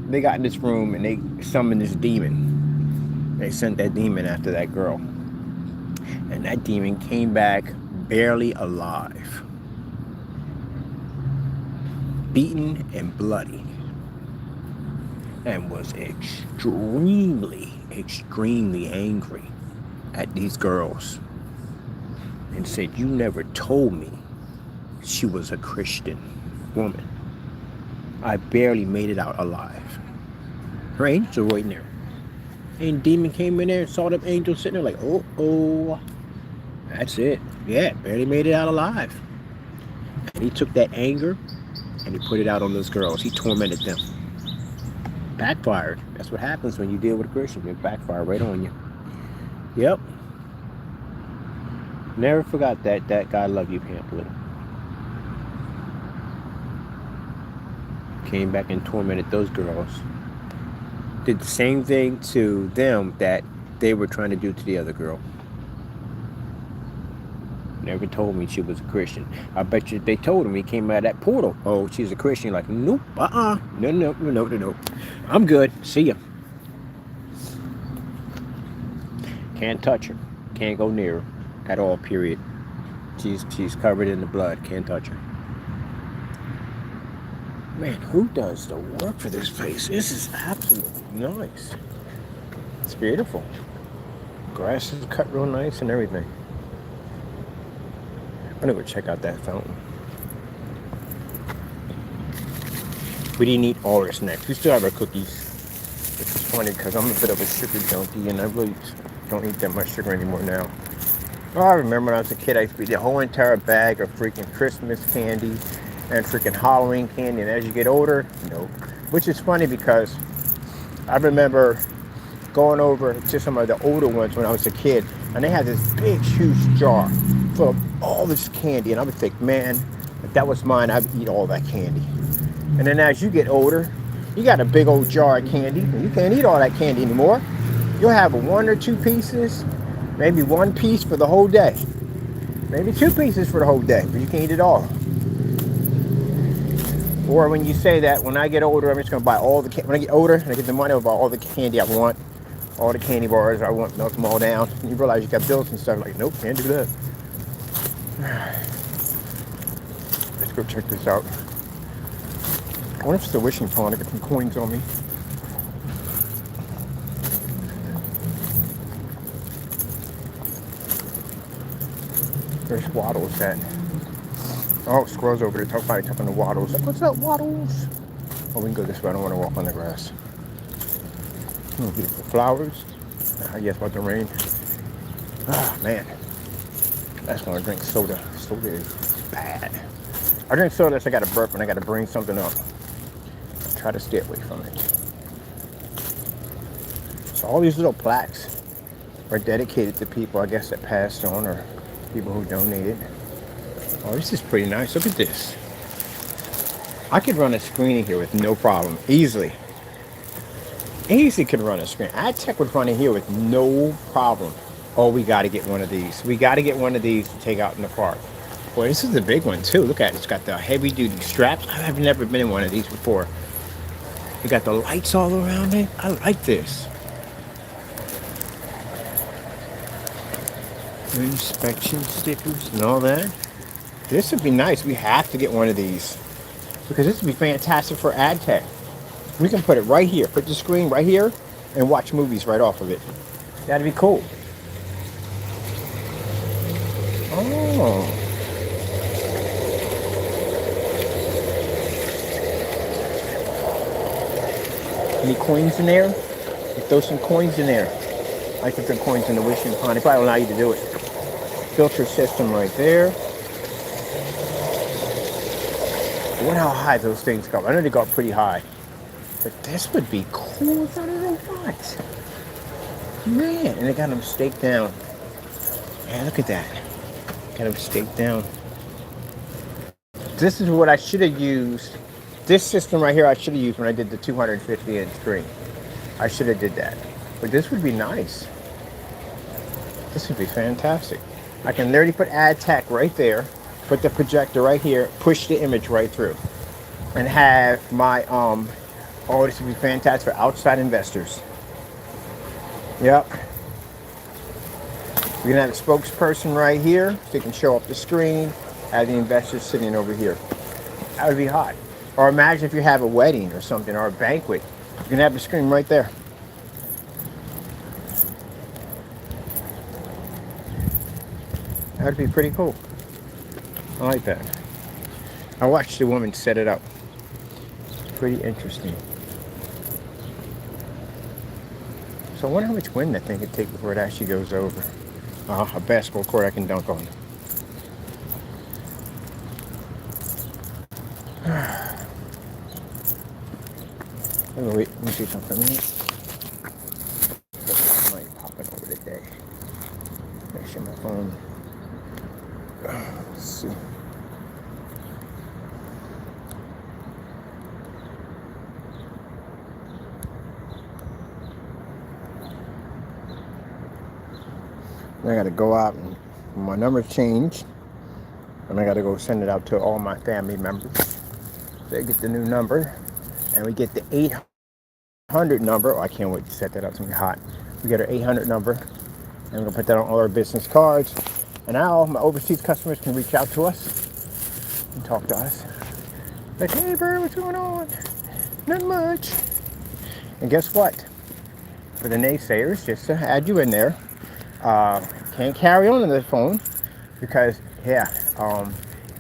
they got in this room, and they summoned this demon. They sent that demon after that girl. And that demon came back barely alive. Beaten and bloody. And was extremely angry at these girls. And said, you never told me she was a Christian woman. I barely made it out alive. Her angels are right there. And demon came in there and saw them angels sitting there like, oh, that's it. Yeah, barely made it out alive. And he took that anger and he put it out on those girls. He tormented them. Backfired. That's what happens when you deal with a Christian. It backfired right on you. Yep. Never forgot that God Love You pamphlet. Came back and tormented those girls. Did the same thing to them that they were trying to do to the other girl. Never told me she was a Christian. I bet you if they told him he came out of that portal. Oh, she's a Christian. Like, nope, no. I'm good. See ya. Can't touch her. Can't go near her at all, period. She's covered in the blood. Can't touch her. Man, who does the work for this place? This is absolutely nice. It's beautiful. Grass is cut real nice and everything. I'm gonna go check out that fountain. We didn't eat all our snacks. We still have our cookies. Which is funny because I'm a bit of a sugar junkie and I really don't eat that much sugar anymore now. Oh, I remember when I was a kid, I used to eat the whole entire bag of freaking Christmas candy and freaking Halloween candy. And as you get older, no. Which is funny because I remember going over to some of the older ones when I was a kid, and they had this big, huge jar full of all this candy, and I would think, man, if that was mine, I'd eat all that candy. And then as you get older, you got a big old jar of candy, and you can't eat all that candy anymore. You'll have one or two pieces, maybe one piece for the whole day, maybe two pieces for the whole day, but you can't eat it all. Or when you say that, when I get older, I'm just going to buy all the candy. When I get older and I get the money, I'll buy all the candy I want. All the candy bars I want, melt them all down. And you realize you got bills and stuff. Like, nope, can't do that. Let's go check this out. I wonder if it's a wishing pond. I got some coins on me. There's Waddles at. Oh, squirrels over there. Probably talking to Waddles. Like, what's up, Waddles? Oh, we can go this way. I don't want to walk on the grass. Beautiful flowers. Yes, about to rain. Ah, man. That's when I drink soda. Soda is bad. I drink soda so I got to burp and I got to bring something up. I try to stay away from it. So all these little plaques are dedicated to people, I guess, that passed on or people who donated. Oh, this is pretty nice. Look at this. I could run a screen in here with no problem. Easily. Easy could run a screen. AdTech would run in here with no problem. Oh, we got to get one of these. We got to get one of these to take out in the park. Boy, this is a big one too. Look at it. It's got the heavy-duty straps. I've never been in one of these before. You got the lights all around it. I like this. Inspection stickers and all that. This would be nice. We have to get one of these because this would be fantastic for AdTech. We can put it right here. Put the screen right here and watch movies right off of it. That'd be cool. Oh. Any coins in there? You throw some coins in there. I like to throw coins in the wishing pond. They probably allow you to do it. Filter system right there. I wonder how high those things go. I know they go up pretty high. But this would be cool. I don't know what. Man, and they got them staked down. Man, look at that. Got them staked down. This is what I should have used. This system right here I should have used when I did the 250-inch screen. I should have did that. But this would be nice. This would be fantastic. I can literally put AdTech right there, put the projector right here, push the image right through, and have my oh, this would be fantastic for outside investors. Yep. We're gonna have a spokesperson right here, so you can show up the screen, have the investors sitting over here. That would be hot. Or imagine if you have a wedding or something, or a banquet. You can have the screen right there. That would be pretty cool. I like that. I watched the woman set it up. It's pretty interesting. So I wonder how much wind that thing could take before it actually goes over. A basketball court I can dunk on. Wait, let me see something. I might pop it over today. Make sure my phone. Let's see. I gotta go out and my numbers changed. And I got to go send it out to all my family members. So they get the new number. And we get the 800 number. Oh, I can't wait to set that up. It's going to be hot. We get our 800 number. And we're going to put that on all our business cards. And now my overseas customers can reach out to us and talk to us. Like, hey, bro, what's going on? Not much. And guess what? For the naysayers, just to add you in there, can't carry on the phone because,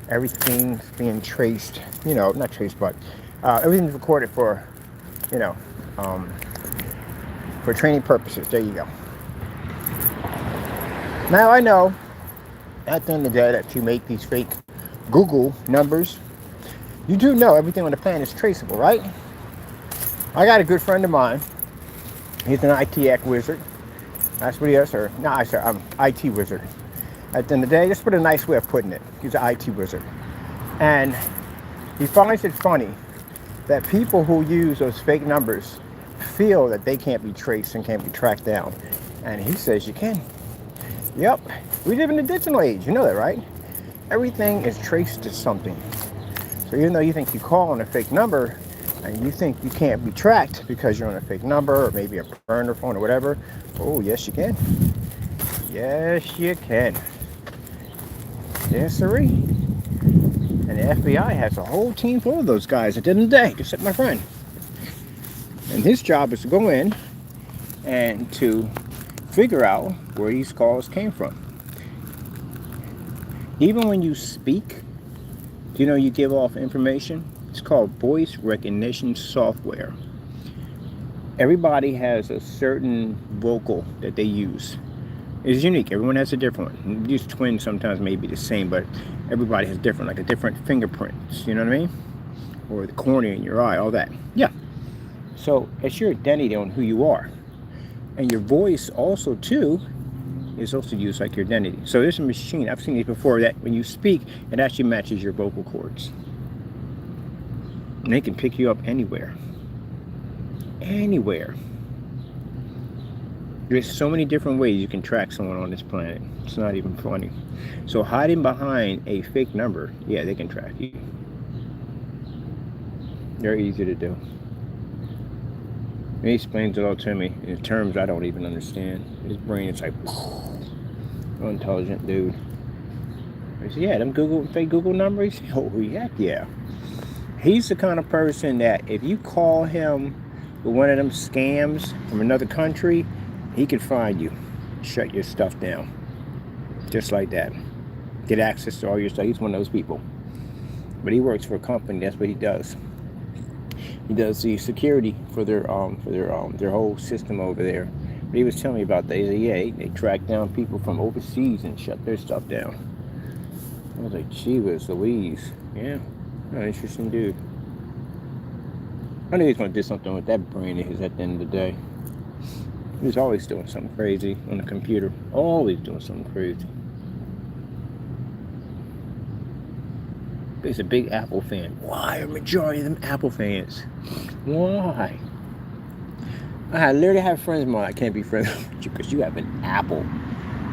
everything's being traced, not traced, but everything's recorded for, for training purposes. There you go. Now I know at the end of the day that you make these fake Google numbers. You do know everything on the planet is traceable, right? I got a good friend of mine. He's an IT wizard. That's what he is, or no, I'm IT wizard. At the end of the day, just put a nice way of putting it. He's an IT wizard. And he finds it funny that people who use those fake numbers feel that they can't be traced and can't be tracked down. And he says you can. Yep, we live in the digital age, you know that, right? Everything is traced to something. So even though you think you call on a fake number and you think you can't be tracked because you're on a fake number or maybe a burner phone or whatever, oh, yes you can. Yes you can. Yes, sirree. And the FBI has a whole team full of those guys at the end of the day, except my friend. And his job is to go in and to figure out where these calls came from. Even when you speak, you give off information. It's called voice recognition software. Everybody has a certain vocal that they use. It's unique. Everyone has a different one. These twins sometimes may be the same, but everybody has different, like a different fingerprints. You know what I mean? Or the cornea in your eye, all that. Yeah. So it's your identity on who you are. And your voice also, too, is also used like your identity. So there's a machine, I've seen it before, that when you speak, it actually matches your vocal cords. And they can pick you up anywhere. Anywhere. There's so many different ways you can track someone on this planet. It's not even funny. So hiding behind a fake number, yeah, they can track you. They're easy to do. He explains it all to me in terms I don't even understand. His brain is like, intelligent dude. I said, yeah, them fake Google numbers? Oh, heck yeah. He's the kind of person that if you call him with one of them scams from another country, he can find you, shut your stuff down. Just like that. Get access to all your stuff. He's one of those people. But he works for a company, that's what he does. He does the security for their whole system over there. But he was telling me about that. He said, yeah, they track down people from overseas and shut their stuff down. I was like, gee whiz Louise. Yeah, interesting dude. I knew he was going to do something with that brain of his at the end of the day. He was always doing something crazy on the computer. Always doing something crazy. He's a big Apple fan. Why are majority of them Apple fans? Why? I literally have friends of mine I can't be friends with you because you have an Apple.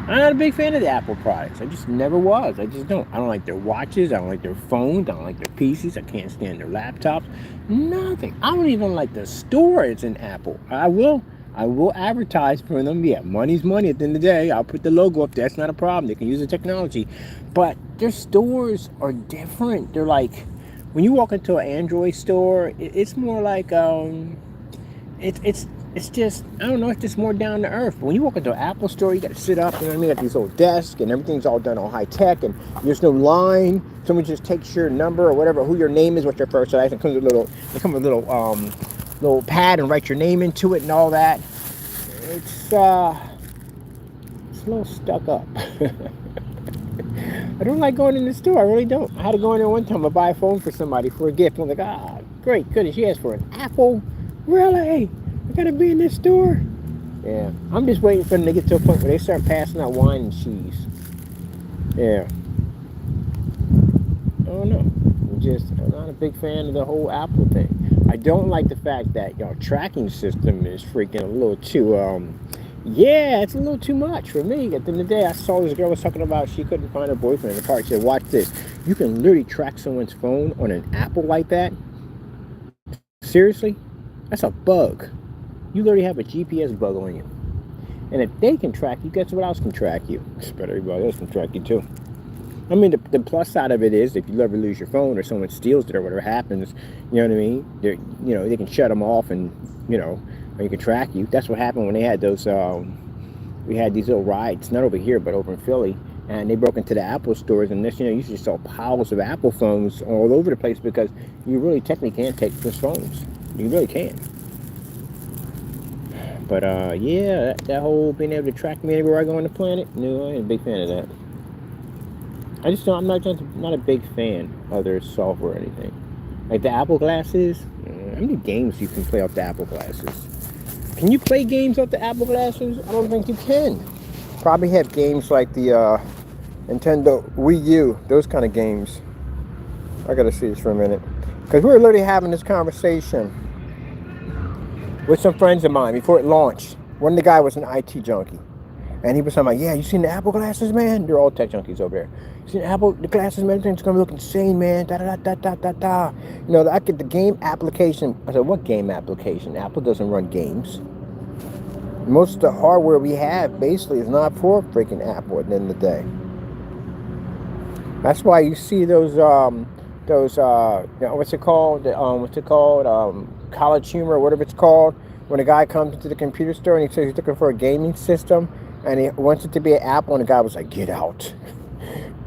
I'm not a big fan of the Apple products. I just never was. I just don't. I don't like their watches. I don't like their phones. I don't like their PCs. I can't stand their laptops. Nothing. I don't even like the store it's in Apple. I will advertise for them. Yeah, money's money at the end of the day. I'll put the logo up there. That's not a problem. They can use the technology. But their stores are different. They're like, when you walk into an Android store, it's more like, it's just, I don't know, it's just more down to earth. But when you walk into an Apple store, you got to sit up, you know what I mean? Got these little desks and everything's all done on high tech and there's no line. Someone just takes your number or whatever, who your name is, what your first name. It comes with a little pad and write your name into it and all that. It's a little stuck up. I don't like going in the store. I really don't. I had to go in there one time to buy a phone for somebody for a gift. I'm like, great, goodness, she asked for an Apple? Really? I gotta be in this store? Yeah. I'm just waiting for them to get to a point where they start passing out wine and cheese. Yeah. I don't know. I'm not a big fan of the whole Apple thing. I don't like the fact that your tracking system is freaking a little too, Yeah, it's a little too much for me. At the end of the day, I saw this girl was talking about she couldn't find her boyfriend in the park. She said, watch this. You can literally track someone's phone on an Apple like that. Seriously? That's a bug. You literally have a GPS bug on you. And if they can track you, guess what else can track you? But everybody else can track you too. I mean, the plus side of it is if you ever lose your phone or someone steals it or whatever happens, you know what I mean? They can shut them off and, or you can track you. That's what happened when they had those, we had these little riots, not over here, but over in Philly. And they broke into the Apple stores, and you just saw piles of Apple phones all over the place because you really technically can't take those phones. You really can't. But yeah, that whole being able to track me anywhere I go on the planet, no, I ain't a big fan of that. I just don't, I'm not a big fan of their software or anything. Like the Apple glasses, how many games you can play off the Apple glasses? Can you play games off the Apple glasses? I don't think you can. Probably have games like the Nintendo Wii U, those kind of games. I gotta see this for a minute. Because we were literally having this conversation with some friends of mine before it launched. One of the guy was an IT junkie. And he was talking about, yeah, you seen the Apple glasses, man? They're all tech junkies over there. You seen the glasses, man? It's gonna look insane, man. Da da da da da da. I get the game application. I said, what game application? Apple doesn't run games. Most of the hardware we have basically is not for freaking Apple at the end of the day. That's why you see those what's it called? College Humor, whatever it's called. When a guy comes into the computer store and he says he's looking for a gaming system, and he wants it to be an Apple, and the guy was like, get out.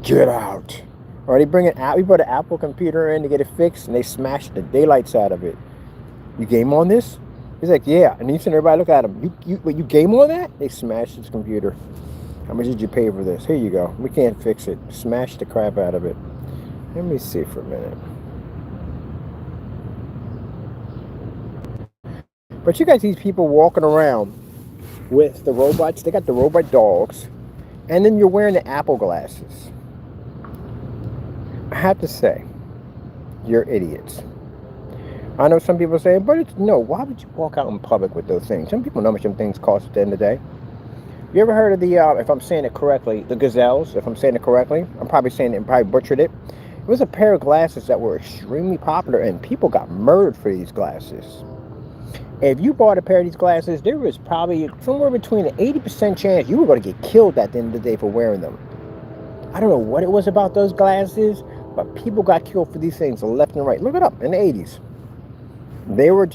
Get out. Or they bring we put an Apple computer in to get it fixed, and they smash the daylights out of it. You game on this? He's like, yeah. And you see everybody look at him. You game on that? They smashed his computer. How much did you pay for this? Here you go. We can't fix it. Smash the crap out of it. Let me see for a minute. But you got these people walking around with the robots. They got the robot dogs, and then you're wearing the Apple glasses. I have to say, you're idiots. I know some people say, but why would you walk out in public with those things? Some people know how much them things cost at the end of the day. You ever heard of the, if I'm saying it correctly, the gazelles, if I'm saying it correctly? I'm probably saying it and probably butchered it. It was a pair of glasses that were extremely popular, and people got murdered for these glasses. If you bought a pair of these glasses, there was probably somewhere between an 80% chance you were going to get killed at the end of the day for wearing them. I don't know what it was about those glasses, but people got killed for these things left and right. Look it up in the 80s. There were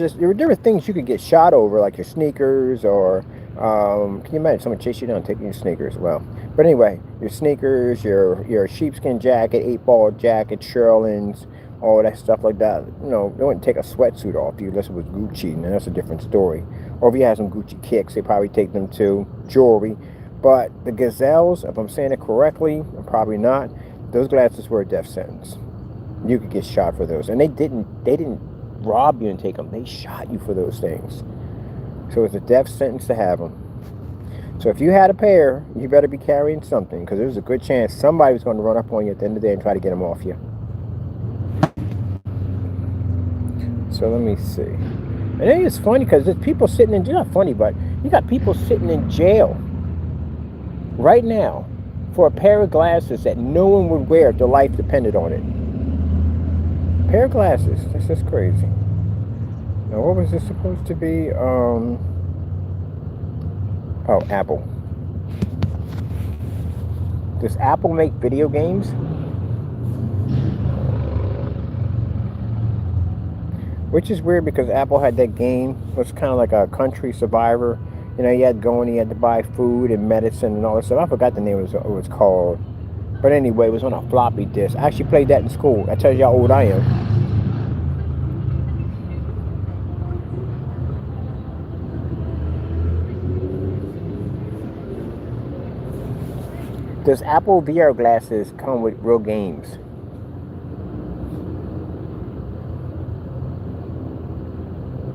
things you could get shot over, like your sneakers, or can you imagine someone chase you down taking your sneakers? Well, but anyway, your sneakers, your sheepskin jacket, 8-ball jacket, Sherlins, all that stuff like that. They wouldn't take a sweatsuit off you unless it was Gucci, and that's a different story. Or if you had some Gucci kicks, they probably take them too. Jewelry. But the gazelles, if I'm saying it correctly, or probably not, those glasses were a death sentence. You could get shot for those. And they didn't rob you and take them. They shot you for those things. So it's a death sentence to have them. So if you had a pair, you better be carrying something, because there's a good chance somebody was going to run up on you at the end of the day and try to get them off you. So let me see. And then it's funny because there's people sitting in jail. Not funny, but you got people sitting in jail right now for a pair of glasses that no one would wear if their life depended on it. Pair of glasses. That's just crazy. Now, what was this supposed to be? Oh, Apple. Does Apple make video games? Which is weird because Apple had that game. It was kind of like a country survivor. You had to go and you had to buy food and medicine and all that stuff. I forgot the name of it was called. But anyway, it was on a floppy disk. I actually played that in school. That tells you how old I am. Does Apple VR glasses come with real games?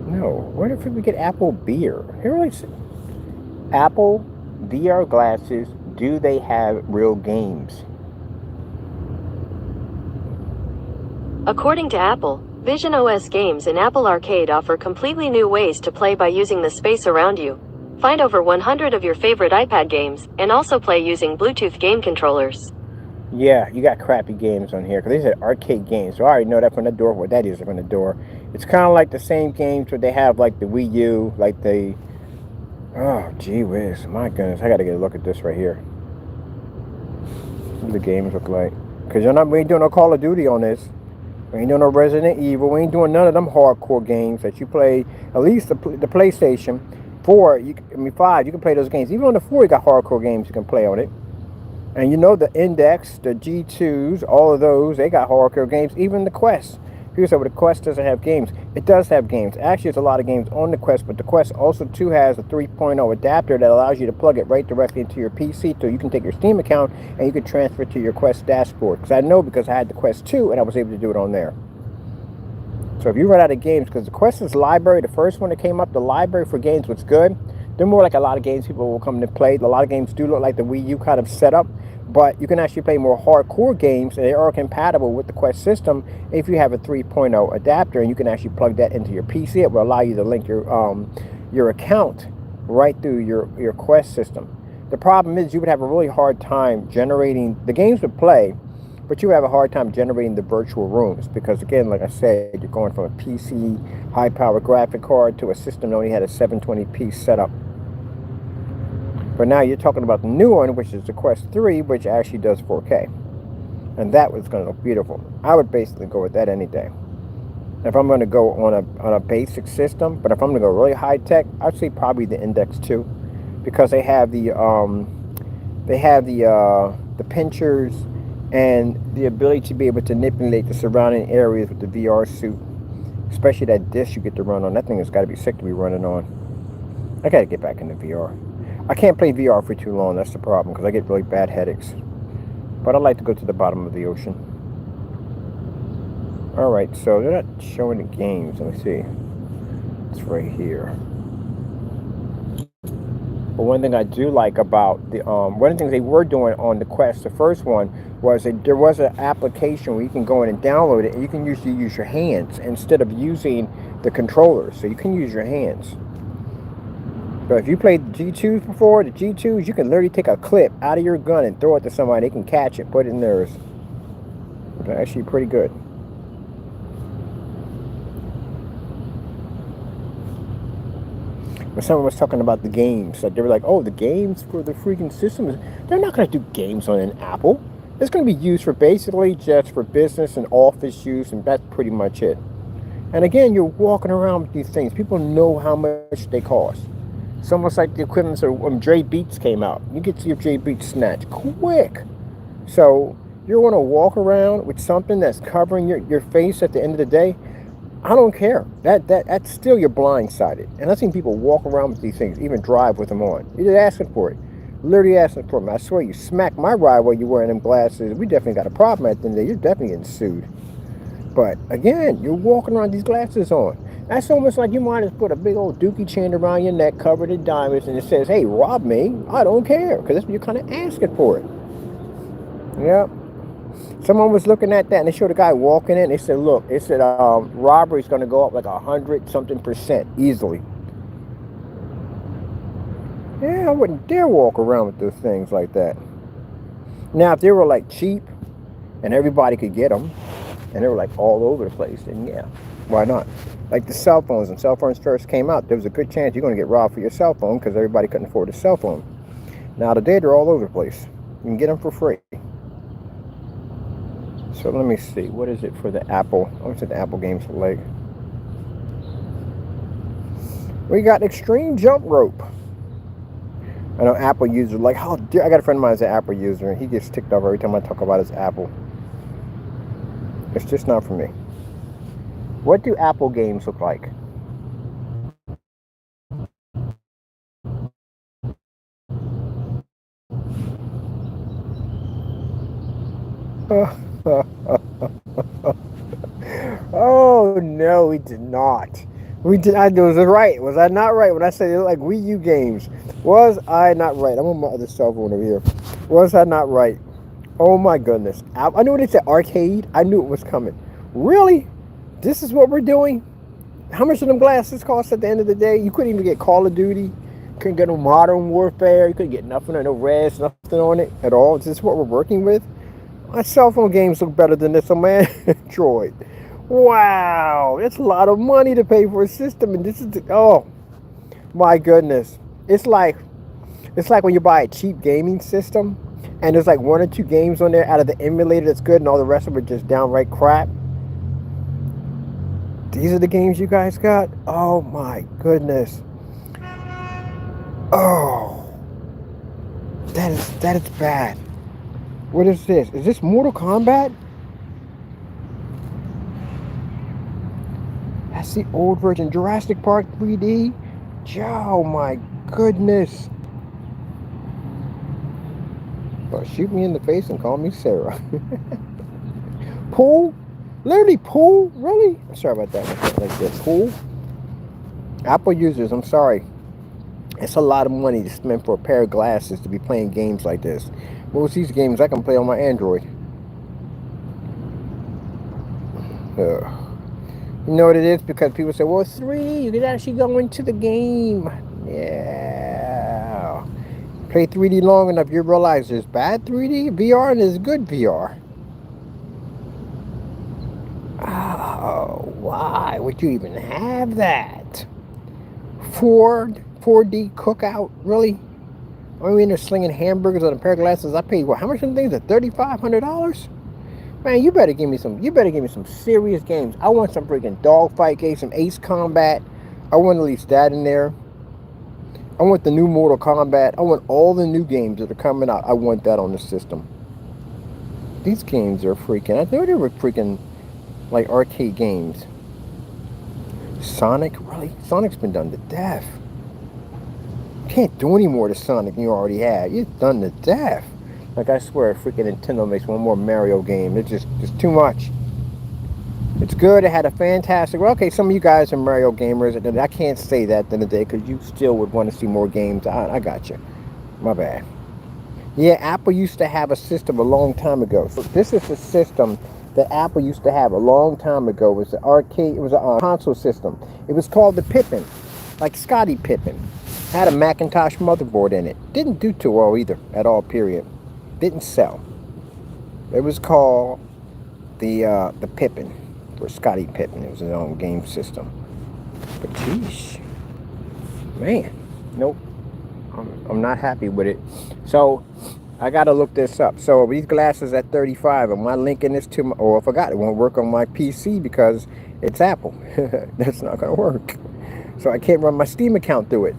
No. Where the frick we get Apple beer? Here we see. Apple VR glasses, do they have real games? According to Apple, Vision OS games in Apple Arcade offer completely new ways to play by using the space around you. Find over 100 of your favorite iPad games, and also play using Bluetooth game controllers. Yeah, you got crappy games on here, because they said arcade games. So I already know that from the door, what that is from the door. It's kind of like the same games where they have like the Wii U, like the... Oh, gee whiz. My goodness, I got to get a look at this right here. What do the games look like? Because we ain't doing no Call of Duty on this. We ain't doing no Resident Evil. We ain't doing none of them hardcore games that you play. At least the PlayStation 4, 5, you can play those games. Even on the 4, you got hardcore games you can play on it. And you know the Index, the G2s, all of those, they got hardcore games. Even the Quest. People say, well, the Quest doesn't have games. It does have games. Actually, there's a lot of games on the Quest, but the Quest also, too, has a 3.0 adapter that allows you to plug it right directly into your PC, so you can take your Steam account and you can transfer it to your Quest dashboard. Because I know, because I had the Quest 2, and I was able to do it on there. So if you run out of games, because the Quest's library, the first one that came up, the library for games was good. They're more like a lot of games people will come to play. A lot of games do look like the Wii U kind of setup, but you can actually play more hardcore games, and they are compatible with the Quest system if you have a 3.0 adapter, and you can actually plug that into your PC. It will allow you to link your account right through your Quest system. The problem is you would have a really hard time generating the games would play, but you have a hard time generating the virtual rooms, because again, like I said, you're going from a PC high-power graphic card to a system that only had a 720p setup. But now you're talking about the new one, which is the Quest 3, which actually does 4K. And that was going to look beautiful. I would basically go with that any day. If I'm going to go on a basic system, but if I'm going to go really high-tech, I'd say probably the Index 2, because they have the pinchers and the ability to be able to manipulate the surrounding areas with the VR suit. Especially that disc you get to run on. That thing has got to be sick to be running on. I got to get back into VR. I can't play VR for too long. That's the problem, because I get really bad headaches. But I like to go to the bottom of the ocean. Alright, so they're not showing the games. Let me see. It's right here. But one thing I do like about the one of the things they were doing on the Quest, the first one, was that there was an application where you can go in and download it, and you can usually use your hands instead of using the controllers. So you can use your hands. So if you played the G2s before, the G2s, you can literally take a clip out of your gun and throw it to somebody. They can catch it, put it in theirs. They're actually pretty good. But someone was talking about the games. Like they were like, oh, the games for the freaking systems, they're not going to do games on an Apple. It's going to be used for basically just for business and office use, and that's pretty much it. And again, you're walking around with these things. People know how much they cost. It's almost like the equivalent of when Dre Beats came out. You get to your Dre Beats snatch quick. So you're going to walk around with something that's covering your face at the end of the day. I don't care. That's still you're blindsided. And I've seen people walk around with these things, even drive with them on. You're just asking for it. Literally asking for them. I swear, you smack my ride while you're wearing them glasses. We definitely got a problem at the end of the day. You're definitely getting sued. But again, you're walking around with these glasses on. That's almost like you might have put a big old dookie chain around your neck covered in diamonds, and it says, hey, rob me. I don't care, because that's what you're kind of asking for it. Yep. Someone was looking at that, and they showed a guy walking in. They said, look, it said robbery's going to go up like 100-something% easily. Yeah, I wouldn't dare walk around with those things like that. Now, if they were like cheap and everybody could get them, and they were like all over the place, then yeah, why not? Like the cell phones, when cell phones first came out, there was a good chance you're going to get robbed for your cell phone because everybody couldn't afford a cell phone. Now today, they're all over the place. You can get them for free. So let me see, what is it for the Apple? I want to say the Apple games like. We got extreme jump rope. I know Apple users like, how dare, I got a friend of mine who's an Apple user, and he gets ticked off every time I talk about his Apple. It's just not for me. What do Apple games look like? Oh no, we did not. We did. I was right. Was I not right when I said it looked like Wii U games? Was I not right? I'm on my other cell phone over here. Was I not right? Oh my goodness! I knew when it said arcade. I knew it was coming. Really? This is what we're doing? How much of them glasses cost at the end of the day? You couldn't even get Call of Duty. Couldn't get no Modern Warfare. You couldn't get nothing, no Res, nothing on it at all. Is this what we're working with? My cell phone games look better than this on my Android. Wow, that's a lot of money to pay for a system, and this is oh my goodness. It's like when you buy a cheap gaming system, and there's like one or two games on there out of the emulator that's good, and all the rest of it just downright crap. These are the games you guys got? Oh my goodness. Oh, that is bad. What is this? Is this Mortal Kombat? That's the old version. Jurassic Park 3D. Oh my goodness. Well, shoot me in the face and call me Sarah. Pool? Literally pool? Really? I'm sorry about that. Like this. Pool? Apple users, I'm sorry. It's a lot of money to spend for a pair of glasses to be playing games like this. Most of these games I can play on my Android. You know what it is? Because people say, well, it's 3D. You can actually go into the game. Yeah. Play 3D long enough, you realize there's bad 3D VR and there's good VR. Oh, why would you even have that? 4D cookout? Really? I mean, they're slinging hamburgers on a pair of glasses. I paid, what, how much some things? $3,500? Man, you better give me some serious games. I want some freaking dogfight games, some Ace Combat. I want at least that in there. I want the new Mortal Kombat. I want all the new games that are coming out. I want that on the system. These games are freaking, I thought they were freaking like arcade games. Sonic? Really? Sonic's been done to death. Can't do any more to Sonic than you already have. You're done to death. Like, I swear, freaking Nintendo makes one more Mario game. It's just too much. It's good. It had a fantastic... Well, okay, some of you guys are Mario gamers. And I can't say that at the end of the day because you still would want to see more games. I got you. My bad. Yeah, Apple used to have a system a long time ago. So this is the system that Apple used to have a long time ago. It was an arcade... It was a console system. It was called the Pippin. Like Scottie Pippen. Had a Macintosh motherboard in it. Didn't do too well either. At all, period. Didn't sell. It was called the Pippin. For Scottie Pippen. It was his own game system. But geez. Man. Nope. I'm not happy with it. So I gotta look this up. So these glasses at 35. Am I linking this to my... Oh, I forgot. It won't work on my PC because it's Apple. That's not gonna work. So I can't run my Steam account through it.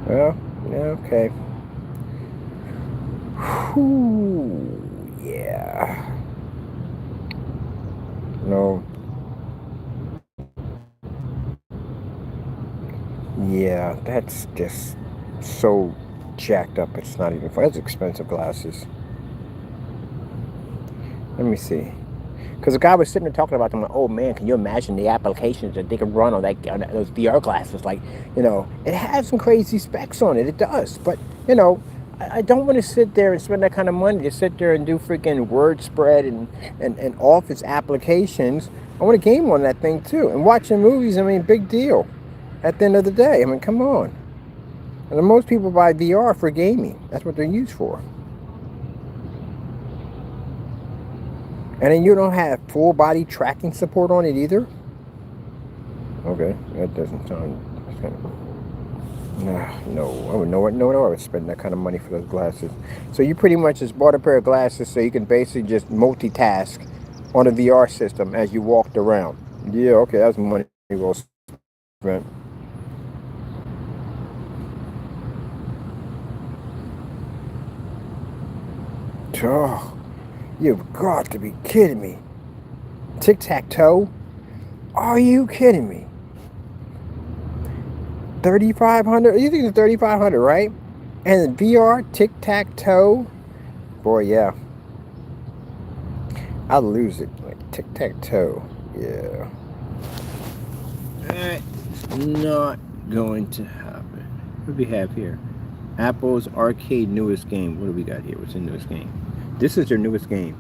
Well, okay. Whew, yeah. No. Yeah, that's just so jacked up. It's not even fun. It's expensive glasses. Let me see. Because the guy was sitting there talking about them, like, oh man, can you imagine the applications that they can run on those VR glasses? Like, you know, it has some crazy specs on it. It does. But, you know, I don't want to sit there and spend that kind of money to sit there and do freaking word spread and Office applications. I want to game on that thing too. And watching movies, I mean, big deal. At the end of the day, I mean, come on. And most people buy VR for gaming. That's what they're used for. And then you don't have full body tracking support on it either? Okay, that doesn't sound... Kind of, no, I would know I would spend that kind of money for those glasses. So you pretty much just bought a pair of glasses so you can basically just multitask on a VR system as you walked around. Yeah, okay, that's money well spent. Oh, you've got to be kidding me. Tic-tac-toe? Are you kidding me? 3,500? You think it's 3,500, right? And the VR tic-tac-toe? Boy, yeah. I'll lose it. Like tic-tac-toe. Yeah. That's not going to happen. What do we have here? Apple's arcade newest game. What do we got here? What's the newest game? This is their newest game.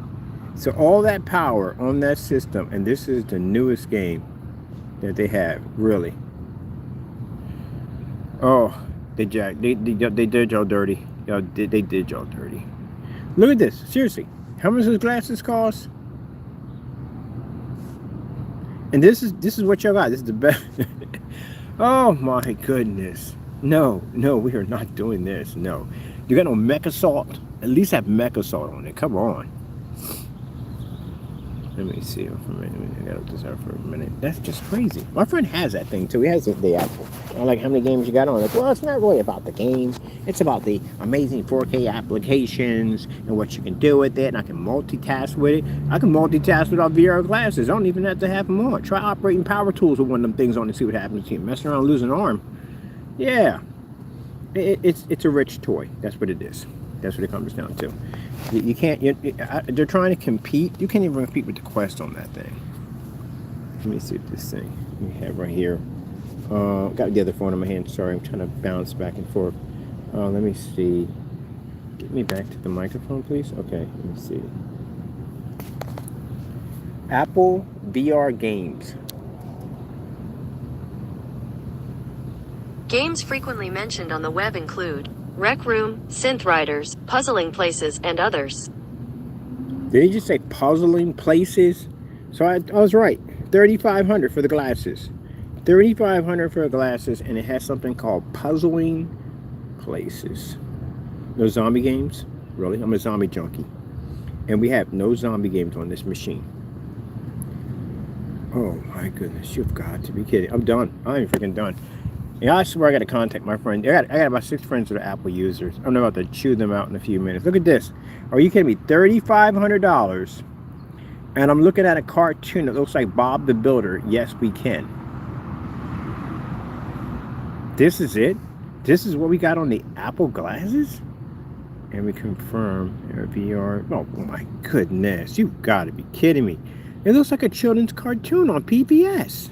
So all that power on that system, and this is the newest game that they have, really. Oh, they did y'all dirty. They did y'all dirty. Look at this. Seriously, how much those glasses cost? And this is what y'all got. This is the best. Oh my goodness. No, we are not doing this. No. You got no Mecha Salt? At least have Mecha Salt on it. Come on. Let me see for a minute. I gotta look this out for a minute. That's just crazy. My friend has that thing too. He has the Apple. I'm like, how many games you got on? Like, well, it's not really about the games. It's about the amazing 4K applications and what you can do with it. And I can multitask with it. I can multitask without VR glasses. I don't even have to have them on. Try operating power tools with one of them things on and see what happens to you. Messing around, losing an arm. Yeah. It's a rich toy. That's what it is. That's what it comes down to. You can't. They're trying to compete. You can't even compete with the Quest on that thing. Let me see what this thing we have right here. Got the other phone in my hand. Sorry, I'm trying to bounce back and forth. Let me see. Get me back to the microphone, please. Okay. Let me see. Apple VR games. Games frequently mentioned on the web include Rec Room, Synth Riders, Puzzling Places, and others. Did he just say puzzling places? So I was right. $3,500 for the glasses. $3,500 for the glasses, and it has something called Puzzling Places. No zombie games? Really? I'm a zombie junkie. And we have no zombie games on this machine. Oh my goodness, you've got to be kidding. I'm done. I'm freaking done. Yeah, I swear I got to contact my friend. I got about 6 friends that are Apple users. I'm about to chew them out in a few minutes. Look at this. Are you kidding me? $3,500. And I'm looking at a cartoon that looks like Bob the Builder. Yes, we can. This is it? This is what we got on the Apple glasses? And we confirm VR. Oh my goodness. You've got to be kidding me. It looks like a children's cartoon on PBS.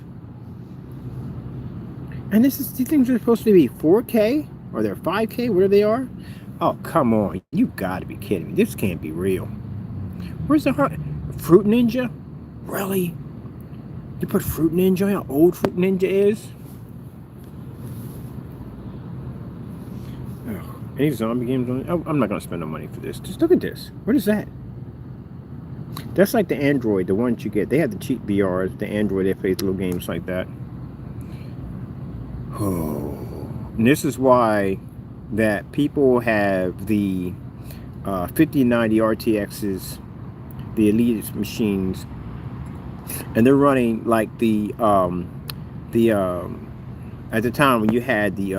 And these things are supposed to be 4K or they're 5K, whatever they are. Oh, come on. You got to be kidding me. This can't be real. Where's the Fruit Ninja? Really? You put Fruit Ninja? How old Fruit Ninja is? Oh, any zombie games on it? I'm not going to spend no money for this. Just look at this. What is that? That's like the Android, the ones you get. They have the cheap VRs. The Android, they play little games like that. Oh, and this is why that people have the 5090 RTXs, the Elite machines, and they're running like at the time when you had the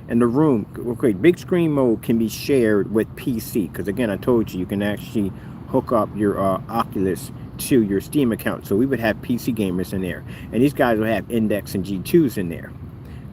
in the room. Okay, big screen mode can be shared with PC because again, I told you can actually hook up your Oculus to your Steam account. So we would have PC gamers in there, and these guys would have Index and G2s in there.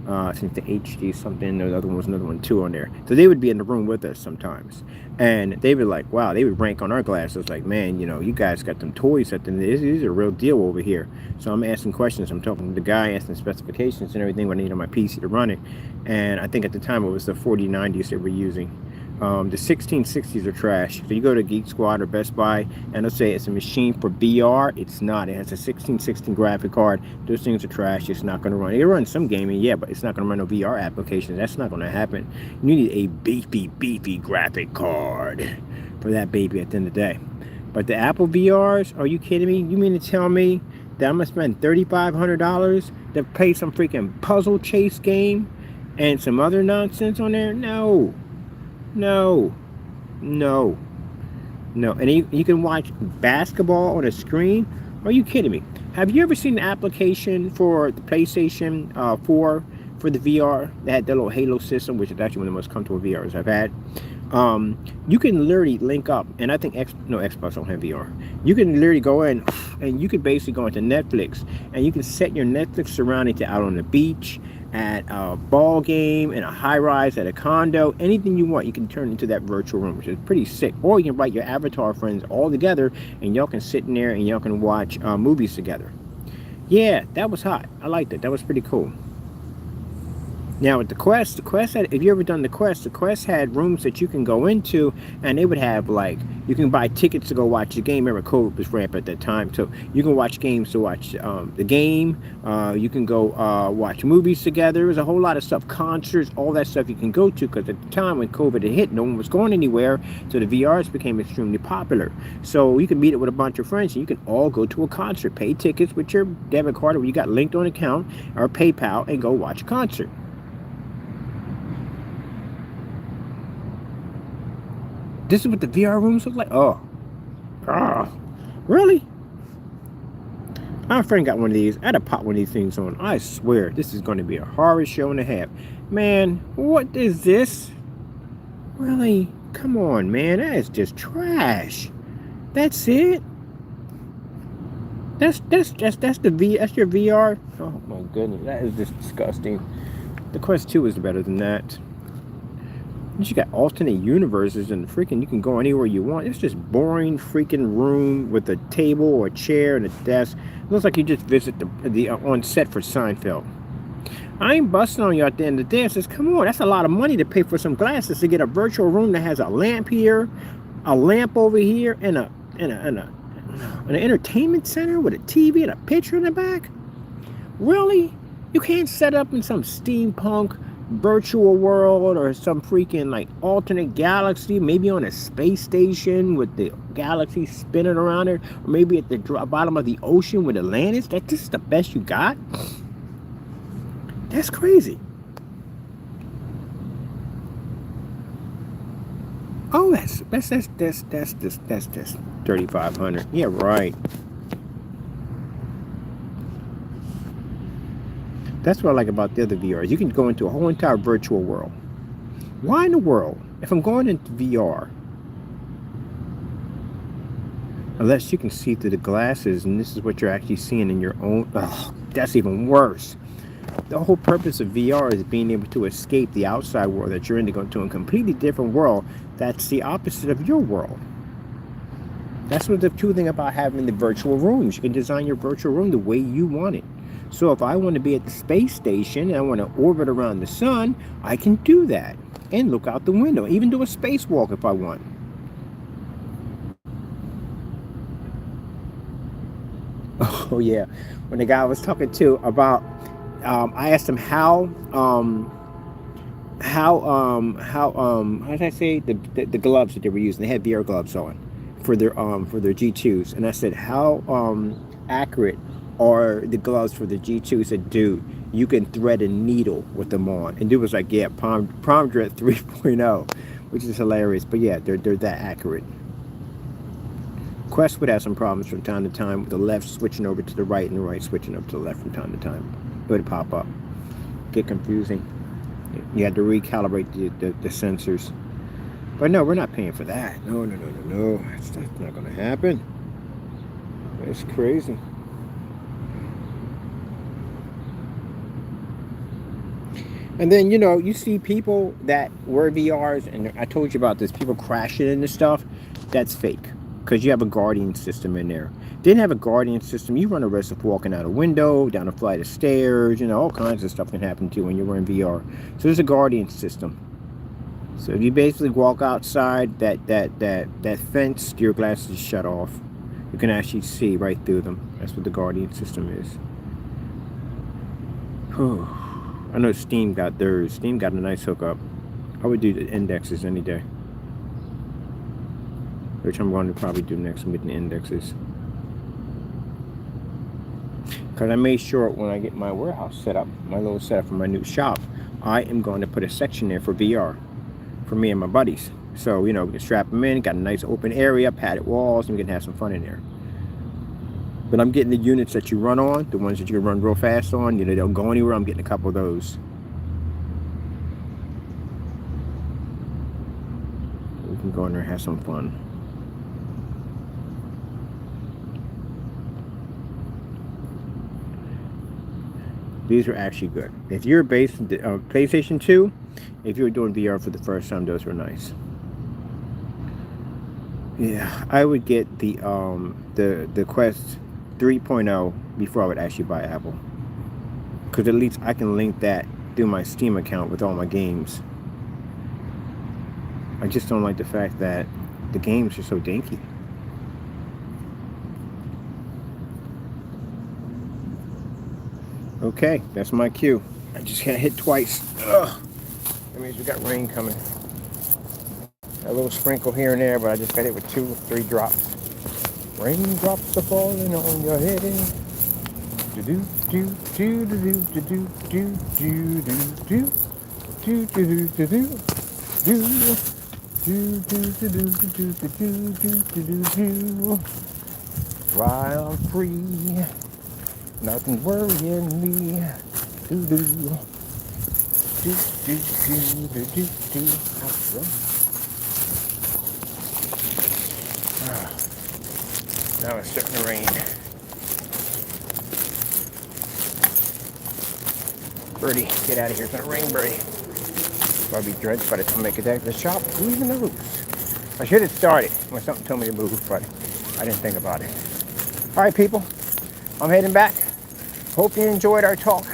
I think the HD something, the other one was another one too on there. So they would be in the room with us sometimes. And they would like, wow, they would rank on our glasses like, man, you know, you guys got them toys at them. These are a real deal over here. So I'm asking questions. I'm talking to the guy, asking specifications and everything when I need on my PC to run it. And I think at the time it was the 4090s they were using. The 1660s are trash. So you go to Geek Squad or Best Buy and they'll say it's a machine for VR. It's not. It has a 1660 graphic card. Those things are trash. It's not going to run. It runs some gaming, yeah, but it's not going to run no VR applications. That's not going to happen. You need a beefy graphic card for that baby at the end of the day. But the Apple VRs, are you kidding me? You mean to tell me that I'm going to spend $3,500 to play some freaking puzzle chase game and some other nonsense on there? No. And you can watch basketball on a screen? Are you kidding me? Have you ever seen an application for the PlayStation 4 for the VR that had the little Halo system, which is actually one of the most comfortable VRs I've had? You can literally link up, and I think Xbox don't have VR. You can literally go in and you can basically go into Netflix and you can set your Netflix surrounding to out on the beach, at a ball game, in a high rise, at a condo, anything you want, you can turn into that virtual room, which is pretty sick. Or you can invite your avatar friends all together and y'all can sit in there and y'all can watch movies together. Yeah, that was hot. I liked it. That was pretty cool. Now with the Quest had, if you ever done the Quest had rooms that you can go into, and they would have like, you can buy tickets to go watch the game. Remember, COVID was rampant at that time, so you can watch games to watch the game. You can go watch movies together. There's a whole lot of stuff, concerts, all that stuff you can go to, because at the time when COVID had hit, no one was going anywhere, so the VRs became extremely popular. So you can meet it with a bunch of friends, and you can all go to a concert, pay tickets with your debit card or you got linked on account or PayPal, and go watch a concert. This is what the VR rooms look like? Oh. Really? My friend got one of these. I had to pop one of these things on. I swear, this is going to be a horror show and a half. Man, what is this? Really? Come on, man. That is just trash. That's it? That's your VR? Oh my goodness, that is just disgusting. The Quest 2 is better than that. You got alternate universes and freaking, you can go anywhere you want. It's just boring freaking room with a table or a chair and a desk. It looks like you just visit the on set for Seinfeld. I ain't busting on you at the end of the day. I says, come on, that's a lot of money to pay for some glasses to get a virtual room that has a lamp here, a lamp over here, and an entertainment center with a TV and a picture in the back. Really? You can't set up in some steampunk virtual world or some freaking like alternate galaxy, maybe on a space station with the galaxy spinning around it, or maybe at the bottom of the ocean with Atlantis? That this is the best you got? That's crazy. Oh, that's $3,500. Yeah, right. That's what I like about the other VRs. You can go into a whole entire virtual world. Why in the world, if I'm going into VR, unless you can see through the glasses and this is what you're actually seeing in your own, oh, that's even worse. The whole purpose of VR is being able to escape the outside world that you're in to go to a completely different world that's the opposite of your world. That's what the cool thing about having the virtual rooms. You can design your virtual room the way you want it. So if I want to be at the space station and I want to orbit around the sun, I can do that and look out the window, even do a spacewalk if I want. Oh yeah, when the guy I was talking to about, I asked him how did I say the gloves that they were using? They had VR gloves on for their G2s, and I said how accurate are the gloves for the G2? He said, dude, you can thread a needle with them on. And dude was like, yeah, Palm Dread 3.0, which is hilarious. But yeah, they're that accurate. Quest would have some problems from time to time with the left switching over to the right and the right switching up to the left from time to time. It would pop up. Get confusing. You had to recalibrate the sensors. But no, we're not paying for that. No. That's not going to happen. It's crazy. And then, you know, you see people that wear VRs, and I told you about this, people crashing into stuff. That's fake, because you have a guardian system in there. Didn't have a guardian system, you run a risk of walking out a window, down a flight of stairs, you know, all kinds of stuff can happen to you when you're wearing VR. So there's a guardian system. So if you basically walk outside that fence, your glasses shut off. You can actually see right through them. That's what the guardian system is. Whew. I know Steam got theirs. Steam got a nice hookup. I would do the indexes any day. Which I'm going to probably do next with the indexes. Because I made sure when I get my warehouse set up, my little setup for my new shop, I am going to put a section there for VR. For me and my buddies. So, you know, we can strap them in, got a nice open area, padded walls, and we can have some fun in there. But I'm getting the units that you run on, the ones that you can run real fast on, you know, they don't go anywhere. I'm getting a couple of those. We can go in there and have some fun. These are actually good. If you're based on PlayStation 2, if you're doing VR for the first time, those were nice. Yeah, I would get the Quest 3.0 before I would actually buy Apple, because at least I can link that do my Steam account with all my games. I just don't like the fact that the games are so dinky. Okay, that's my cue. I just got hit twice. Ugh. That means we got rain coming. A little sprinkle here and there, but I just got hit with 2 or 3 drops. Raindrops are falling on your head. Do do do do do do do do do do do do do do do do. While I'm free, nothing worrying me. Do do do do do do do do. Now it's starting to rain. Birdie, get out of here. It's gonna rain, Birdie. I'll be drenched by the time I make it back to the shop. Who even knows? I should have started when something told me to move, but I didn't think about it. All right, people. I'm heading back. Hope you enjoyed our talk.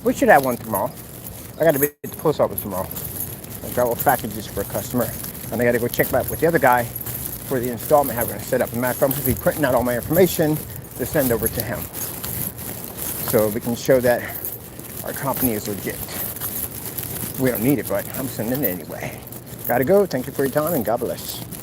We should have one tomorrow. I got to be at the post office tomorrow. I've got little packages for a customer, and I got to go check back with the other guy for the installment how we're going to set up. As a matter of fact, I'm supposed to be printing out all my information to send over to him, so we can show that our company is legit. We don't need it, but I'm sending it anyway. Gotta go. Thank you for your time, and God bless.